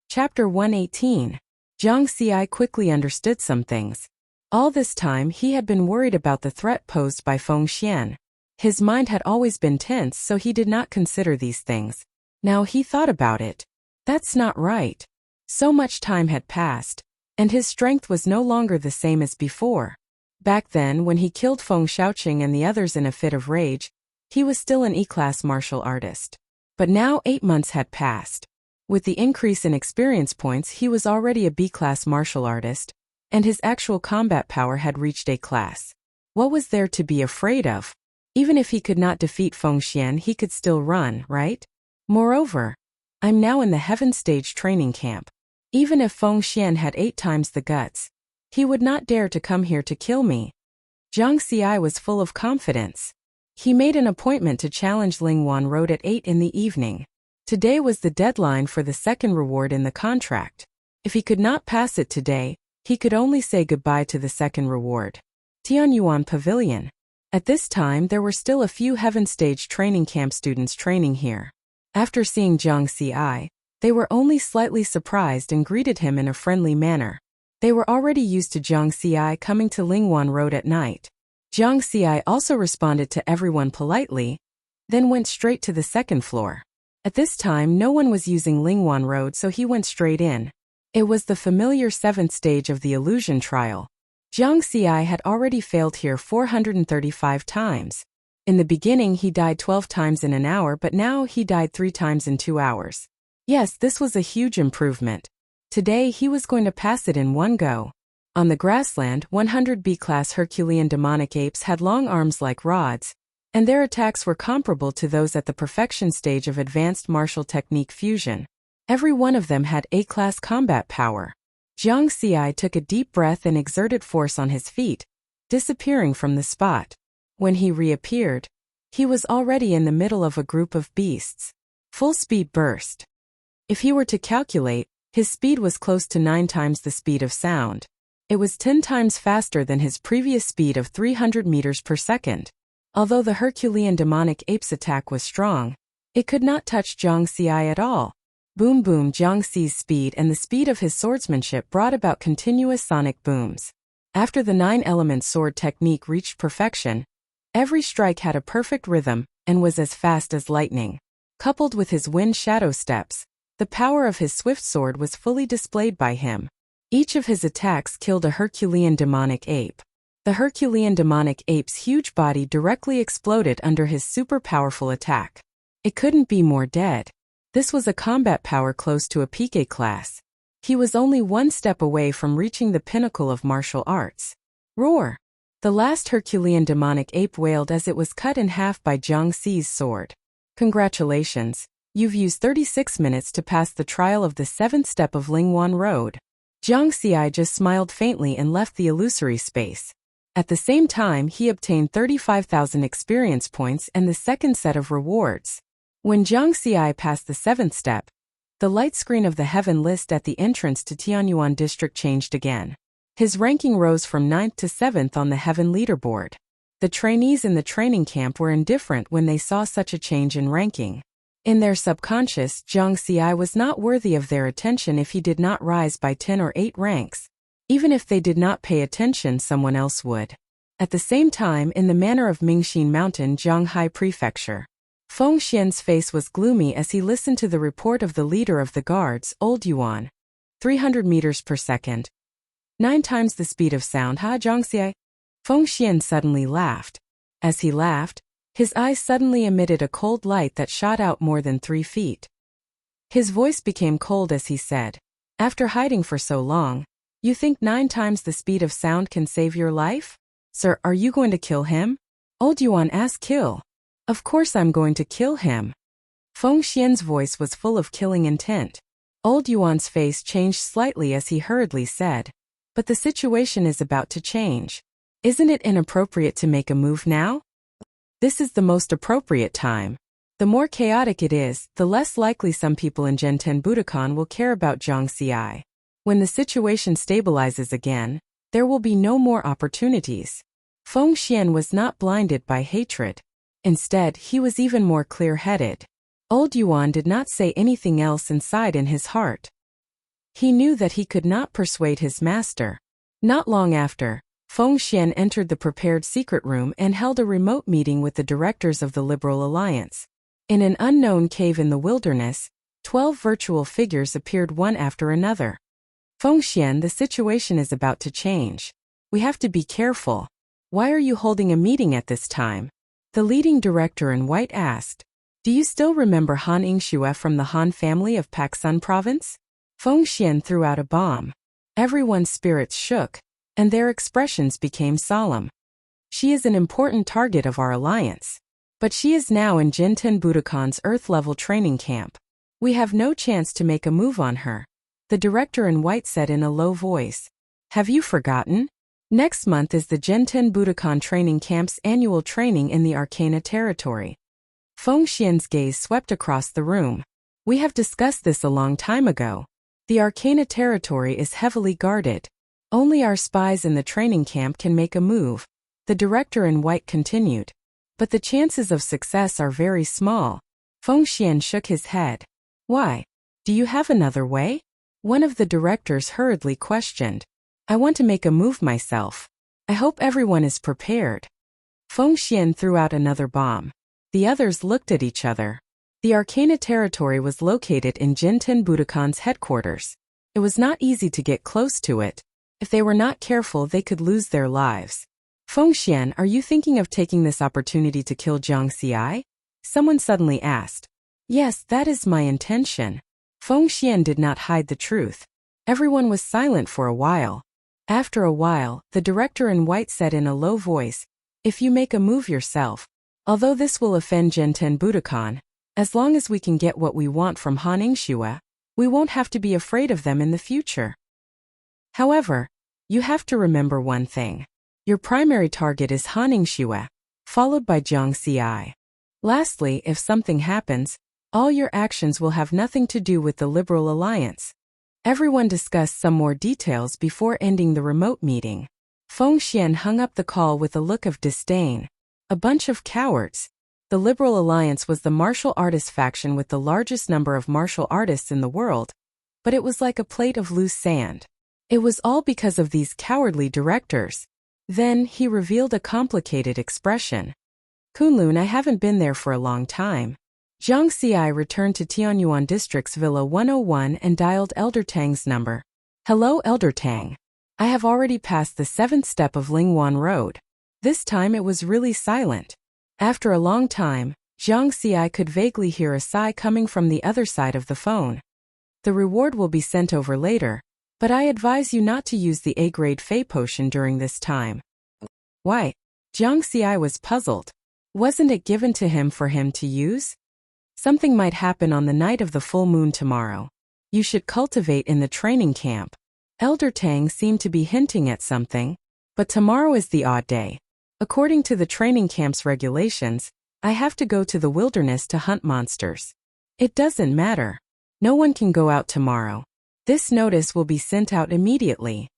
Chapter 118. Jiang Xi quickly understood some things. All this time he had been worried about the threat posed by Feng Xian. His mind had always been tense, so he did not consider these things. Now he thought about it. That's not right. So much time had passed, and his strength was no longer the same as before. Back then, when he killed Feng Xiaoqing and the others in a fit of rage, he was still an E-class martial artist. But now 8 months had passed. With the increase in experience points, he was already a B-class martial artist, and his actual combat power had reached A-class. What was there to be afraid of? Even if he could not defeat Feng Xian, he could still run, right? Moreover, I'm now in the Heaven Stage training camp. Even if Feng Xian had 8 times the guts, he would not dare to come here to kill me. Jiang Xi was full of confidence. He made an appointment to challenge Lingwan Road at 8 in the evening. Today was the deadline for the second reward in the contract. If he could not pass it today, he could only say goodbye to the second reward. Tianyuan Pavilion. At this time there were still a few Heaven Stage training camp students training here. After seeing Jiang Xi, they were only slightly surprised and greeted him in a friendly manner. They were already used to Jiang Xi coming to Lingwan Road at night. Jiang Xi also responded to everyone politely, then went straight to the second floor. At this time no one was using Lingwan Road, so he went straight in. It was the familiar 7th stage of the illusion trial. Jiang Xi had already failed here 435 times. In the beginning he died 12 times in an hour, but now he died 3 times in 2 hours. Yes, this was a huge improvement. Today he was going to pass it in one go. On the grassland, 100 B-class Herculean demonic apes had long arms like rods, and their attacks were comparable to those at the perfection stage of advanced martial technique fusion. Every one of them had A-class combat power. Jiang Xi took a deep breath and exerted force on his feet, disappearing from the spot. When he reappeared, he was already in the middle of a group of beasts. Full speed burst. If he were to calculate, his speed was close to 9 times the speed of sound. It was 10 times faster than his previous speed of 300 meters per second. Although the Herculean demonic ape's attack was strong, it could not touch Jiang Xi at all. Boom boom. Jiang Xi's speed and the speed of his swordsmanship brought about continuous sonic booms. After the 9-element sword technique reached perfection, every strike had a perfect rhythm and was as fast as lightning. Coupled with his wind shadow steps, the power of his swift sword was fully displayed by him. Each of his attacks killed a Herculean demonic ape. The Herculean demonic ape's huge body directly exploded under his super powerful attack. It couldn't be more dead. This was a combat power close to a PK class. He was only one step away from reaching the pinnacle of martial arts. Roar! The last Herculean demonic ape wailed as it was cut in half by Jiang Xi's sword. Congratulations, you've used 36 minutes to pass the trial of the 7th step of Lingwan Road. Jiang Xi just smiled faintly and left the illusory space. At the same time, he obtained 35,000 experience points and the second set of rewards. When Jiang Xi passed the 7th step, the light screen of the heaven list at the entrance to Tianyuan district changed again. His ranking rose from 9th to 7th on the heaven leaderboard. The trainees in the training camp were indifferent when they saw such a change in ranking. In their subconscious, Jiang Xi was not worthy of their attention if he did not rise by 10 or 8 ranks. Even if they did not pay attention, someone else would. At the same time, in the manor of Mingxin Mountain, Zhanghai Prefecture, Feng Xian's face was gloomy as he listened to the report of the leader of the guards, Old Yuan. 300 meters per second. 9 times the speed of sound. Ha, Jiang Xi? Feng Xian suddenly laughed. As he laughed, his eyes suddenly emitted a cold light that shot out more than 3 feet. His voice became cold as he said, "After hiding for so long, you think 9 times the speed of sound can save your life? Sir, are you going to kill him?" Old Yuan asked. "Kill? Of course I'm going to kill him." Feng Xian's voice was full of killing intent. Old Yuan's face changed slightly as he hurriedly said, "But the situation is about to change. Isn't it inappropriate to make a move now? This is the most appropriate time. The more chaotic it is, the less likely some people in Genten Budokan will care about Jiang Xi. When the situation stabilizes again, there will be no more opportunities." Feng Xian was not blinded by hatred. Instead, he was even more clear-headed. Old Yuan did not say anything else inside in his heart. He knew that he could not persuade his master. Not long after, Feng Xian entered the prepared secret room and held a remote meeting with the directors of the Liberal Alliance. In an unknown cave in the wilderness, 12 virtual figures appeared one after another. "Feng Xian, the situation is about to change. We have to be careful. Why are you holding a meeting at this time?" The leading director in white asked. "Do you still remember Han Yingxue from the Han family of Paksun province?" Feng Xian threw out a bomb. Everyone's spirits shook, and their expressions became solemn. "She is an important target of our alliance. But she is now in Jinten Budokan's Earth-level training camp. We have no chance to make a move on her," the director in white said in a low voice. "Have you forgotten? Next month is the Jinten Budokan training camp's annual training in the Arcana territory." Feng Xian's gaze swept across the room. "We have discussed this a long time ago. The Arcana territory is heavily guarded. Only our spies in the training camp can make a move," the director in white continued. "But the chances of success are very small." Feng Xian shook his head. "Why? Do you have another way?" one of the directors hurriedly questioned. "I want to make a move myself. I hope everyone is prepared." Feng Xian threw out another bomb. The others looked at each other. The Arcana territory was located in Jinten Budokan's headquarters. It was not easy to get close to it. If they were not careful, they could lose their lives. "Feng Xian, are you thinking of taking this opportunity to kill Jiang Xi?" someone suddenly asked. "Yes, that is my intention." Feng Xian did not hide the truth. Everyone was silent for a while. After a while, the director in white said in a low voice, "If you make a move yourself, although this will offend Jinten Budokan, as long as we can get what we want from Han Yingxue, we won't have to be afraid of them in the future. However, you have to remember one thing. Your primary target is Han Yingxue, followed by Jiang Xi. Lastly, if something happens, all your actions will have nothing to do with the Liberal Alliance." Everyone discussed some more details before ending the remote meeting. Feng Xian hung up the call with a look of disdain. "A bunch of cowards. The Liberal Alliance was the martial artist faction with the largest number of martial artists in the world, but it was like a plate of loose sand. It was all because of these cowardly directors. Then, he revealed a complicated expression. Kunlun, I haven't been there for a long time. Jiang Xi returned to Tianyuan District's Villa 101 and dialed Elder Tang's number. Hello, Elder Tang. I have already passed the 7th step of Lingwan Road. This time it was really silent. After a long time, Jiang Xi could vaguely hear a sigh coming from the other side of the phone. The reward will be sent over later, but I advise you not to use the A-grade Fey potion during this time. Why? Jiang Xi was puzzled. Wasn't it given to him for him to use? Something might happen on the night of the full moon tomorrow. You should cultivate in the training camp. Elder Tang seemed to be hinting at something, but tomorrow is the odd day. According to the training camp's regulations, I have to go to the wilderness to hunt monsters. It doesn't matter. No one can go out tomorrow. This notice will be sent out immediately.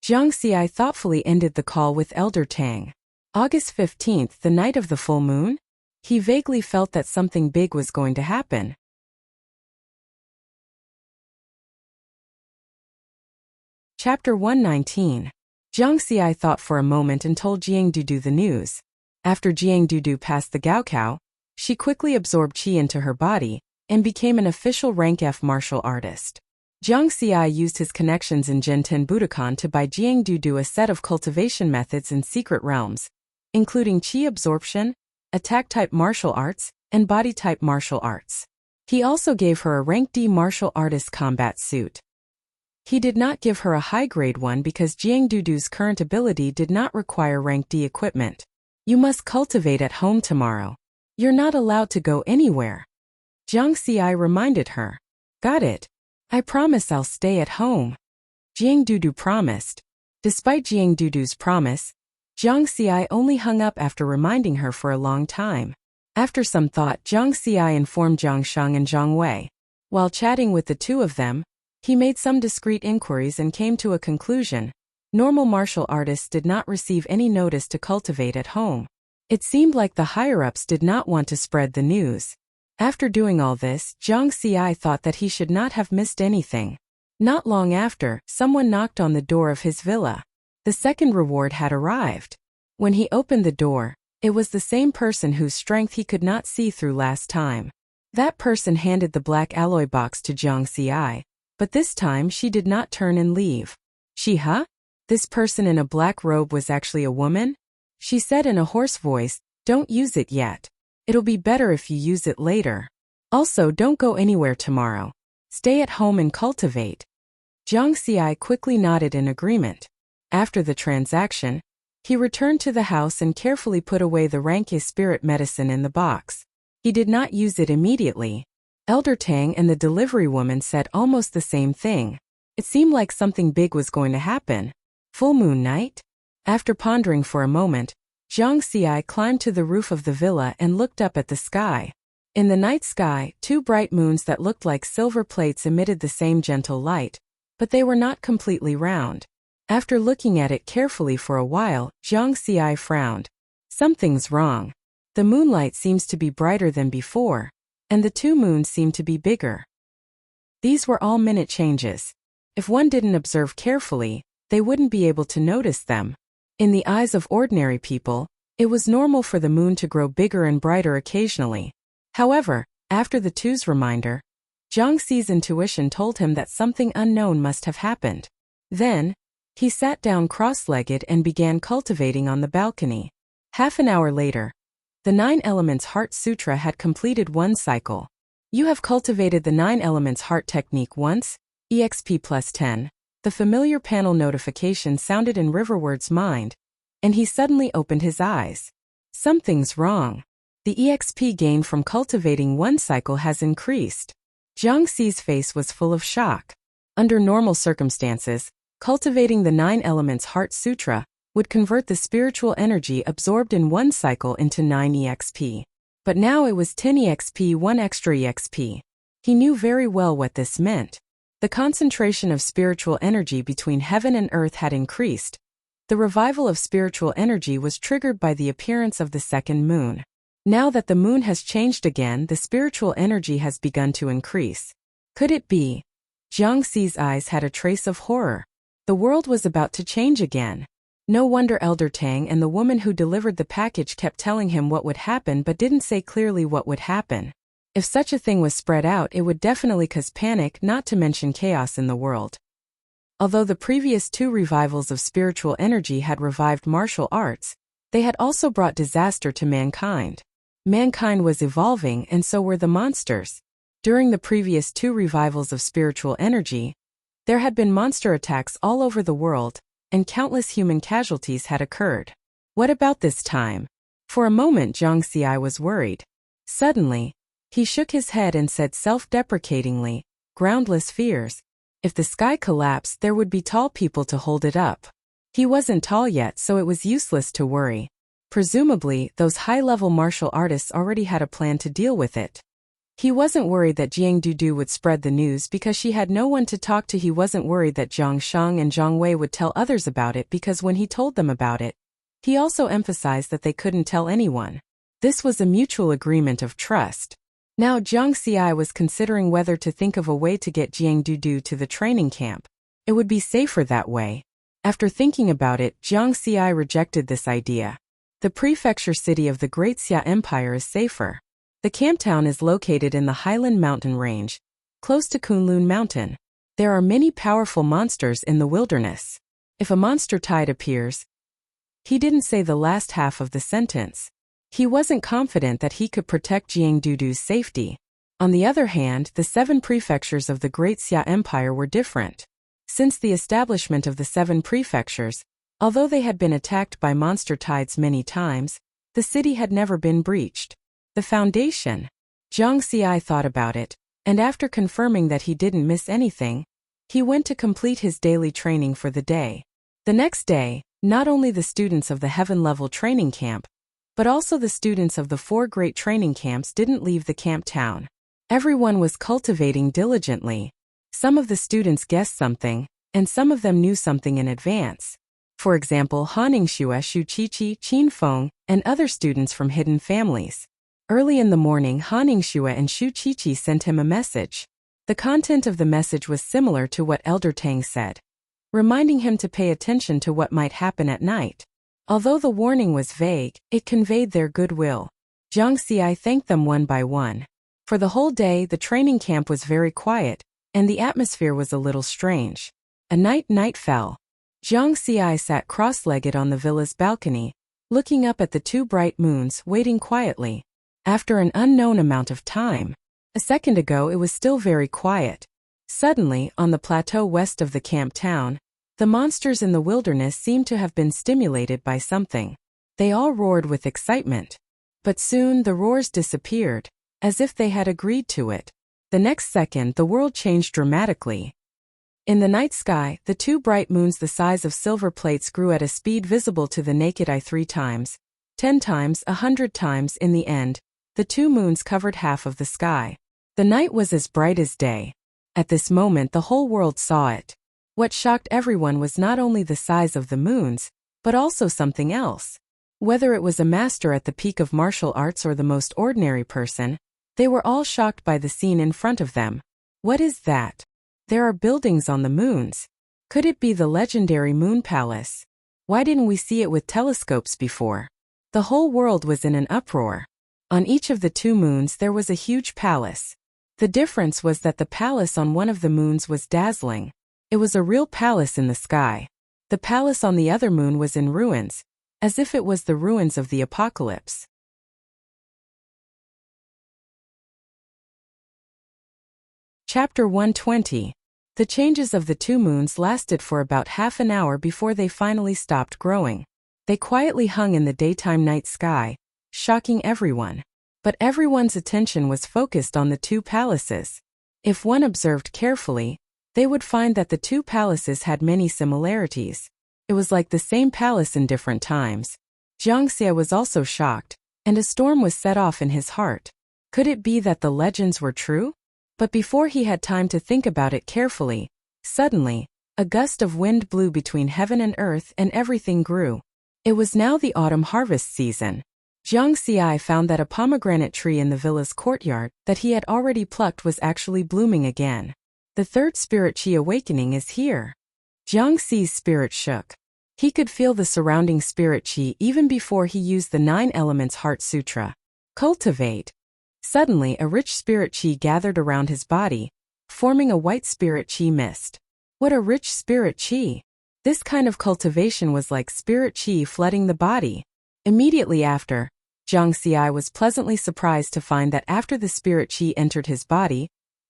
Jiang Xi thoughtfully ended the call with Elder Tang. August 15th, the night of the full moon? He vaguely felt that something big was going to happen. Chapter 119. Jiang Xi thought for a moment and told Jiang Dudu the news. After Jiang Dudu passed the Gaokao, she quickly absorbed qi into her body and became an official rank F martial artist. Jiang Xi used his connections in Genten Budokan to buy Jiang Dudu a set of cultivation methods in secret realms, including qi absorption, attack-type martial arts, and body-type martial arts. He also gave her a rank D martial artist combat suit. He did not give her a high-grade one because Jiang Dudu's current ability did not require rank D equipment. You must cultivate at home tomorrow. You're not allowed to go anywhere. Jiang Xi reminded her. Got it. I promise I'll stay at home. Jiang Dudu promised. Despite Jiang Dudu's promise, Jiang Xi only hung up after reminding her for a long time. After some thought, Jiang Xi informed Jiang Shang and Jiang Wei. While chatting with the two of them, he made some discreet inquiries and came to a conclusion. Normal martial artists did not receive any notice to cultivate at home. It seemed like the higher-ups did not want to spread the news. After doing all this, Jiang Xi thought that he should not have missed anything. Not long after, someone knocked on the door of his villa. The second reward had arrived. When he opened the door, it was the same person whose strength he could not see through last time. That person handed the black alloy box to Jiang Xi, but this time she did not turn and leave. This person in a black robe was actually a woman? She said in a hoarse voice, don't use it yet. It'll be better if you use it later. Also, don't go anywhere tomorrow. Stay at home and cultivate. Jiang Xi quickly nodded in agreement. After the transaction, he returned to the house and carefully put away the Ranke spirit medicine in the box. He did not use it immediately. Elder Tang and the delivery woman said almost the same thing. It seemed like something big was going to happen. Full moon night? After pondering for a moment, Jiang Xi climbed to the roof of the villa and looked up at the sky. In the night sky, two bright moons that looked like silver plates emitted the same gentle light, but they were not completely round. After looking at it carefully for a while, Jiang Xi frowned. Something's wrong. The moonlight seems to be brighter than before, and the two moons seem to be bigger. These were all minute changes. If one didn't observe carefully, they wouldn't be able to notice them. In the eyes of ordinary people, it was normal for the moon to grow bigger and brighter occasionally. However, after the two's reminder, Jiang Xi's intuition told him that something unknown must have happened. Then, he sat down cross-legged and began cultivating on the balcony. Half an hour later, the 9 Elements Heart Sutra had completed one cycle. You have cultivated the 9 Elements Heart technique once, EXP plus 10. The familiar panel notification sounded in Riverward's mind, and he suddenly opened his eyes. Something's wrong. The EXP gain from cultivating one cycle has increased. Jiang Xi's face was full of shock. Under normal circumstances, cultivating the 9 Elements Heart Sutra would convert the spiritual energy absorbed in one cycle into 9 EXP. But now it was 10 EXP, 1 extra EXP. He knew very well what this meant. The concentration of spiritual energy between heaven and earth had increased. The revival of spiritual energy was triggered by the appearance of the second moon. Now that the moon has changed again, the spiritual energy has begun to increase. Could it be? Jiang Xi's eyes had a trace of horror. The world was about to change again. No wonder Elder Tang and the woman who delivered the package kept telling him what would happen but didn't say clearly what would happen. If such a thing was spread out, it would definitely cause panic, not to mention chaos in the world. Although the previous 2 revivals of spiritual energy had revived martial arts, they had also brought disaster to mankind. Mankind was evolving, and so were the monsters. During the previous 2 revivals of spiritual energy, there had been monster attacks all over the world, and countless human casualties had occurred. What about this time? For a moment Jiang Xi was worried. Suddenly, he shook his head and said self-deprecatingly, "Groundless fears. If the sky collapsed, there would be tall people to hold it up." He wasn't tall yet, so it was useless to worry. Presumably, those high-level martial artists already had a plan to deal with it. He wasn't worried that Jiang Dudu would spread the news because she had no one to talk to. He wasn't worried that Zhang Shang and Zhang Wei would tell others about it because when he told them about it, he also emphasized that they couldn't tell anyone. This was a mutual agreement of trust. Now Jiang Xi was considering whether to think of a way to get Jiang Dudu to the training camp. It would be safer that way. After thinking about it, Jiang Xi rejected this idea. The prefecture city of the Great Xia Empire is safer. The camp town is located in the Highland Mountain Range, close to Kunlun Mountain. There are many powerful monsters in the wilderness. If a monster tide appears, he didn't say the last half of the sentence. He wasn't confident that he could protect Jiang Dudu's safety. On the other hand, the 7 prefectures of the Great Xia Empire were different. Since the establishment of the 7 prefectures, although they had been attacked by monster tides many times, the city had never been breached. The foundation. Jiang Xi thought about it, and after confirming that he didn't miss anything, he went to complete his daily training for the day. The next day, not only the students of the heaven-level training camp, but also the students of the 4 great training camps didn't leave the camp town. Everyone was cultivating diligently. Some of the students guessed something, and some of them knew something in advance. For example, Han Ningxue, Shu Qiqi, Qin Feng, and other students from hidden families. Early in the morning, Han Ningxue and Shu Qiqi sent him a message. The content of the message was similar to what Elder Tang said, reminding him to pay attention to what might happen at night. Although the warning was vague, it conveyed their goodwill. Jiang Xi thanked them one by one. For the whole day, the training camp was very quiet, and the atmosphere was a little strange. Night fell. Jiang Xi sat cross-legged on the villa's balcony, looking up at the 2 bright moons, waiting quietly. After an unknown amount of time, a second ago it was still very quiet. Suddenly, on the plateau west of the camp town, the monsters in the wilderness seemed to have been stimulated by something. They all roared with excitement. But soon the roars disappeared, as if they had agreed to it. The next second the world changed dramatically. In the night sky, the 2 bright moons the size of silver plates grew at a speed visible to the naked eye 3 times, 10 times, 100 times. In the end, the 2 moons covered half of the sky. The night was as bright as day. At this moment the whole world saw it. What shocked everyone was not only the size of the moons, but also something else. Whether it was a master at the peak of martial arts or the most ordinary person, they were all shocked by the scene in front of them. What is that? There are buildings on the moons. Could it be the legendary Moon Palace? Why didn't we see it with telescopes before? The whole world was in an uproar. On each of the 2 moons there was a huge palace. The difference was that the palace on one of the moons was dazzling. It was a real palace in the sky. The palace on the other moon was in ruins, as if it was the ruins of the apocalypse. Chapter 120. The changes of the 2 moons lasted for about half an hour before they finally stopped growing. They quietly hung in the daytime night sky, shocking everyone. But everyone's attention was focused on the 2 palaces. If one observed carefully, they would find that the 2 palaces had many similarities. It was like the same palace in different times. Jiang Xi was also shocked, and a storm was set off in his heart. Could it be that the legends were true? But before he had time to think about it carefully, suddenly, a gust of wind blew between heaven and earth and everything grew. It was now the autumn harvest season. Jiang Xi found that a pomegranate tree in the villa's courtyard that he had already plucked was actually blooming again. The third spirit chi awakening is here. Jiang Xi's spirit shook. He could feel the surrounding spirit chi even before he used the 9 Elements Heart Sutra. Cultivate. Suddenly, a rich spirit chi gathered around his body, forming a white spirit chi mist. What a rich spirit chi! This kind of cultivation was like spirit chi flooding the body. Immediately after, Jiang Xi was pleasantly surprised to find that after the spirit chi entered his body,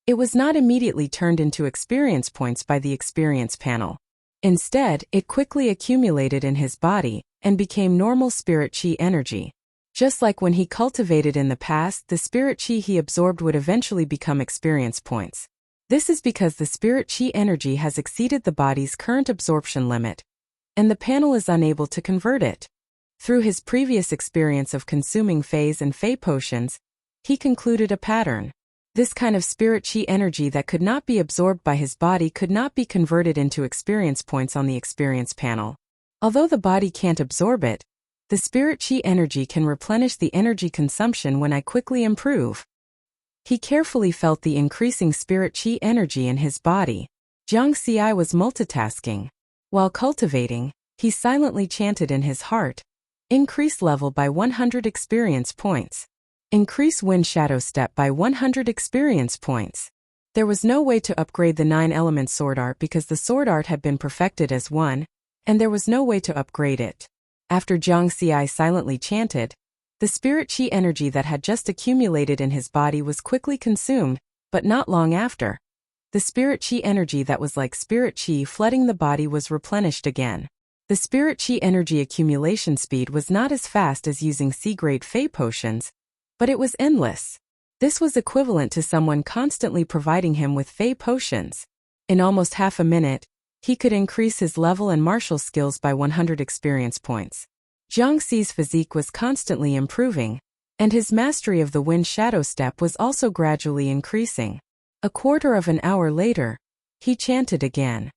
it was not immediately turned into experience points by the experience panel. Instead, it quickly accumulated in his body and became normal spirit chi energy. Just like when he cultivated in the past, the spirit chi he absorbed would eventually become experience points. This is because the spirit chi energy has exceeded the body's current absorption limit, and the panel is unable to convert it. Through his previous experience of consuming phase and fei potions, he concluded a pattern. This kind of spirit chi energy that could not be absorbed by his body could not be converted into experience points on the experience panel. Although the body can't absorb it, the spirit chi energy can replenish the energy consumption when I quickly improve. He carefully felt the increasing spirit chi energy in his body. Jiang Xi was multitasking. While cultivating, he silently chanted in his heart, "Increase level by 100 experience points. Increase wind shadow step by 100 experience points." There was no way to upgrade the 9 element sword art because the sword art had been perfected as one, and there was no way to upgrade it. After Jiang Xi silently chanted, the spirit chi energy that had just accumulated in his body was quickly consumed, but not long after. The spirit chi energy that was like spirit chi flooding the body was replenished again. The spirit chi energy accumulation speed was not as fast as using C-grade fei potions, but it was endless. This was equivalent to someone constantly providing him with fei potions. In almost half a minute, he could increase his level and martial skills by 100 experience points. Jiang Xi's physique was constantly improving, and his mastery of the wind shadow step was also gradually increasing. A quarter of an hour later, he chanted again.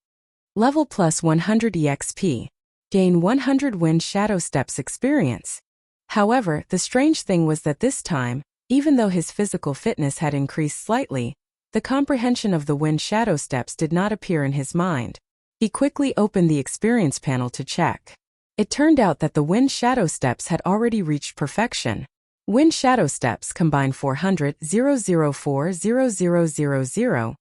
Level plus 100 EXP. Gain 100 wind shadow steps experience. However, the strange thing was that this time, even though his physical fitness had increased slightly, the comprehension of the wind shadow steps did not appear in his mind. He quickly opened the experience panel to check. It turned out that the wind shadow steps had already reached perfection. Wind shadow steps combine 400,004,0000.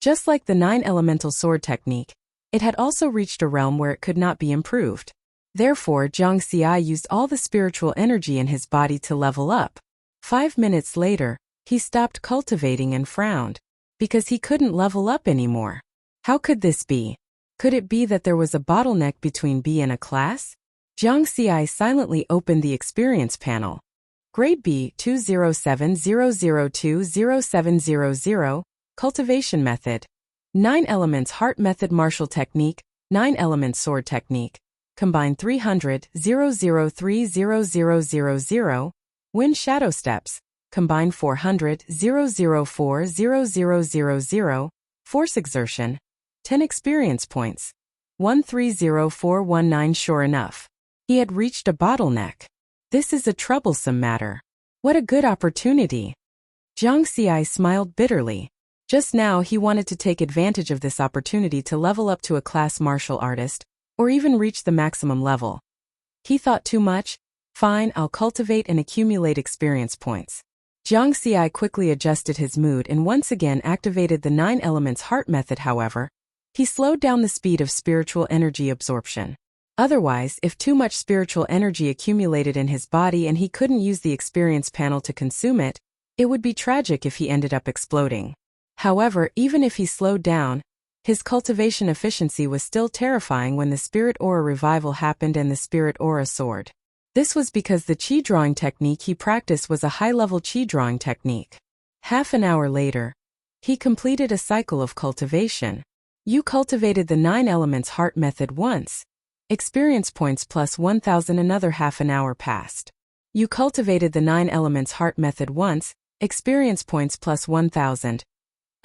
Just like the 9 elemental sword technique, it had also reached a realm where it could not be improved. Therefore, Jiang Xi used all the spiritual energy in his body to level up. 5 minutes later, he stopped cultivating and frowned, because he couldn't level up anymore. How could this be? Could it be that there was a bottleneck between B and a class? Jiang Xi silently opened the experience panel. Grade B 20700200700, Cultivation Method. 9 Elements Heart Method Martial Technique, 9 Elements Sword Technique. Combine 300,003,0000. Wind Shadow Steps. Combine 400,004,0000. Force Exertion. 10 Experience Points. 130419. Sure enough, he had reached a bottleneck. This is a troublesome matter. What a good opportunity. Jiang Xi smiled bitterly. Just now he wanted to take advantage of this opportunity to level up to a class martial artist, or even reach the maximum level. He thought too much. Fine, I'll cultivate and accumulate experience points. Jiang Xi quickly adjusted his mood and once again activated the 9 Elements Heart Method. However, he slowed down the speed of spiritual energy absorption. Otherwise, if too much spiritual energy accumulated in his body and he couldn't use the experience panel to consume it, it would be tragic if he ended up exploding. However, even if he slowed down, his cultivation efficiency was still terrifying when the Spirit Aura revival happened and the Spirit Aura soared. This was because the Qi drawing technique he practiced was a high-level Qi drawing technique. Half an hour later, he completed a cycle of cultivation. You cultivated the 9 Elements Heart Method once. Experience points plus 1,000. Another half an hour passed. You cultivated the 9 Elements Heart Method once. Experience points plus 1,000.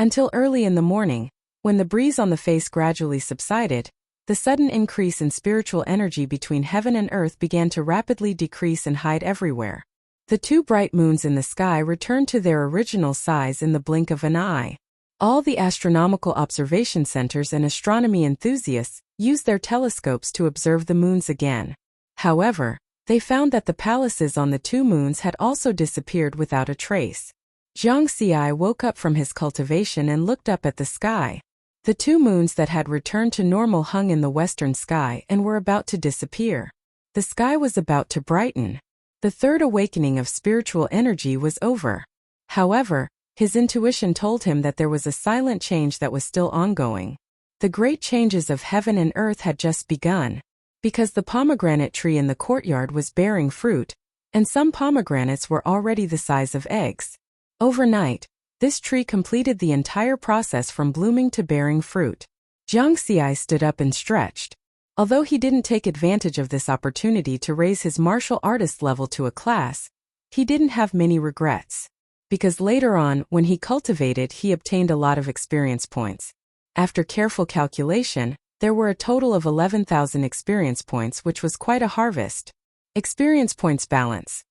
Until early in the morning, when the breeze on the face gradually subsided, the sudden increase in spiritual energy between heaven and earth began to rapidly decrease and hide everywhere. The two bright moons in the sky returned to their original size in the blink of an eye. All the astronomical observation centers and astronomy enthusiasts used their telescopes to observe the moons again. However, they found that the palaces on the two moons had also disappeared without a trace. Jiang Xi woke up from his cultivation and looked up at the sky. The two moons that had returned to normal hung in the western sky and were about to disappear. The sky was about to brighten. The third awakening of spiritual energy was over. However, his intuition told him that there was a silent change that was still ongoing. The great changes of heaven and earth had just begun. Because the pomegranate tree in the courtyard was bearing fruit, and some pomegranates were already the size of eggs. Overnight, this tree completed the entire process from blooming to bearing fruit. Jiang Xi stood up and stretched. Although he didn't take advantage of this opportunity to raise his martial artist level to a class, he didn't have many regrets. Because later on, when he cultivated, he obtained a lot of experience points. After careful calculation, there were a total of 11,000 experience points, which was quite a harvest. Experience points balance.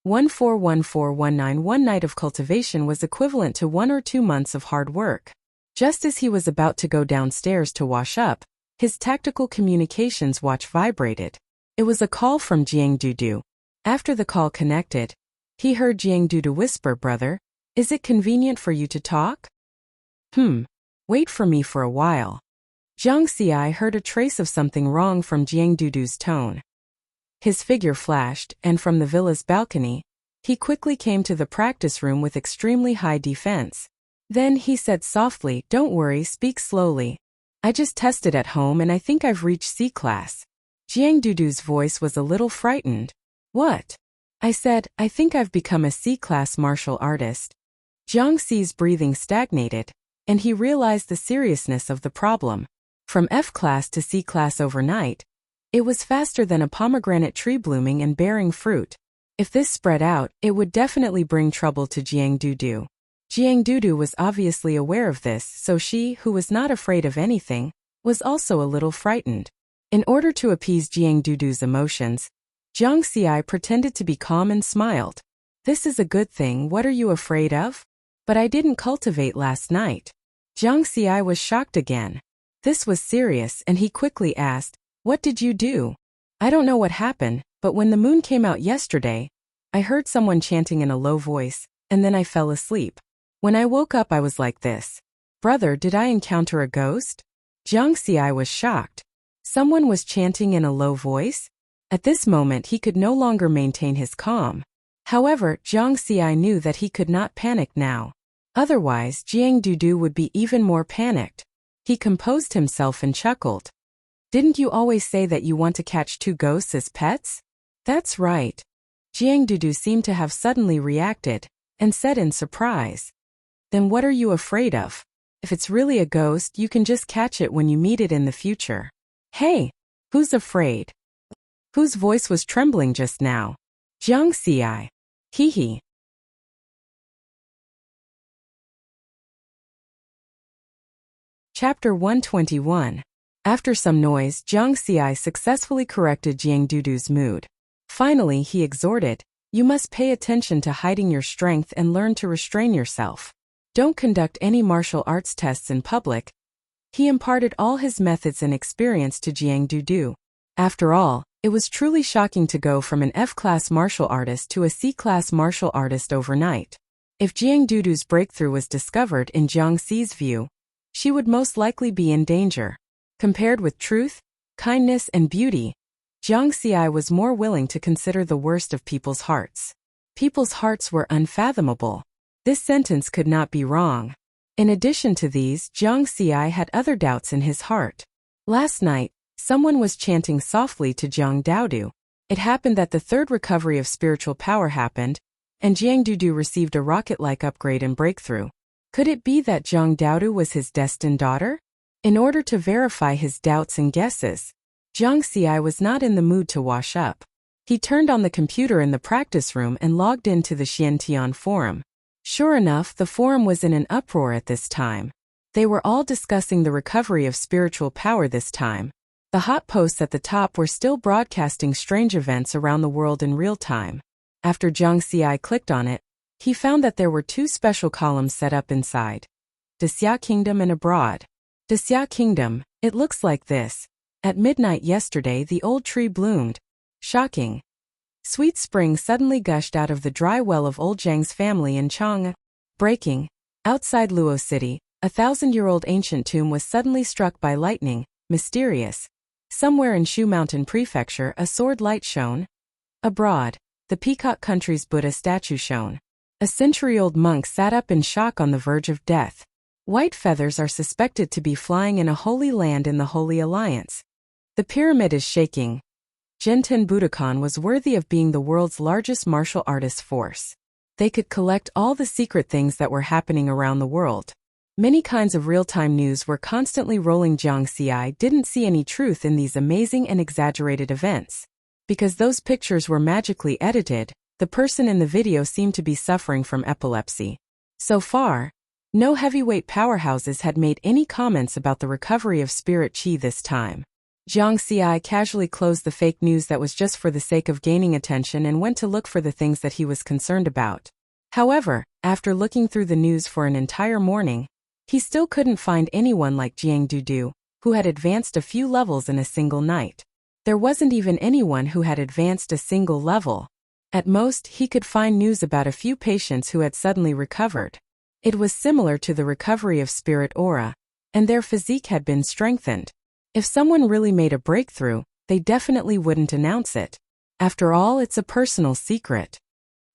141419. One night of cultivation was equivalent to 1 or 2 months of hard work. Just as he was about to go downstairs to wash up, his tactical communications watch vibrated. It was a call from Jiang Dudu. After the call connected, he heard Jiang Dudu whisper, "Brother, is it convenient for you to talk?" Wait for me for a while. Jiang Xi heard a trace of something wrong from Jiang Dudu's tone. His figure flashed, and from the villa's balcony, he quickly came to the practice room with extremely high defense. Then he said softly, "Don't worry, speak slowly. I just tested at home and I think I've reached C class." Jiang Dudu's voice was a little frightened. "What?" I said, "I think I've become a C-class martial artist." Jiang Xi's breathing stagnated, and he realized the seriousness of the problem. From F-class to C-class overnight, it was faster than a pomegranate tree blooming and bearing fruit. If this spread out, it would definitely bring trouble to Jiang Dudu. Jiang Dudu was obviously aware of this, so she, who was not afraid of anything, was also a little frightened. In order to appease Jiang Dudu's emotions, Jiang Xi pretended to be calm and smiled. "This is a good thing. What are you afraid of?" "But I didn't cultivate last night." Jiang Xi was shocked again. This was serious, and he quickly asked, "What did you do?" "I don't know what happened, but when the moon came out yesterday, I heard someone chanting in a low voice, and then I fell asleep. When I woke up I was like this." "Brother, did I encounter a ghost?" Jiang Xi was shocked. Someone was chanting in a low voice? At this moment he could no longer maintain his calm. However, Jiang Xi knew that he could not panic now. Otherwise, Jiang Dudu would be even more panicked. He composed himself and chuckled. "Didn't you always say that you want to catch 2 ghosts as pets?" "That's right." Jiang Dudu seemed to have suddenly reacted, and said in surprise, "Then what are you afraid of? If it's really a ghost, you can just catch it when you meet it in the future." "Hey, who's afraid?" Whose voice was trembling just now? Jiang Xi. Hee. Chapter 121. After some noise, Jiang Xi successfully corrected Jiang Dudu's mood. Finally, he exhorted, "You must pay attention to hiding your strength and learn to restrain yourself. Don't conduct any martial arts tests in public." He imparted all his methods and experience to Jiang Dudu. After all, it was truly shocking to go from an F-class martial artist to a C-class martial artist overnight. If Jiang Dudu's breakthrough was discovered in Jiang Xi's view, she would most likely be in danger. Compared with truth, kindness, and beauty, Jiang Xi was more willing to consider the worst of people's hearts. People's hearts were unfathomable. This sentence could not be wrong. In addition to these, Jiang Xi had other doubts in his heart. Last night, someone was chanting softly to Jiang Dudu. It happened that the third recovery of spiritual power happened, and Jiang Dudu received a rocket-like upgrade and breakthrough. Could it be that Jiang Dudu was his destined daughter? In order to verify his doubts and guesses, Jiang Xi was not in the mood to wash up. He turned on the computer in the practice room and logged into the Xiantian forum. Sure enough, the forum was in an uproar at this time. They were all discussing the recovery of spiritual power this time. The hot posts at the top were still broadcasting strange events around the world in real time. After Jiang Xi clicked on it, he found that there were two special columns set up inside. Wuxia Kingdom and Abroad. Wuxia Kingdom, it looks like this. At midnight yesterday the old tree bloomed. Shocking. Sweet spring suddenly gushed out of the dry well of old Zhang's family in Chang'e. Breaking. Outside Luo City, a 1,000-year-old ancient tomb was suddenly struck by lightning, mysterious. Somewhere in Shu Mountain Prefecture a sword light shone. Abroad, the Peacock Country's Buddha statue shone. A century-old monk sat up in shock on the verge of death. White feathers are suspected to be flying in a holy land in the Holy Alliance. The pyramid is shaking. Genten Budokan was worthy of being the world's largest martial artist force. They could collect all the secret things that were happening around the world. Many kinds of real-time news were constantly rolling. Jiang Xi didn't see any truth in these amazing and exaggerated events. Because those pictures were magically edited, the person in the video seemed to be suffering from epilepsy. So far, no heavyweight powerhouses had made any comments about the recovery of spirit qi this time. Jiang Xi casually closed the fake news that was just for the sake of gaining attention and went to look for the things that he was concerned about. However, after looking through the news for an entire morning, he still couldn't find anyone like Jiang Dudu, who had advanced a few levels in a single night. There wasn't even anyone who had advanced a single level. At most, he could find news about a few patients who had suddenly recovered. It was similar to the recovery of spirit aura, and their physique had been strengthened. If someone really made a breakthrough, they definitely wouldn't announce it. After all, it's a personal secret.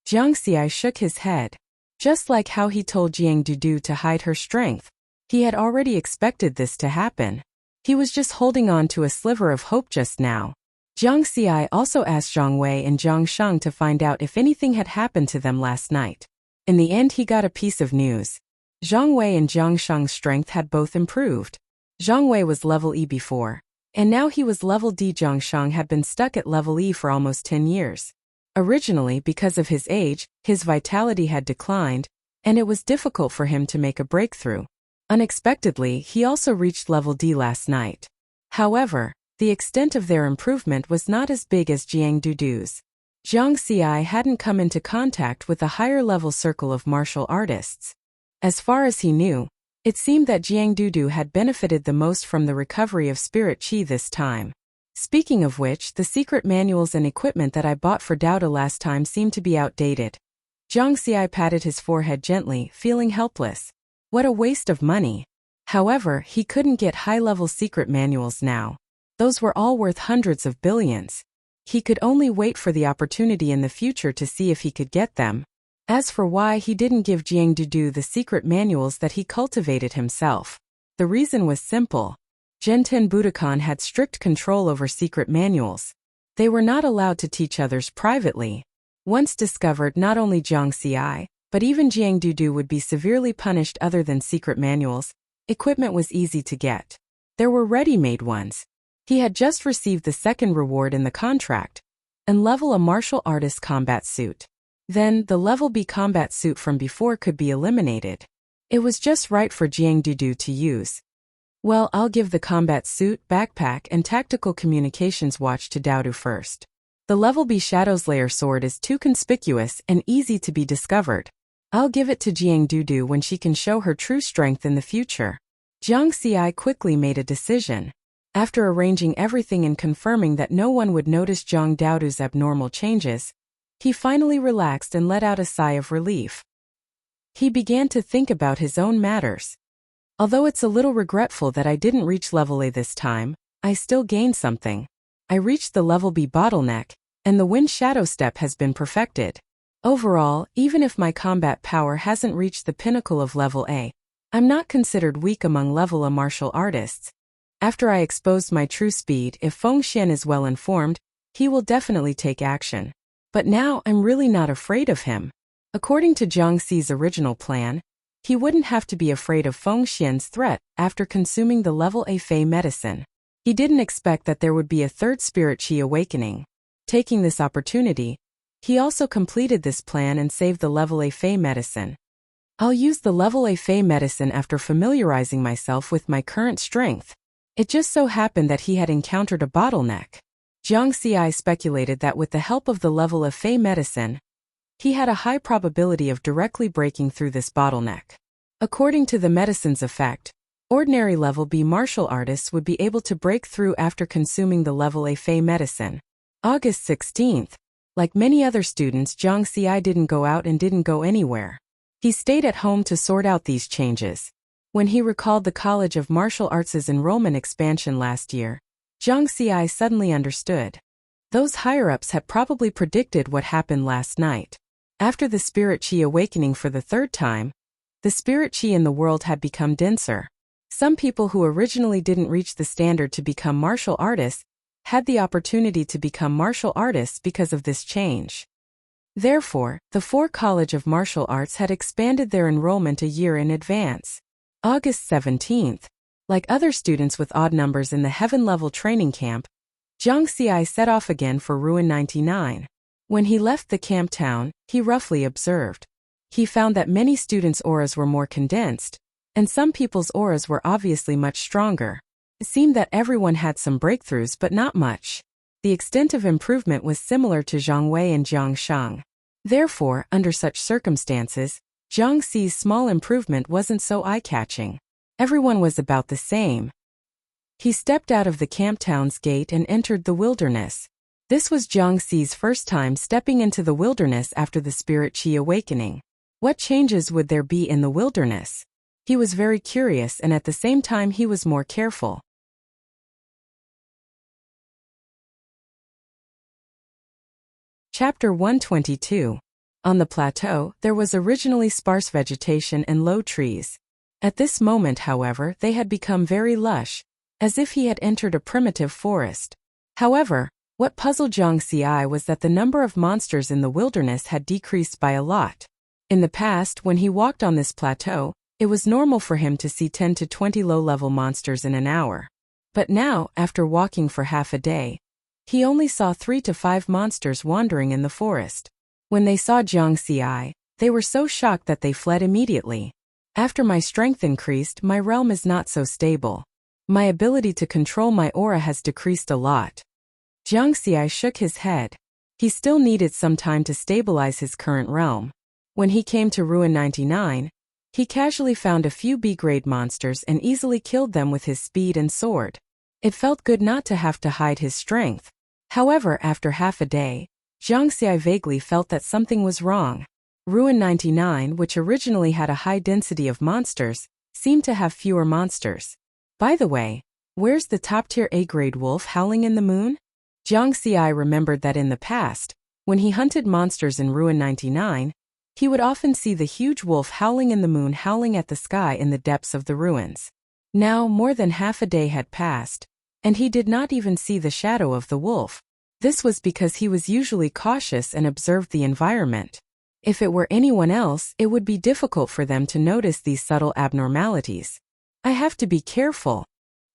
Jiang Xi shook his head. Just like how he told Jiang Dudu to hide her strength, he had already expected this to happen. He was just holding on to a sliver of hope just now. Jiang Xi also asked Zhang Wei and Zhang Sheng to find out if anything had happened to them last night. In the end he got a piece of news. Zhang Wei and Zhang Sheng's strength had both improved. Zhang Wei was level E before, and now he was level D. Zhang Sheng had been stuck at level E for almost 10 years. Originally, because of his age, his vitality had declined, and it was difficult for him to make a breakthrough. Unexpectedly, he also reached level D last night. However, the extent of their improvement was not as big as Jiang Dudu's. Jiang Xi hadn't come into contact with a higher-level circle of martial artists. As far as he knew, it seemed that Jiang Dudu had benefited the most from the recovery of spirit qi this time. Speaking of which, the secret manuals and equipment that I bought for Dowda last time seemed to be outdated. Jiang Xi patted his forehead gently, feeling helpless. What a waste of money. However, he couldn't get high-level secret manuals now. Those were all worth hundreds of billions. He could only wait for the opportunity in the future to see if he could get them. As for why he didn't give Jiang Dudu the secret manuals that he cultivated himself, the reason was simple. Genten Budokan had strict control over secret manuals. They were not allowed to teach others privately. Once discovered, not only Jiang Xi, but even Jiang Dudu would be severely punished. Other than secret manuals, equipment was easy to get. There were ready-made ones. He had just received the second reward in the contract, and level a martial artist combat suit. Then, the level B combat suit from before could be eliminated. It was just right for Jiang Dudu to use. Well, I'll give the combat suit, backpack, and tactical communications watch to Daodu first. The level B Shadow's Lair sword is too conspicuous and easy to be discovered. I'll give it to Jiang Dudu when she can show her true strength in the future. Jiang Xi quickly made a decision. After arranging everything and confirming that no one would notice Jiang Daodu's abnormal changes, he finally relaxed and let out a sigh of relief. He began to think about his own matters. Although it's a little regretful that I didn't reach level A this time, I still gained something. I reached the level B bottleneck, and the Wind Shadow Step has been perfected. Overall, even if my combat power hasn't reached the pinnacle of level A, I'm not considered weak among level A martial artists. After I exposed my true speed, if Feng Xian is well informed, he will definitely take action. But now I'm really not afraid of him. According to Jiang Xi's original plan, he wouldn't have to be afraid of Feng Xian's threat after consuming the level A Fey medicine. He didn't expect that there would be a third spirit qi awakening. Taking this opportunity, he also completed this plan and saved the level A Fey medicine. I'll use the level A Fey medicine after familiarizing myself with my current strength. It just so happened that he had encountered a bottleneck. Jiang Xi speculated that with the help of the level of Fey medicine, He had a high probability of directly breaking through this bottleneck. According to the medicine's effect, ordinary level B martial artists would be able to break through after consuming the level A Fey medicine. August 16th. Like many other students, Zhang Xi didn't go out and didn't go anywhere. He stayed at home to sort out these changes. When he recalled the College of Martial Arts' enrollment expansion last year, Zhang Xi suddenly understood. Those higher-ups had probably predicted what happened last night. After the spirit qi awakening for the third time, the spirit qi in the world had become denser. Some people who originally didn't reach the standard to become martial artists had the opportunity to become martial artists because of this change. Therefore, the 4 College of Martial Arts had expanded their enrollment a year in advance. August 17th. Like other students with odd numbers in the heaven-level training camp, Zhang Xi set off again for Ruin 99. When he left the camp town, he roughly observed. He found that many students' auras were more condensed, and some people's auras were obviously much stronger. It seemed that everyone had some breakthroughs but not much. The extent of improvement was similar to Zhang Wei and Jiang Shang. Therefore, under such circumstances, Zhang Xi's small improvement wasn't so eye-catching. Everyone was about the same. He stepped out of the camp town's gate and entered the wilderness. This was Zhang Xi's first time stepping into the wilderness after the spirit qi awakening. What changes would there be in the wilderness? He was very curious, and at the same time he was more careful. Chapter 122. On the plateau, there was originally sparse vegetation and low trees. At this moment, however, they had become very lush, as if he had entered a primitive forest. However, what puzzled Zhang Xi was that the number of monsters in the wilderness had decreased by a lot. In the past, when he walked on this plateau, it was normal for him to see 10 to 20 low-level monsters in an hour. But now, after walking for half a day, he only saw 3 to 5 monsters wandering in the forest. When they saw Zhang Xi, they were so shocked that they fled immediately. After my strength increased, my realm is not so stable. My ability to control my aura has decreased a lot. Zhang Xi shook his head. He still needed some time to stabilize his current realm. When he came to Ruin 99, he casually found a few B-grade monsters and easily killed them with his speed and sword. It felt good not to have to hide his strength. However, after half a day, Zhang Xi vaguely felt that something was wrong. Ruin 99, which originally had a high density of monsters, seemed to have fewer monsters. By the way, where's the top-tier A-grade wolf howling in the moon? Zhang Xi remembered that in the past, when he hunted monsters in Ruin 99, he would often see the huge wolf howling in the moon, howling at the sky in the depths of the ruins. Now, more than half a day had passed, and he did not even see the shadow of the wolf. This was because he was usually cautious and observed the environment. If it were anyone else, it would be difficult for them to notice these subtle abnormalities. I have to be careful.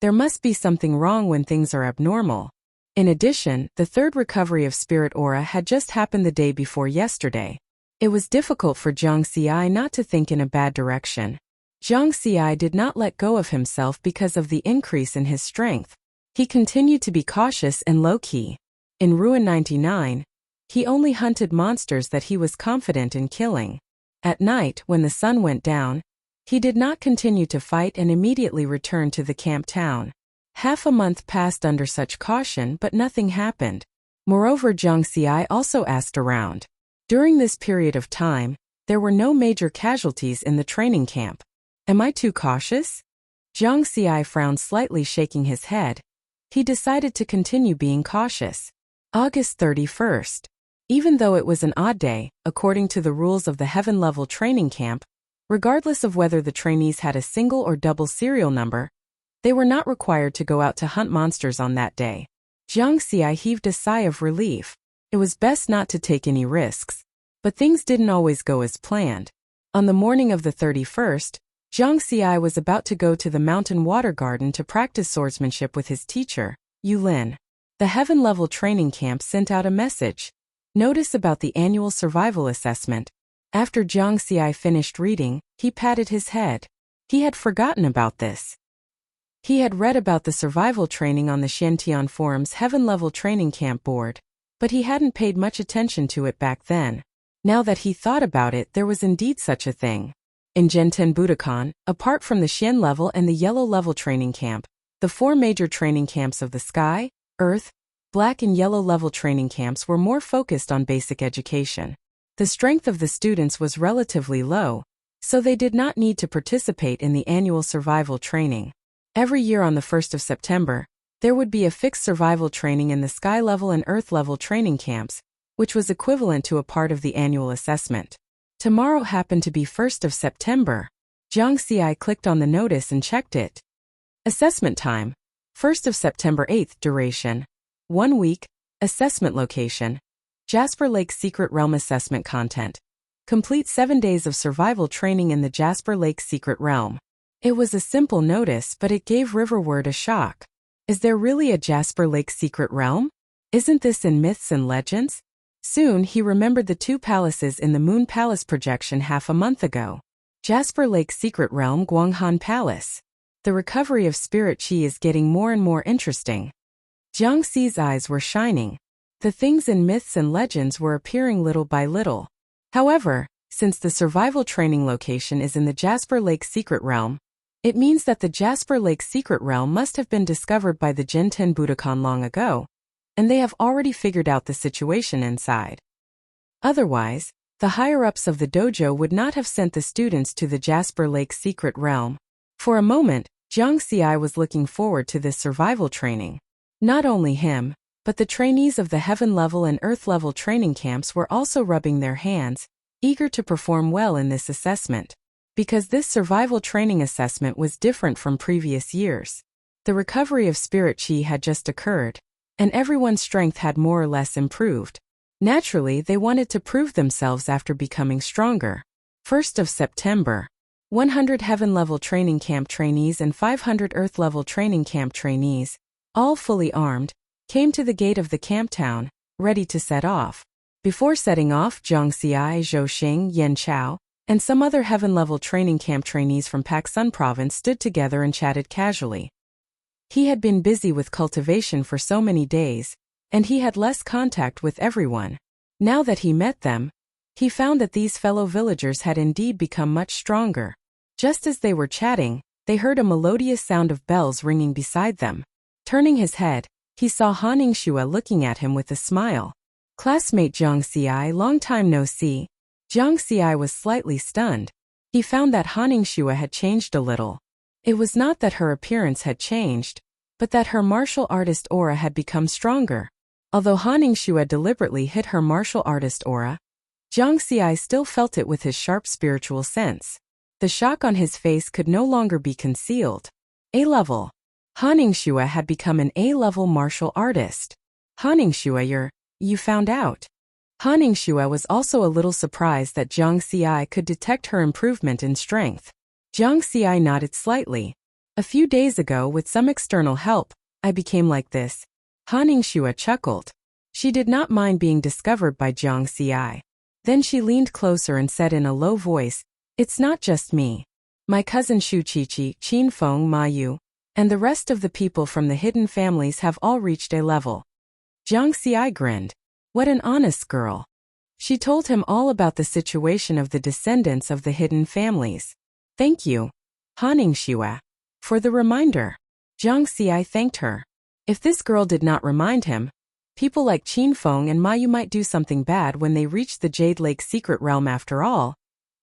There must be something wrong when things are abnormal. In addition, the third recovery of spirit aura had just happened the day before yesterday. It was difficult for Zhang Xi not to think in a bad direction. Zhang Xi did not let go of himself because of the increase in his strength. He continued to be cautious and low-key. In Ruin 99, he only hunted monsters that he was confident in killing. At night, when the sun went down, he did not continue to fight and immediately returned to the camp town. Half a month passed under such caution, but nothing happened. Moreover, Zhang Xi also asked around. During this period of time, there were no major casualties in the training camp. Am I too cautious? Zhang Xi frowned slightly, shaking his head. He decided to continue being cautious. August 31st. Even though it was an odd day, according to the rules of the heaven-level training camp, regardless of whether the trainees had a single or double serial number, they were not required to go out to hunt monsters on that day. Zhang Xi heaved a sigh of relief. It was best not to take any risks. But things didn't always go as planned. On the morning of the 31st, Zhang Xi was about to go to the mountain water garden to practice swordsmanship with his teacher, Yu Lin. The heaven-level training camp sent out a message. Notice about the annual survival assessment. After Zhang Xi finished reading, he patted his head. He had forgotten about this. He had read about the survival training on the Shantian Forum's heaven-level training camp board, but he hadn't paid much attention to it back then. Now that he thought about it, there was indeed such a thing. In Genten Budokan, apart from the Xian level and the Yellow level training camp, the 4 major training camps of the Sky, Earth, Black and Yellow level training camps were more focused on basic education. The strength of the students was relatively low, so they did not need to participate in the annual survival training. Every year on the 1st of September, there would be a fixed survival training in the Sky level and Earth level training camps, which was equivalent to a part of the annual assessment. Tomorrow happened to be 1st of September. Jiang Xi clicked on the notice and checked it. Assessment time. 1st of September 8th duration. 1 week. Assessment location. Jasper Lake Secret Realm assessment content. Complete 7 days of survival training in the Jasper Lake Secret Realm. It was a simple notice, but it gave Riverward a shock. Is there really a Jasper Lake Secret Realm? Isn't this in myths and legends? Soon he remembered the 2 palaces in the Moon Palace projection half a month ago. Jasper Lake Secret Realm Guanghan Palace. The recovery of spirit chi is getting more and more interesting. Jiang Xi's eyes were shining. The things in myths and legends were appearing little by little. However, since the survival training location is in the Jasper Lake Secret Realm, it means that the Jasper Lake Secret Realm must have been discovered by the Genten Budokan long ago, and they have already figured out the situation inside. Otherwise, the higher-ups of the dojo would not have sent the students to the Jasper Lake Secret Realm. For a moment, Jiang Xi was looking forward to this survival training. Not only him, but the trainees of the Heaven level and Earth level training camps were also rubbing their hands, eager to perform well in this assessment. Because this survival training assessment was different from previous years. The recovery of spirit chi had just occurred, and everyone's strength had more or less improved. Naturally, they wanted to prove themselves after becoming stronger. 1st of September. 100 Heaven level training camp trainees and 500 Earth level training camp trainees, all fully armed, came to the gate of the camp town, ready to set off. Before setting off, Jiang Xi, Zhou Xing, Yan Chao, and some other Heaven level training camp trainees from Paksun province stood together and chatted casually. He had been busy with cultivation for so many days, and he had less contact with everyone. Now that he met them, he found that these fellow villagers had indeed become much stronger. Just as they were chatting, they heard a melodious sound of bells ringing beside them. Turning his head, he saw Han Ningxue looking at him with a smile. Classmate Jiang Xi, long time no see. Jiang Xi was slightly stunned. He found that Han Ningxue had changed a little. It was not that her appearance had changed, but that her martial artist aura had become stronger. Although Han Ningxue deliberately hid her martial artist aura, Jiang Xi still felt it with his sharp spiritual sense. The shock on his face could no longer be concealed. A-level. Han Ningxue had become an A-level martial artist. Han Ningxue, you found out. Han Ningxue was also a little surprised that Jiang Xi could detect her improvement in strength. Jiang Xi nodded slightly. A few days ago, with some external help, I became like this. Han Ningxue chuckled. She did not mind being discovered by Jiang Xi. Then she leaned closer and said in a low voice, "It's not just me. My cousin Shu Qiqi, Qin Feng, Ma Yu, and the rest of the people from the hidden families have all reached a level." Jiang Xi grinned. What an honest girl. She told him all about the situation of the descendants of the hidden families. Thank you, Han Ningxue, for the reminder. Jiang Xi thanked her. If this girl did not remind him, people like Qin Feng and Ma Yu might do something bad when they reached the Jade Lake Secret Realm after all.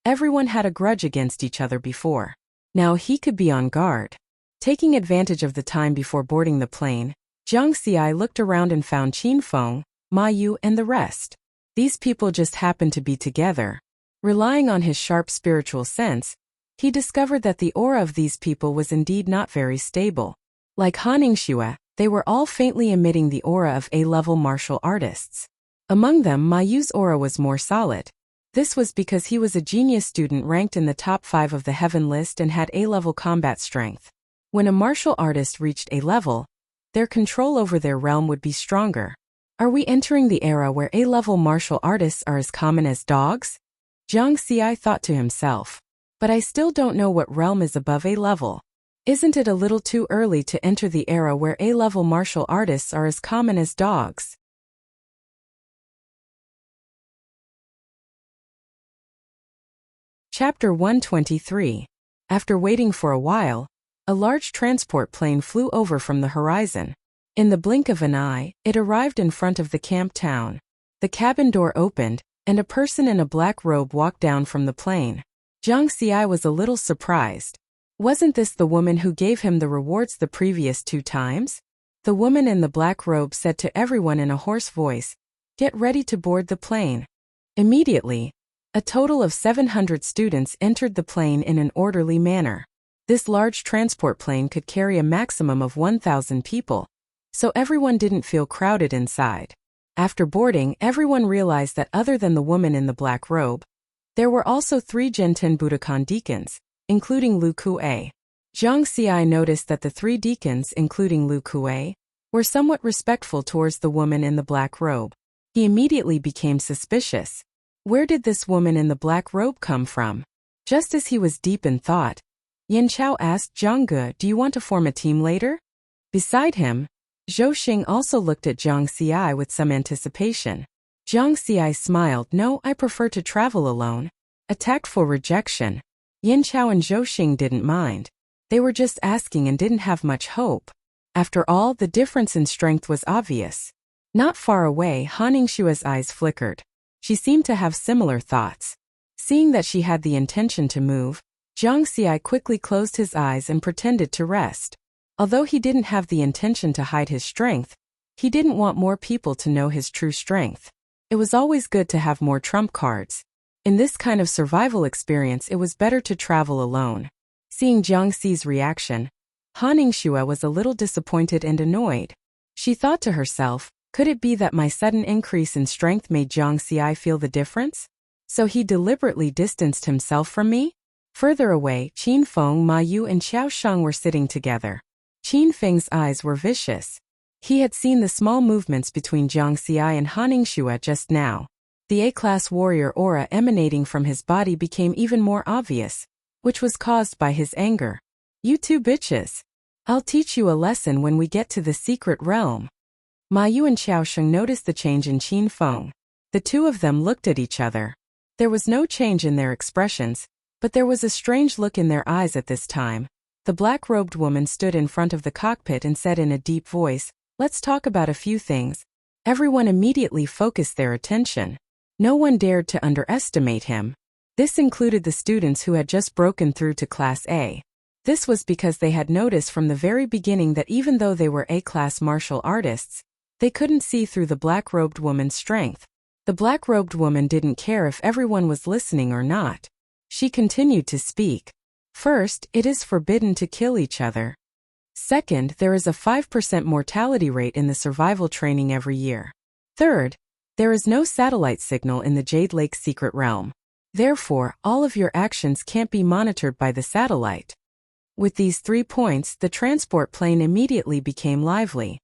Everyone had a grudge against each other before. Now he could be on guard. Taking advantage of the time before boarding the plane, Jiang Xi looked around and found Qin Feng, Ma Yu, and the rest. These people just happened to be together. Relying on his sharp spiritual sense, he discovered that the aura of these people was indeed not very stable. Like Han Ningxue, they were all faintly emitting the aura of A-level martial artists. Among them, Ma Yu's aura was more solid. This was because he was a genius student ranked in the top 5 of the Heaven list and had A-level combat strength. When a martial artist reached A-level, their control over their realm would be stronger. Are we entering the era where A-level martial artists are as common as dogs? Jiang Xi thought to himself. But I still don't know what realm is above A-level. Isn't it a little too early to enter the era where A-level martial artists are as common as dogs? Chapter 123. After waiting for a while, a large transport plane flew over from the horizon. In the blink of an eye, it arrived in front of the camp town. The cabin door opened, and a person in a black robe walked down from the plane. Jiang Xi was a little surprised. Wasn't this the woman who gave him the rewards the previous 2 times? The woman in the black robe said to everyone in a hoarse voice, "Get ready to board the plane." Immediately, a total of 700 students entered the plane in an orderly manner. This large transport plane could carry a maximum of 1,000 people, so everyone didn't feel crowded inside. After boarding, everyone realized that other than the woman in the black robe, there were also 3 Genten Budokan deacons, including Lu Kuei. Jiang Xi noticed that the 3 deacons, including Lu Kuei, were somewhat respectful towards the woman in the black robe. He immediately became suspicious. Where did this woman in the black robe come from? Just as he was deep in thought, Yin Chao asked Zhang Ge, "Do you want to form a team later?" Beside him, Zhou Xing also looked at Jiang Xi with some anticipation. Jiang Xi smiled. "No, I prefer to travel alone." A tactful rejection. Yin Chao and Zhou Xing didn't mind. They were just asking and didn't have much hope. After all, the difference in strength was obvious. Not far away, Han Ningshua's eyes flickered. She seemed to have similar thoughts. Seeing that she had the intention to move, Jiang Xi quickly closed his eyes and pretended to rest. Although he didn't have the intention to hide his strength, he didn't want more people to know his true strength. It was always good to have more trump cards. In this kind of survival experience, it was better to travel alone. Seeing Jiang Xi's reaction, Han Ningxue was a little disappointed and annoyed. She thought to herself, could it be that my sudden increase in strength made Jiang Xi feel the difference? So he deliberately distanced himself from me? Further away, Qin Feng, Ma Yu and Xiao Sheng were sitting together. Qin Feng's eyes were vicious. He had seen the small movements between Jiang Xi and Han Ningxue just now. The A-class warrior aura emanating from his body became even more obvious, which was caused by his anger. "You 2 bitches. I'll teach you a lesson when we get to the secret realm." Ma Yu and Xiao Sheng noticed the change in Qin Feng. The 2 of them looked at each other. There was no change in their expressions, but there was a strange look in their eyes at this time. The black-robed woman stood in front of the cockpit and said in a deep voice, "Let's talk about a few things." Everyone immediately focused their attention. No one dared to underestimate him. This included the students who had just broken through to Class A. This was because they had noticed from the very beginning that even though they were A-class martial artists, they couldn't see through the black-robed woman's strength. The black-robed woman didn't care if everyone was listening or not. She continued to speak. First, it is forbidden to kill each other. Second, there is a 5% mortality rate in the survival training every year. Third, there is no satellite signal in the Jade Lake secret realm. Therefore, all of your actions can't be monitored by the satellite. With these 3 points, the transport plane immediately became lively.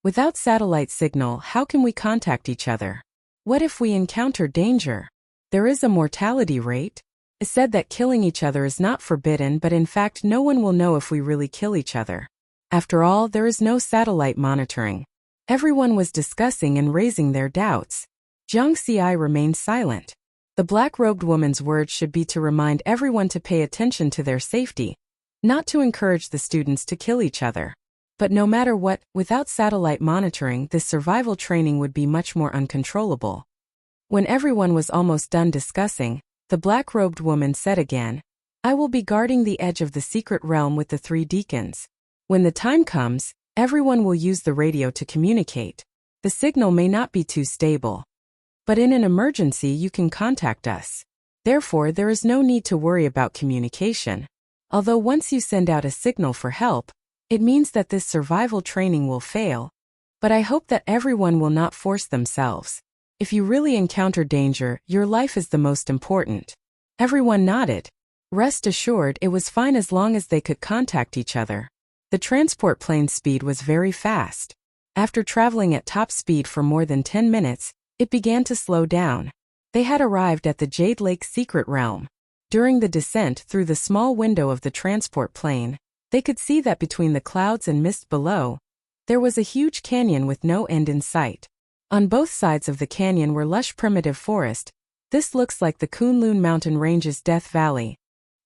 Without satellite signal, how can we contact each other? What if we encounter danger? There is a mortality rate. It's said that killing each other is not forbidden, but in fact no one will know if we really kill each other. After all, there is no satellite monitoring. Everyone was discussing and raising their doubts. Jiang Xi remained silent. The black-robed woman's words should be to remind everyone to pay attention to their safety, not to encourage the students to kill each other. But no matter what, without satellite monitoring, this survival training would be much more uncontrollable. When everyone was almost done discussing, the black-robed woman said again, "I will be guarding the edge of the secret realm with the 3 deacons. When the time comes, everyone will use the radio to communicate. The signal may not be too stable, but in an emergency you can contact us. Therefore, there is no need to worry about communication. Although once you send out a signal for help, it means that this survival training will fail. But I hope that everyone will not force themselves. If you really encounter danger, your life is the most important." Everyone nodded. Rest assured, it was fine as long as they could contact each other. The transport plane's speed was very fast. After traveling at top speed for more than 10 minutes, it began to slow down. They had arrived at the Jade Lake secret realm. During the descent through the small window of the transport plane, they could see that between the clouds and mist below, there was a huge canyon with no end in sight. On both sides of the canyon were lush primitive forest, This looks like the Kunlun mountain range's Death Valley,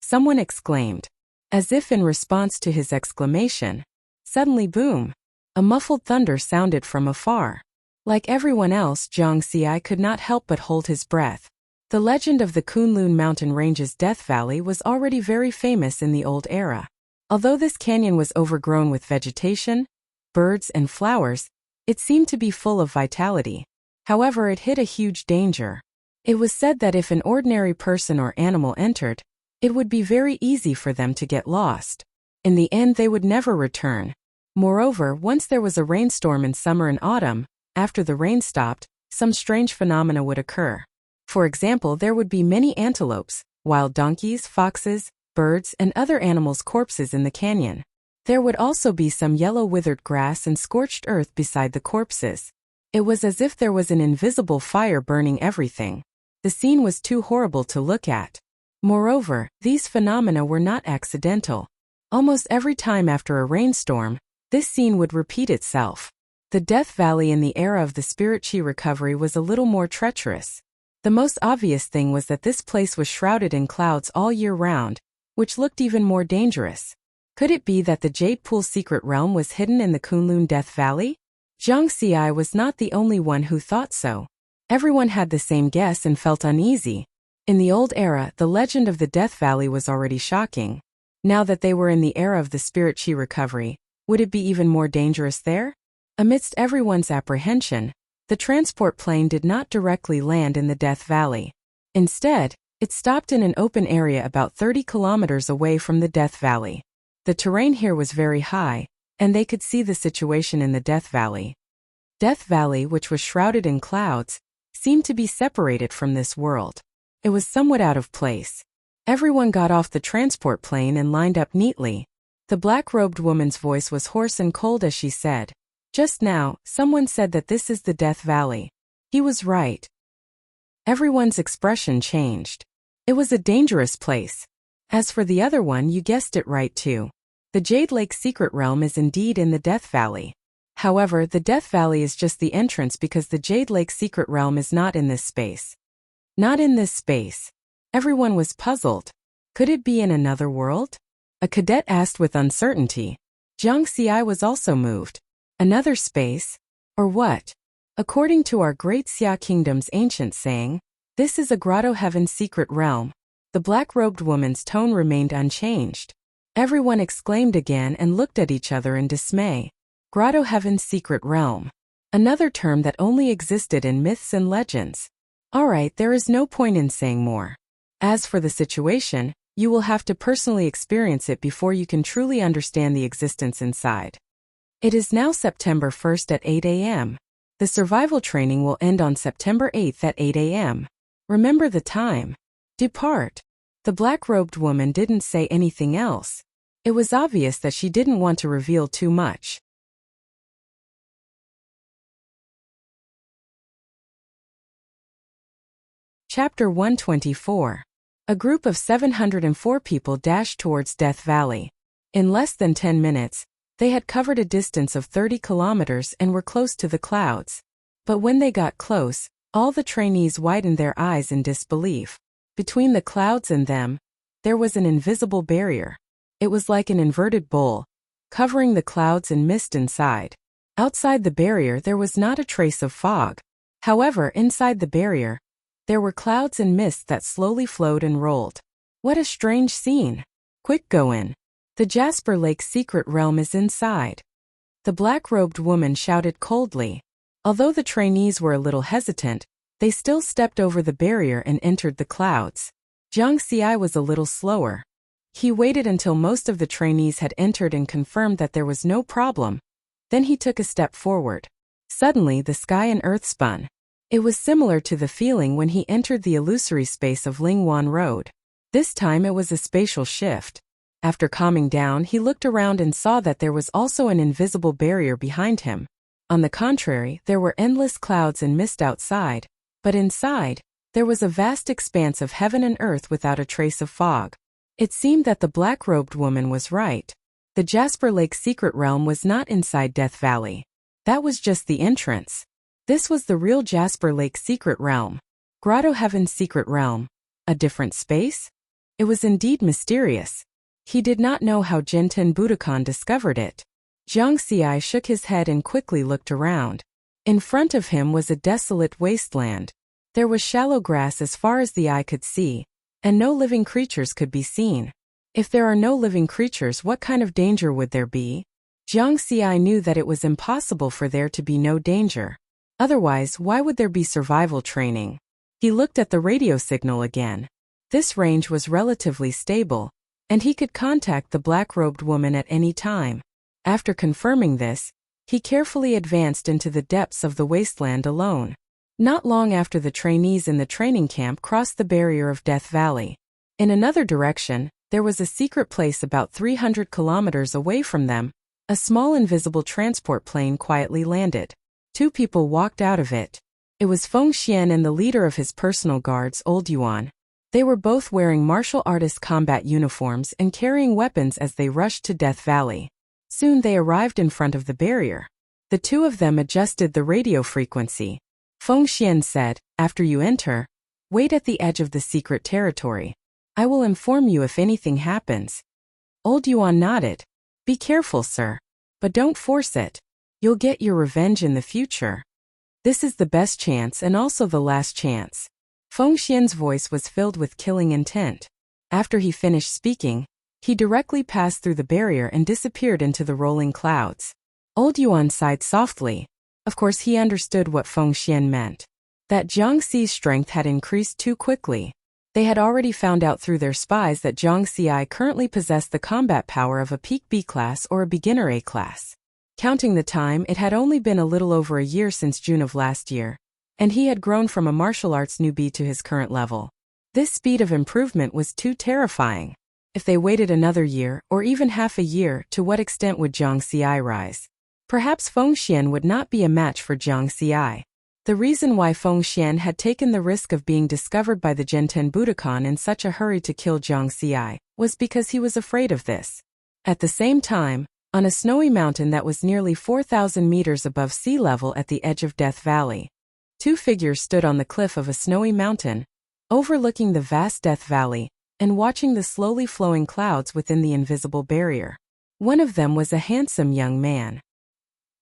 someone exclaimed. As if in response to his exclamation, suddenly boom! A muffled thunder sounded from afar. Like everyone else, Jiang Xi could not help but hold his breath. The legend of the Kunlun mountain range's Death Valley was already very famous in the old era. Although this canyon was overgrown with vegetation, birds and flowers, it seemed to be full of vitality. However, it hid a huge danger. It was said that if an ordinary person or animal entered, it would be very easy for them to get lost. In the end, they would never return. Moreover, once there was a rainstorm in summer and autumn, after the rain stopped, some strange phenomena would occur. For example, there would be many antelopes, wild donkeys, foxes, birds, and other animals' corpses in the canyon. There would also be some yellow withered grass and scorched earth beside the corpses. It was as if there was an invisible fire burning everything. The scene was too horrible to look at. Moreover, these phenomena were not accidental. Almost every time after a rainstorm, this scene would repeat itself. The Death Valley in the era of the spirit chi recovery was a little more treacherous. The most obvious thing was that this place was shrouded in clouds all year round, which looked even more dangerous. Could it be that the Jade Pool secret realm was hidden in the Kunlun Death Valley? Jiang Xi was not the only one who thought so. Everyone had the same guess and felt uneasy. In the old era, the legend of the Death Valley was already shocking. Now that they were in the era of the spirit chi recovery, would it be even more dangerous there? Amidst everyone's apprehension, the transport plane did not directly land in the Death Valley. Instead, it stopped in an open area about 30 kilometers away from the Death Valley. The terrain here was very high, and they could see the situation in the Death Valley. Death Valley, which was shrouded in clouds, seemed to be separated from this world. It was somewhat out of place. Everyone got off the transport plane and lined up neatly. The black-robed woman's voice was hoarse and cold as she said, "Just now, someone said that this is the Death Valley." He was right. Everyone's expression changed. It was a dangerous place. As for the other one, you guessed it right too. The Jade Lake Secret Realm is indeed in the Death Valley. However, the Death Valley is just the entrance because the Jade Lake Secret Realm is not in this space. Not in this space. Everyone was puzzled. Could it be in another world? A cadet asked with uncertainty. Jiang Xi was also moved. Another space? Or what? According to our great Xia Kingdom's ancient saying, this is a grotto heaven's secret realm. The black-robed woman's tone remained unchanged. Everyone exclaimed again and looked at each other in dismay. Grotto heaven's secret realm. Another term that only existed in myths and legends. Alright, there is no point in saying more. As for the situation, you will have to personally experience it before you can truly understand the existence inside. It is now September 1st at 8 a.m. The survival training will end on September 8th at 8 a.m. Remember the time. Depart. The black-robed woman didn't say anything else. It was obvious that she didn't want to reveal too much. Chapter 124. A group of 704 people dashed towards Death Valley. In less than 10 minutes, they had covered a distance of 30 kilometers and were close to the clouds. But when they got close, all the trainees widened their eyes in disbelief. Between the clouds and them, there was an invisible barrier. It was like an inverted bowl, covering the clouds and mist inside. Outside the barrier there was not a trace of fog. However, inside the barrier, there were clouds and mist that slowly flowed and rolled. What a strange scene. Quick, go in. The Jasper Lake secret realm is inside. The black-robed woman shouted coldly. Although the trainees were a little hesitant, they still stepped over the barrier and entered the clouds. Jiang Xi was a little slower. He waited until most of the trainees had entered and confirmed that there was no problem. Then he took a step forward. Suddenly, the sky and earth spun. It was similar to the feeling when he entered the illusory space of Lingwan Road. This time it was a spatial shift. After calming down, he looked around and saw that there was also an invisible barrier behind him. On the contrary, there were endless clouds and mist outside, but inside, there was a vast expanse of heaven and earth without a trace of fog. It seemed that the black-robed woman was right. The Jasper Lake secret realm was not inside Death Valley. That was just the entrance. This was the real Jasper Lake secret realm. Grotto Heaven's secret realm. A different space? It was indeed mysterious. He did not know how Jinten Budokan discovered it. Jiang Xi shook his head and quickly looked around. In front of him was a desolate wasteland. There was shallow grass as far as the eye could see, and no living creatures could be seen. If there are no living creatures, what kind of danger would there be? Jiang Xi knew that it was impossible for there to be no danger. Otherwise, why would there be survival training? He looked at the radio signal again. This range was relatively stable, and he could contact the black-robed woman at any time. After confirming this, he carefully advanced into the depths of the wasteland alone. Not long after, the trainees in the training camp crossed the barrier of Death Valley. In another direction, there was a secret place about 300 kilometers away from them. A small invisible transport plane quietly landed. 2 people walked out of it. It was Feng Xian and the leader of his personal guards, Old Yuan. They were both wearing martial artist combat uniforms and carrying weapons as they rushed to Death Valley. Soon they arrived in front of the barrier. The 2 of them adjusted the radio frequency. Feng Xian said, "After you enter, wait at the edge of the secret territory. I will inform you if anything happens." Old Yuan nodded. "Be careful, sir. But don't force it. You'll get your revenge in the future. This is the best chance and also the last chance." Feng Xian's voice was filled with killing intent. After he finished speaking, he directly passed through the barrier and disappeared into the rolling clouds. Old Yuan sighed softly. Of course, he understood what Feng Xian meant. That Jiang Xi's strength had increased too quickly. They had already found out through their spies that Jiang Xi currently possessed the combat power of a peak B class or a beginner A class. Counting the time, it had only been a little over a year since June of last year, and he had grown from a martial arts newbie to his current level. This speed of improvement was too terrifying. If they waited another year, or even half a year, to what extent would Jiang Xi rise? Perhaps Feng Xian would not be a match for Jiang Xi. The reason why Feng Xian had taken the risk of being discovered by the Jinten Budokan in such a hurry to kill Jiang Xi was because he was afraid of this. At the same time, on a snowy mountain that was nearly 4,000 meters above sea level at the edge of Death Valley, 2 figures stood on the cliff of a snowy mountain, overlooking the vast Death Valley and watching the slowly flowing clouds within the invisible barrier. One of them was a handsome young man.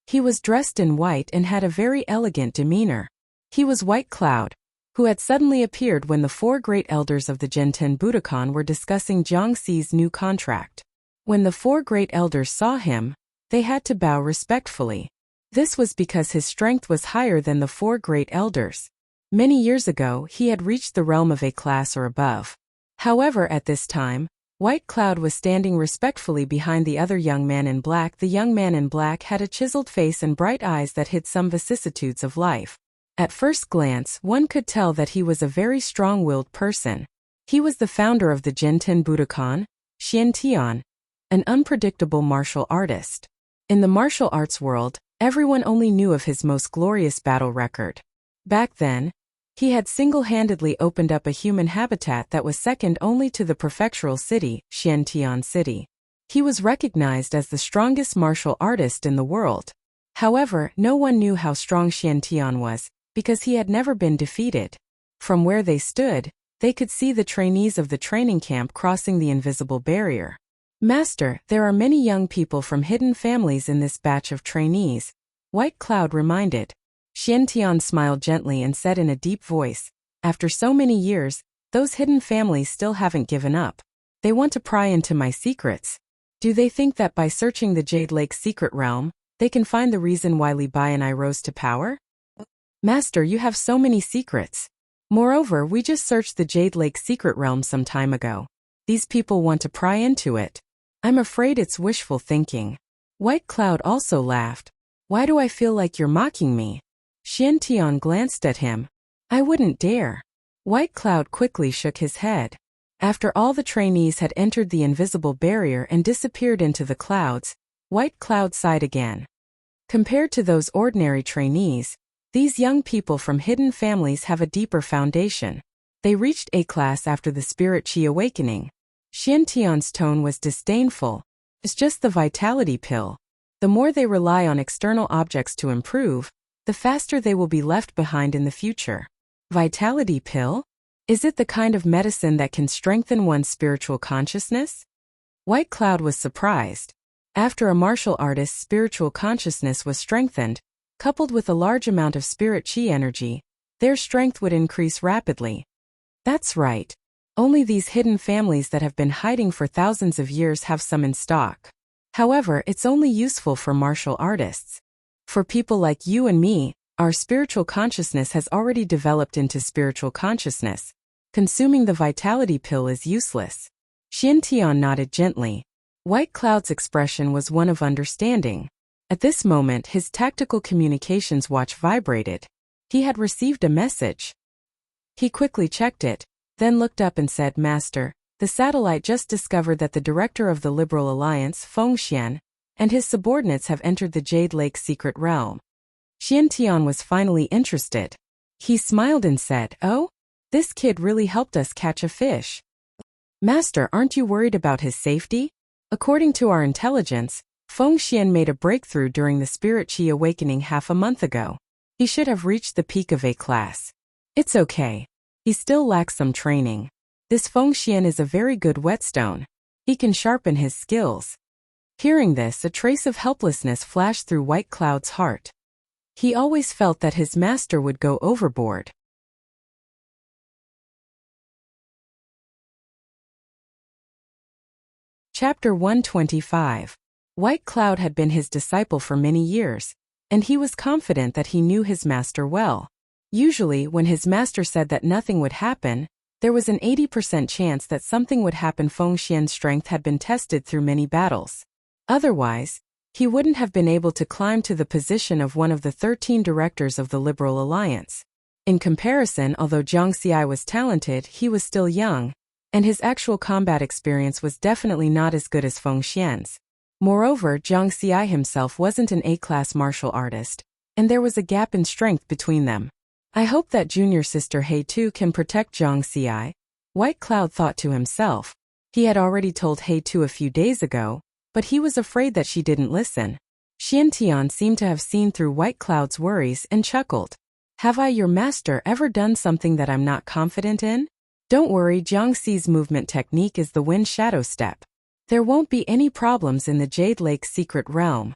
He was dressed in white and had a very elegant demeanor. He was White Cloud, who had suddenly appeared when the 4 great elders of the Jinten Budokan were discussing Jiang Xi's new contract. When the 4 great elders saw him, they had to bow respectfully. This was because his strength was higher than the 4 great elders. Many years ago, he had reached the realm of A class or above. However, at this time, White Cloud was standing respectfully behind the other young man in black. The young man in black had a chiseled face and bright eyes that hid some vicissitudes of life. At first glance, one could tell that he was a very strong-willed person. He was the founder of the Jinten Budokan, Xian Tian, an unpredictable martial artist. In the martial arts world, everyone only knew of his most glorious battle record. Back then, he had single-handedly opened up a human habitat that was second only to the prefectural city, Xiantian City. He was recognized as the strongest martial artist in the world. However, no one knew how strong Xiantian was, because he had never been defeated. From where they stood, they could see the trainees of the training camp crossing the invisible barrier. "Master, there are many young people from hidden families in this batch of trainees," White Cloud reminded. Xiantian smiled gently and said in a deep voice, "After so many years, those hidden families still haven't given up. They want to pry into my secrets. Do they think that by searching the Jade Lake's secret realm, they can find the reason why Li Bai and I rose to power? Master, you have so many secrets. Moreover, we just searched the Jade Lake's secret realm some time ago. These people want to pry into it. I'm afraid it's wishful thinking." White Cloud also laughed. "Why do I feel like you're mocking me?" Xiantian glanced at him. "I wouldn't dare." White Cloud quickly shook his head. After all the trainees had entered the invisible barrier and disappeared into the clouds, White Cloud sighed again. Compared to those ordinary trainees, these young people from hidden families have a deeper foundation. They reached A class after the spirit chi awakening. Xiantian's tone was disdainful. "It's just the vitality pill. The more they rely on external objects to improve, the faster they will be left behind in the future. Vitality pill? Is it the kind of medicine that can strengthen one's spiritual consciousness? White Cloud was surprised. After a martial artist's spiritual consciousness was strengthened, coupled with a large amount of spirit chi energy, their strength would increase rapidly. That's right. Only these hidden families that have been hiding for thousands of years have some in stock. However, it's only useful for martial artists. For people like you and me, our spiritual consciousness has already developed into spiritual consciousness. Consuming the vitality pill is useless. Xiantian nodded gently. White Cloud's expression was one of understanding. At this moment, his tactical communications watch vibrated. He had received a message. He quickly checked it, then looked up and said, "Master, the satellite just discovered that the director of the Liberal Alliance, Fengxian, and his subordinates have entered the Jade Lake secret realm." Xiantian was finally interested. He smiled and said, "Oh? This kid really helped us catch a fish." "Master, aren't you worried about his safety? According to our intelligence, Fengxian made a breakthrough during the Spirit Chi awakening half a month ago. He should have reached the peak of A class. It's okay. He still lacks some training. This Fengxian is a very good whetstone. He can sharpen his skills." Hearing this, a trace of helplessness flashed through White Cloud's heart. He always felt that his master would go overboard. Chapter 125. White Cloud had been his disciple for many years, and he was confident that he knew his master well. Usually, when his master said that nothing would happen, there was an 80% chance that something would happen. Fengxian's strength had been tested through many battles. Otherwise, he wouldn't have been able to climb to the position of one of the 13 directors of the Liberal Alliance. In comparison, although Jiang Xi was talented, he was still young, and his actual combat experience was definitely not as good as Fengxian's. Moreover, Jiang Xi himself wasn't an A-class martial artist, and there was a gap in strength between them. I hope that junior sister He Tu can protect Jiang Xi, White Cloud thought to himself. He had already told He Tu a few days ago, but he was afraid that she didn't listen. Xiantian seemed to have seen through White Cloud's worries and chuckled. "Have I, your master, ever done something that I'm not confident in? Don't worry, Jiang Xi's movement technique is the Wind Shadow Step. There won't be any problems in the Jade Lake secret realm."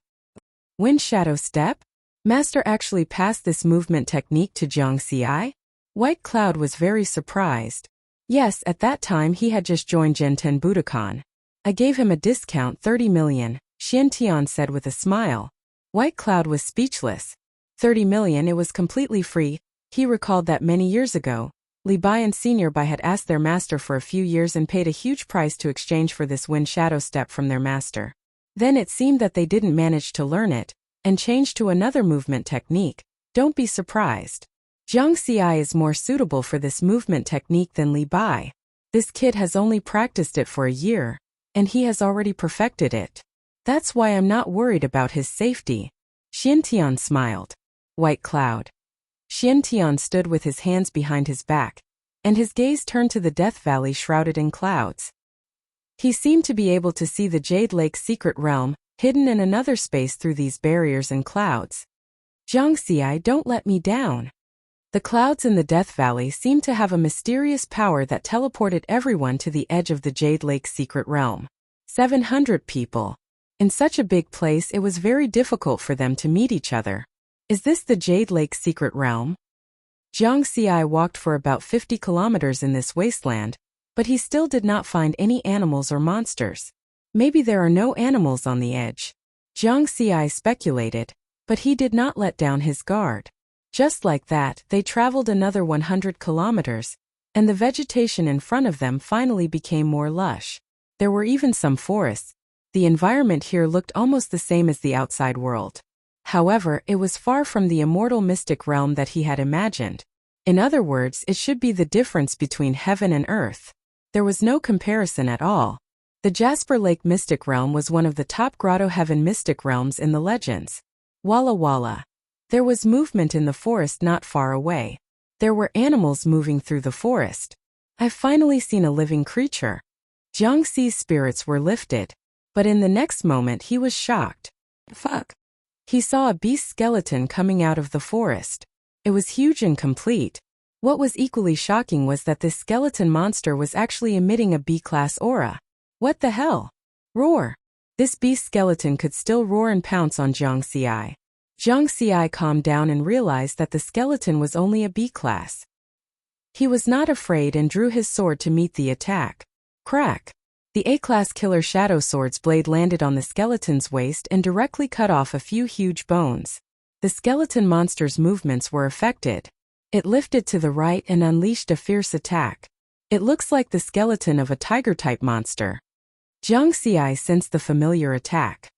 Wind Shadow Step? Master actually passed this movement technique to Jiang Xi? White Cloud was very surprised. Yes, at that time he had just joined Genten Budokan. "I gave him a discount, 30 million, Xiantian said with a smile. White Cloud was speechless. 30 million, it was completely free. He recalled that many years ago, Li Bai and Senior Bai had asked their master for a few years and paid a huge price to exchange for this Wind Shadow Step from their master. Then it seemed that they didn't manage to learn it, and changed to another movement technique. Don't be surprised. Jiang Xi is more suitable for this movement technique than Li Bai. This kid has only practiced it for a year, and he has already perfected it. That's why I'm not worried about his safety." Xiantian smiled. White Cloud. Xiantian stood with his hands behind his back, and his gaze turned to the Death Valley shrouded in clouds. He seemed to be able to see the Jade Lake secret realm, hidden in another space through these barriers and clouds. "Jiang Xi, don't let me down." The clouds in the Death Valley seemed to have a mysterious power that teleported everyone to the edge of the Jade Lake secret realm. 700 people. In such a big place, it was very difficult for them to meet each other. Is this the Jade Lake secret realm? Jiang Xi walked for about 50 kilometers in this wasteland, but he still did not find any animals or monsters. Maybe there are no animals on the edge. Jiang Xi speculated, but he did not let down his guard. Just like that, they traveled another 100 kilometers, and the vegetation in front of them finally became more lush. There were even some forests. The environment here looked almost the same as the outside world. However, it was far from the immortal mystic realm that he had imagined. In other words, it should be the difference between heaven and earth. There was no comparison at all. The Jasper Lake mystic realm was one of the top grotto heaven mystic realms in the legends. Walla Walla. There was movement in the forest not far away. There were animals moving through the forest. I've finally seen a living creature. Jiang Xi's spirits were lifted, but in the next moment he was shocked. Fuck. He saw a beast skeleton coming out of the forest. It was huge and complete. What was equally shocking was that this skeleton monster was actually emitting a B-class aura. What the hell? Roar! This beast skeleton could still roar and pounce on Jiang Xi. Jiang Xi calmed down and realized that the skeleton was only a B-class. He was not afraid and drew his sword to meet the attack. Crack! The A-class killer shadow sword's blade landed on the skeleton's waist and directly cut off a few huge bones. The skeleton monster's movements were affected. It lifted to the right and unleashed a fierce attack. It looks like the skeleton of a tiger-type monster. Jiang Xi sensed the familiar attack.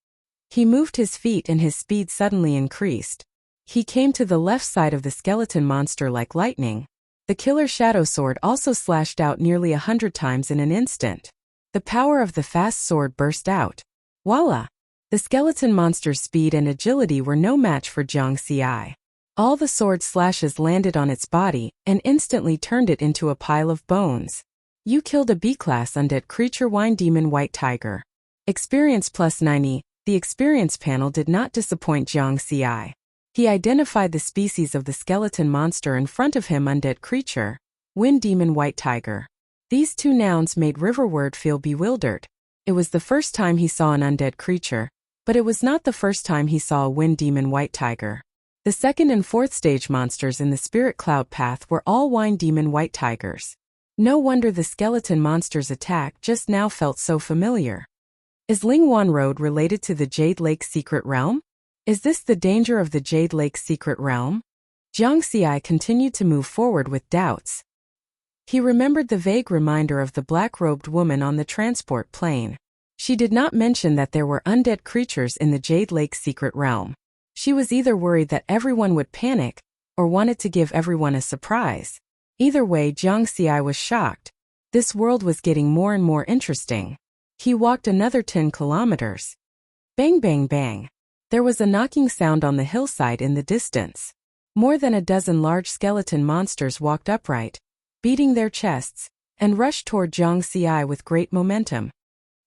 He moved his feet and his speed suddenly increased. He came to the left side of the skeleton monster like lightning. The killer shadow sword also slashed out nearly 100 times in an instant. The power of the fast sword burst out. Voila! The skeleton monster's speed and agility were no match for Jiang Xi. All the sword slashes landed on its body and instantly turned it into a pile of bones. You killed a B-class undead creature Wine Demon White Tiger. Experience plus 90. The experience panel did not disappoint Jiang Xi. He identified the species of the skeleton monster in front of him, undead creature, Wind Demon White Tiger. These two nouns made Riverward feel bewildered. It was the first time he saw an undead creature, but it was not the first time he saw a Wind Demon White Tiger. The second and fourth stage monsters in the Spirit Cloud path were all Wine Demon White Tigers. No wonder the skeleton monster's attack just now felt so familiar. Is Lingwan Road related to the Jade Lake Secret Realm? Is this the danger of the Jade Lake Secret Realm? Jiang Xi continued to move forward with doubts. He remembered the vague reminder of the black-robed woman on the transport plane. She did not mention that there were undead creatures in the Jade Lake Secret Realm. She was either worried that everyone would panic, or wanted to give everyone a surprise. Either way, Jiang Xi was shocked. This world was getting more and more interesting. He walked another 10 kilometers. Bang bang bang. There was a knocking sound on the hillside in the distance. More than a dozen large skeleton monsters walked upright, beating their chests, and rushed toward Jiang Xi with great momentum.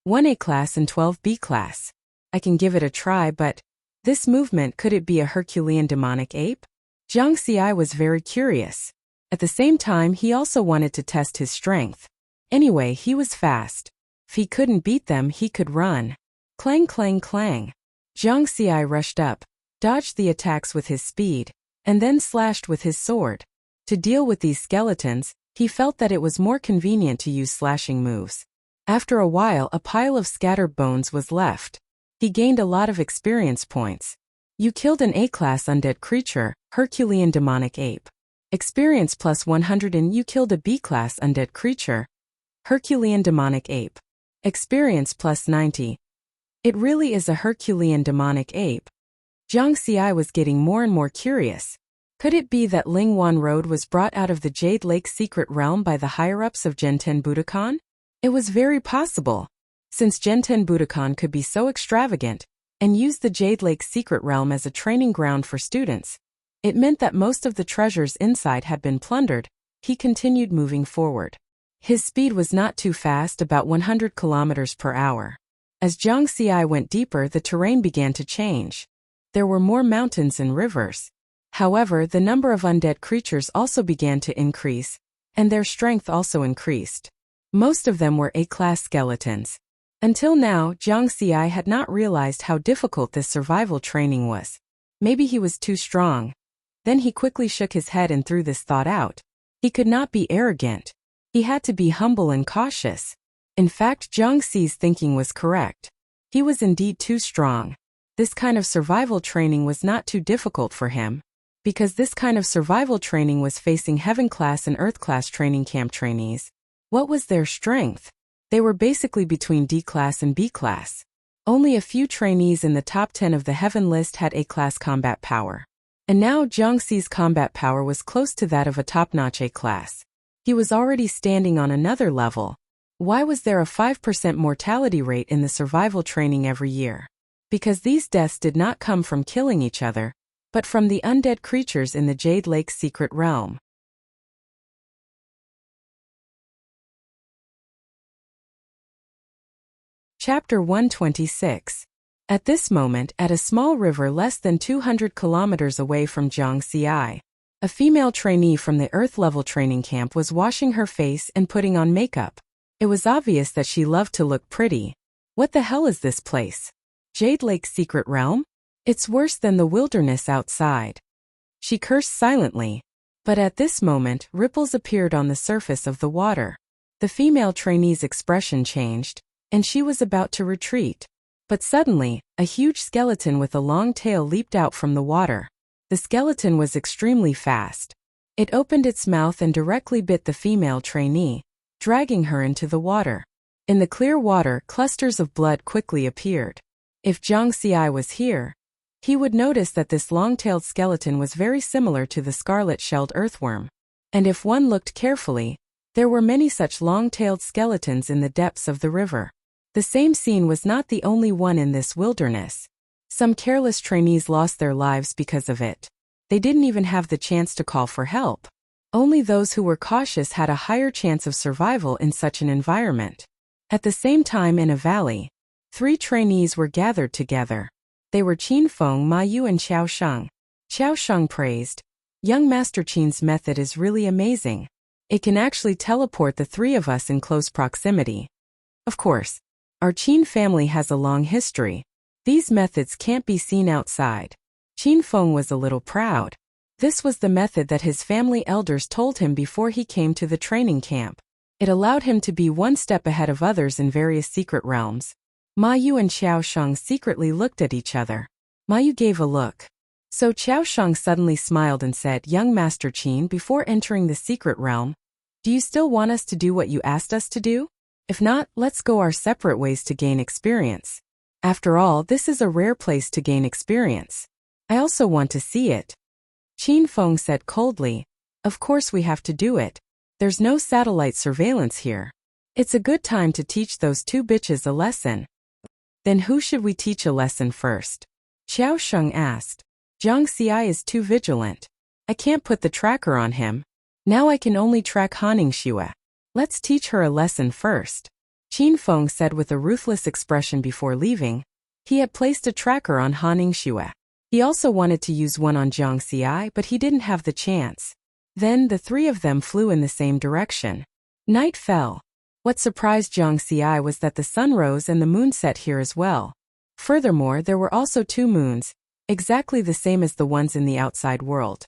1 A-class and 12 B-class. I can give it a try, but this movement, could it be a Herculean demonic ape? Jiang Xi was very curious. At the same time, he also wanted to test his strength. Anyway, he was fast. If he couldn't beat them, he could run. Clang clang clang. Jiang Xi rushed up, dodged the attacks with his speed, and then slashed with his sword. To deal with these skeletons, he felt that it was more convenient to use slashing moves. After a while, a pile of scattered bones was left. He gained a lot of experience points. You killed an A-class undead creature, Herculean demonic ape. Experience plus 100, and you killed a B-class undead creature, Herculean demonic ape. Experience plus 90. It really is a Herculean demonic ape. Jiang Xi was getting more and more curious. Could it be that Lingwan Road was brought out of the Jade Lake Secret Realm by the higher-ups of Genten Budokan? It was very possible. Since Genten Budokan could be so extravagant and use the Jade Lake Secret Realm as a training ground for students, it meant that most of the treasures inside had been plundered. He continued moving forward. His speed was not too fast, about 100 kilometers per hour. As Jiang Xi went deeper, the terrain began to change. There were more mountains and rivers. However, the number of undead creatures also began to increase, and their strength also increased. Most of them were A-class skeletons. Until now, Jiang Xi had not realized how difficult this survival training was. Maybe he was too strong. Then he quickly shook his head and threw this thought out. He could not be arrogant. He had to be humble and cautious. In fact, Jiang Xi's thinking was correct. He was indeed too strong. This kind of survival training was not too difficult for him, because this kind of survival training was facing Heaven-class and Earth-class training camp trainees. What was their strength? They were basically between D-class and B-class. Only a few trainees in the top 10 of the Heaven list had A-class combat power. And now Jiang Xi's combat power was close to that of a top-notch A-class. He was already standing on another level. Why was there a 5% mortality rate in the survival training every year? Because these deaths did not come from killing each other, but from the undead creatures in the Jade Lake Secret Realm. Chapter 126. At this moment, at a small river less than 200 kilometers away from Jiang Xi, A female trainee from the Earth-level training camp was washing her face and putting on makeup. It was obvious that she loved to look pretty. What the hell is this place? Jade Lake's secret realm? It's worse than the wilderness outside. She cursed silently. But at this moment, ripples appeared on the surface of the water. The female trainee's expression changed, and she was about to retreat. But suddenly, a huge skeleton with a long tail leaped out from the water. The skeleton was extremely fast. It opened its mouth and directly bit the female trainee, dragging her into the water. In the clear water, clusters of blood quickly appeared. If Zhang Xiai was here, he would notice that this long-tailed skeleton was very similar to the scarlet-shelled earthworm. And if one looked carefully, there were many such long-tailed skeletons in the depths of the river. The same scene was not the only one in this wilderness. Some careless trainees lost their lives because of it. They didn't even have the chance to call for help. Only those who were cautious had a higher chance of survival in such an environment. At the same time in a valley, 3 trainees were gathered together. They were Qin Feng, Ma Yu and Xiao Sheng. Xiao Sheng praised, "Young Master Qin's method is really amazing. It can actually teleport the 3 of us in close proximity. Of course, our Qin family has a long history. These methods can't be seen outside." Qin Feng was a little proud. This was the method that his family elders told him before he came to the training camp. It allowed him to be one step ahead of others in various secret realms. Ma Yu and Xiao Sheng secretly looked at each other. Ma Yu gave a look. So Xiao Sheng suddenly smiled and said, "Young Master Qin, before entering the secret realm, do you still want us to do what you asked us to do? If not, let's go our separate ways to gain experience. After all, this is a rare place to gain experience. I also want to see it." Qin Feng said coldly, "Of course we have to do it. There's no satellite surveillance here. It's a good time to teach those 2 bitches a lesson." "Then who should we teach a lesson first?" Xiao Sheng asked. "Zhang Xiai is too vigilant. I can't put the tracker on him. Now I can only track Haning Xue. Let's teach her a lesson first." Qin Feng said with a ruthless expression before leaving. He had placed a tracker on Haning Xue. He also wanted to use one on Zhang Xiai, but he didn't have the chance. Then the 3 of them flew in the same direction. Night fell. What surprised Zhang Xiai was that the sun rose and the moon set here as well. Furthermore, there were also 2 moons, exactly the same as the ones in the outside world.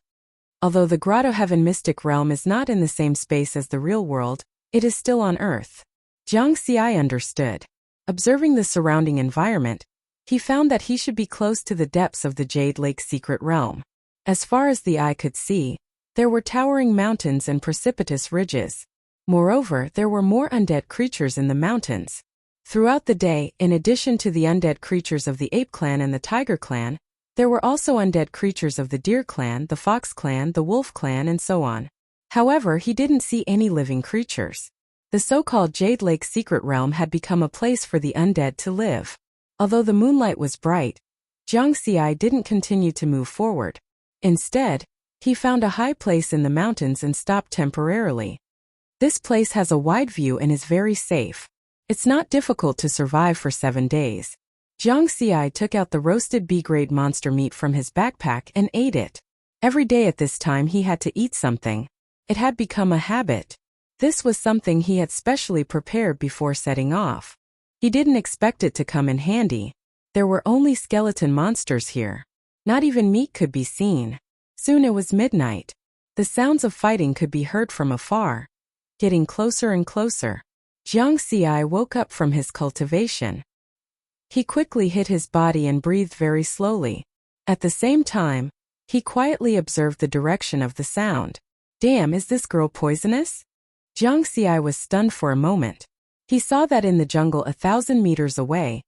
Although the Grotto Heaven mystic realm is not in the same space as the real world, it is still on Earth. Zhang Xiai understood. Observing the surrounding environment, he found that he should be close to the depths of the Jade Lake secret realm. As far as the eye could see, there were towering mountains and precipitous ridges. Moreover, there were more undead creatures in the mountains. Throughout the day, in addition to the undead creatures of the Ape Clan and the Tiger Clan, there were also undead creatures of the Deer Clan, the Fox Clan, the Wolf Clan, and so on. However, he didn't see any living creatures. The so-called Jade Lake secret realm had become a place for the undead to live. Although the moonlight was bright, Zhang Xiai didn't continue to move forward. Instead, he found a high place in the mountains and stopped temporarily. This place has a wide view and is very safe. It's not difficult to survive for 7 days. Zhang Xiai took out the roasted B-grade monster meat from his backpack and ate it. Every day at this time he had to eat something. It had become a habit. This was something he had specially prepared before setting off. He didn't expect it to come in handy. There were only skeleton monsters here. Not even meat could be seen. Soon it was midnight. The sounds of fighting could be heard from afar, getting closer and closer. Zhang Xiai woke up from his cultivation. He quickly hit his body and breathed very slowly. At the same time, he quietly observed the direction of the sound. Damn, is this girl poisonous? Zhang Xiai was stunned for a moment. He saw that in the jungle 1,000 meters away,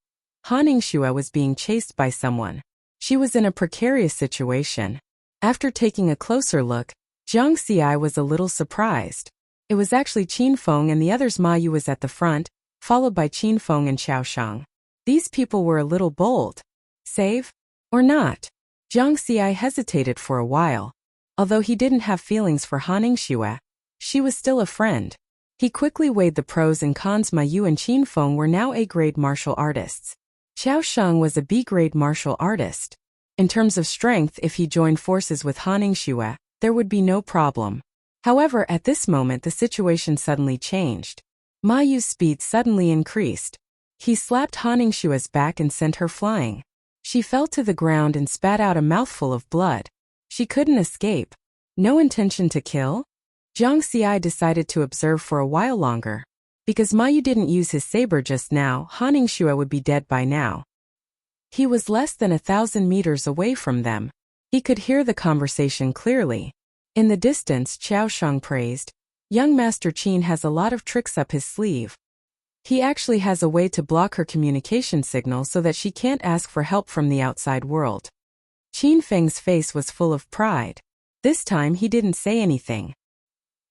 Haning Xue was being chased by someone. She was in a precarious situation. After taking a closer look, Zhang Xiai was a little surprised. It was actually Qin Feng and the others. Ma Yu was at the front, followed by Qin Feng and Xiao Sheng. These people were a little bold. Save? Or not? Zhang Xiai hesitated for a while. Although he didn't have feelings for Haning Xue, she was still a friend. He quickly weighed the pros and cons. Ma Yu and Qin Feng were now A-grade martial artists. Xiao Sheng was a B-grade martial artist. In terms of strength, if he joined forces with Haning Xue, there would be no problem. However, at this moment the situation suddenly changed. Ma Yu's speed suddenly increased. He slapped Han Ningshua's back and sent her flying. She fell to the ground and spat out a mouthful of blood. She couldn't escape. No intention to kill? Jiang Xi decided to observe for a while longer. Because Ma Yu didn't use his saber just now, Han Ningxue would be dead by now. He was less than 1,000 meters away from them. He could hear the conversation clearly. In the distance, Qiao Shang praised, "Young Master Qin has a lot of tricks up his sleeve. He actually has a way to block her communication signal so that she can't ask for help from the outside world." Qin Feng's face was full of pride. This time he didn't say anything.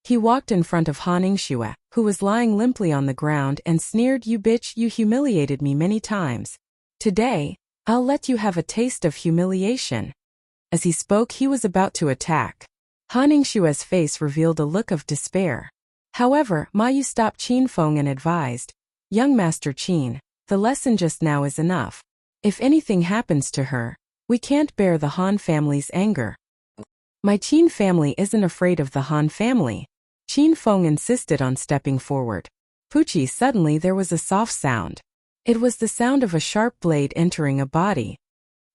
He walked in front of Han Ningxue, who was lying limply on the ground, and sneered, "You bitch, you humiliated me many times. Today, I'll let you have a taste of humiliation." As he spoke, he was about to attack. Han Ningxue's face revealed a look of despair. However, Ma Yu stopped Qin Feng and advised, "Young Master Qin, the lesson just now is enough. If anything happens to her, we can't bear the Han family's anger." "My Qin family isn't afraid of the Han family." Qin Feng insisted on stepping forward. Pucci, suddenly there was a soft sound. It was the sound of a sharp blade entering a body.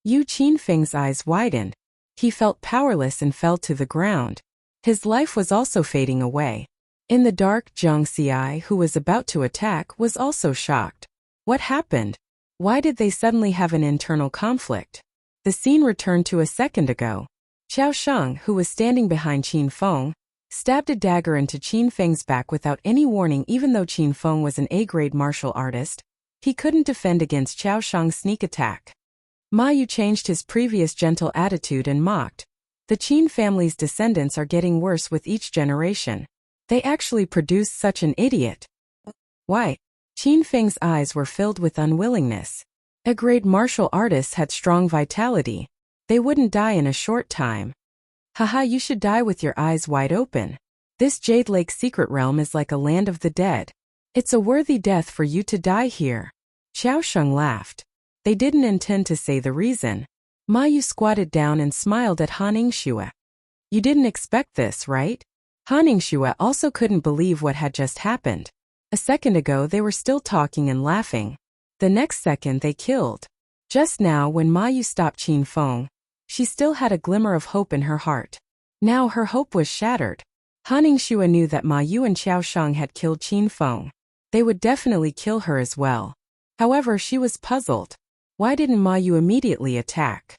Yu Qin Feng's eyes widened. He felt powerless and fell to the ground. His life was also fading away. In the dark, Jiang Xi, who was about to attack, was also shocked. What happened? Why did they suddenly have an internal conflict? The scene returned to a second ago. Qiao Shang, who was standing behind Qin Feng, stabbed a dagger into Qin Feng's back without any warning. Even though Qin Feng was an A-grade martial artist, he couldn't defend against Qiao Shang's sneak attack. Ma Yu changed his previous gentle attitude and mocked, "The Qin family's descendants are getting worse with each generation. They actually produced such an idiot." Why? Qin Feng's eyes were filled with unwillingness. A-grade martial artists had strong vitality. They wouldn't die in a short time. "Haha, you should die with your eyes wide open. This Jade Lake secret realm is like a land of the dead. It's a worthy death for you to die here." Qiao Shang laughed. They didn't intend to say the reason. Ma Yu squatted down and smiled at Han Ningxue. "You didn't expect this, right?" Han Ningxue also couldn't believe what had just happened. A second ago they were still talking and laughing. The next second they killed. Just now when Ma Yu stopped Qin Feng, she still had a glimmer of hope in her heart. Now her hope was shattered. Han Ningxue knew that Ma Yu and Qiao Shang had killed Qin Feng. They would definitely kill her as well. However, she was puzzled. Why didn't Ma Yu immediately attack?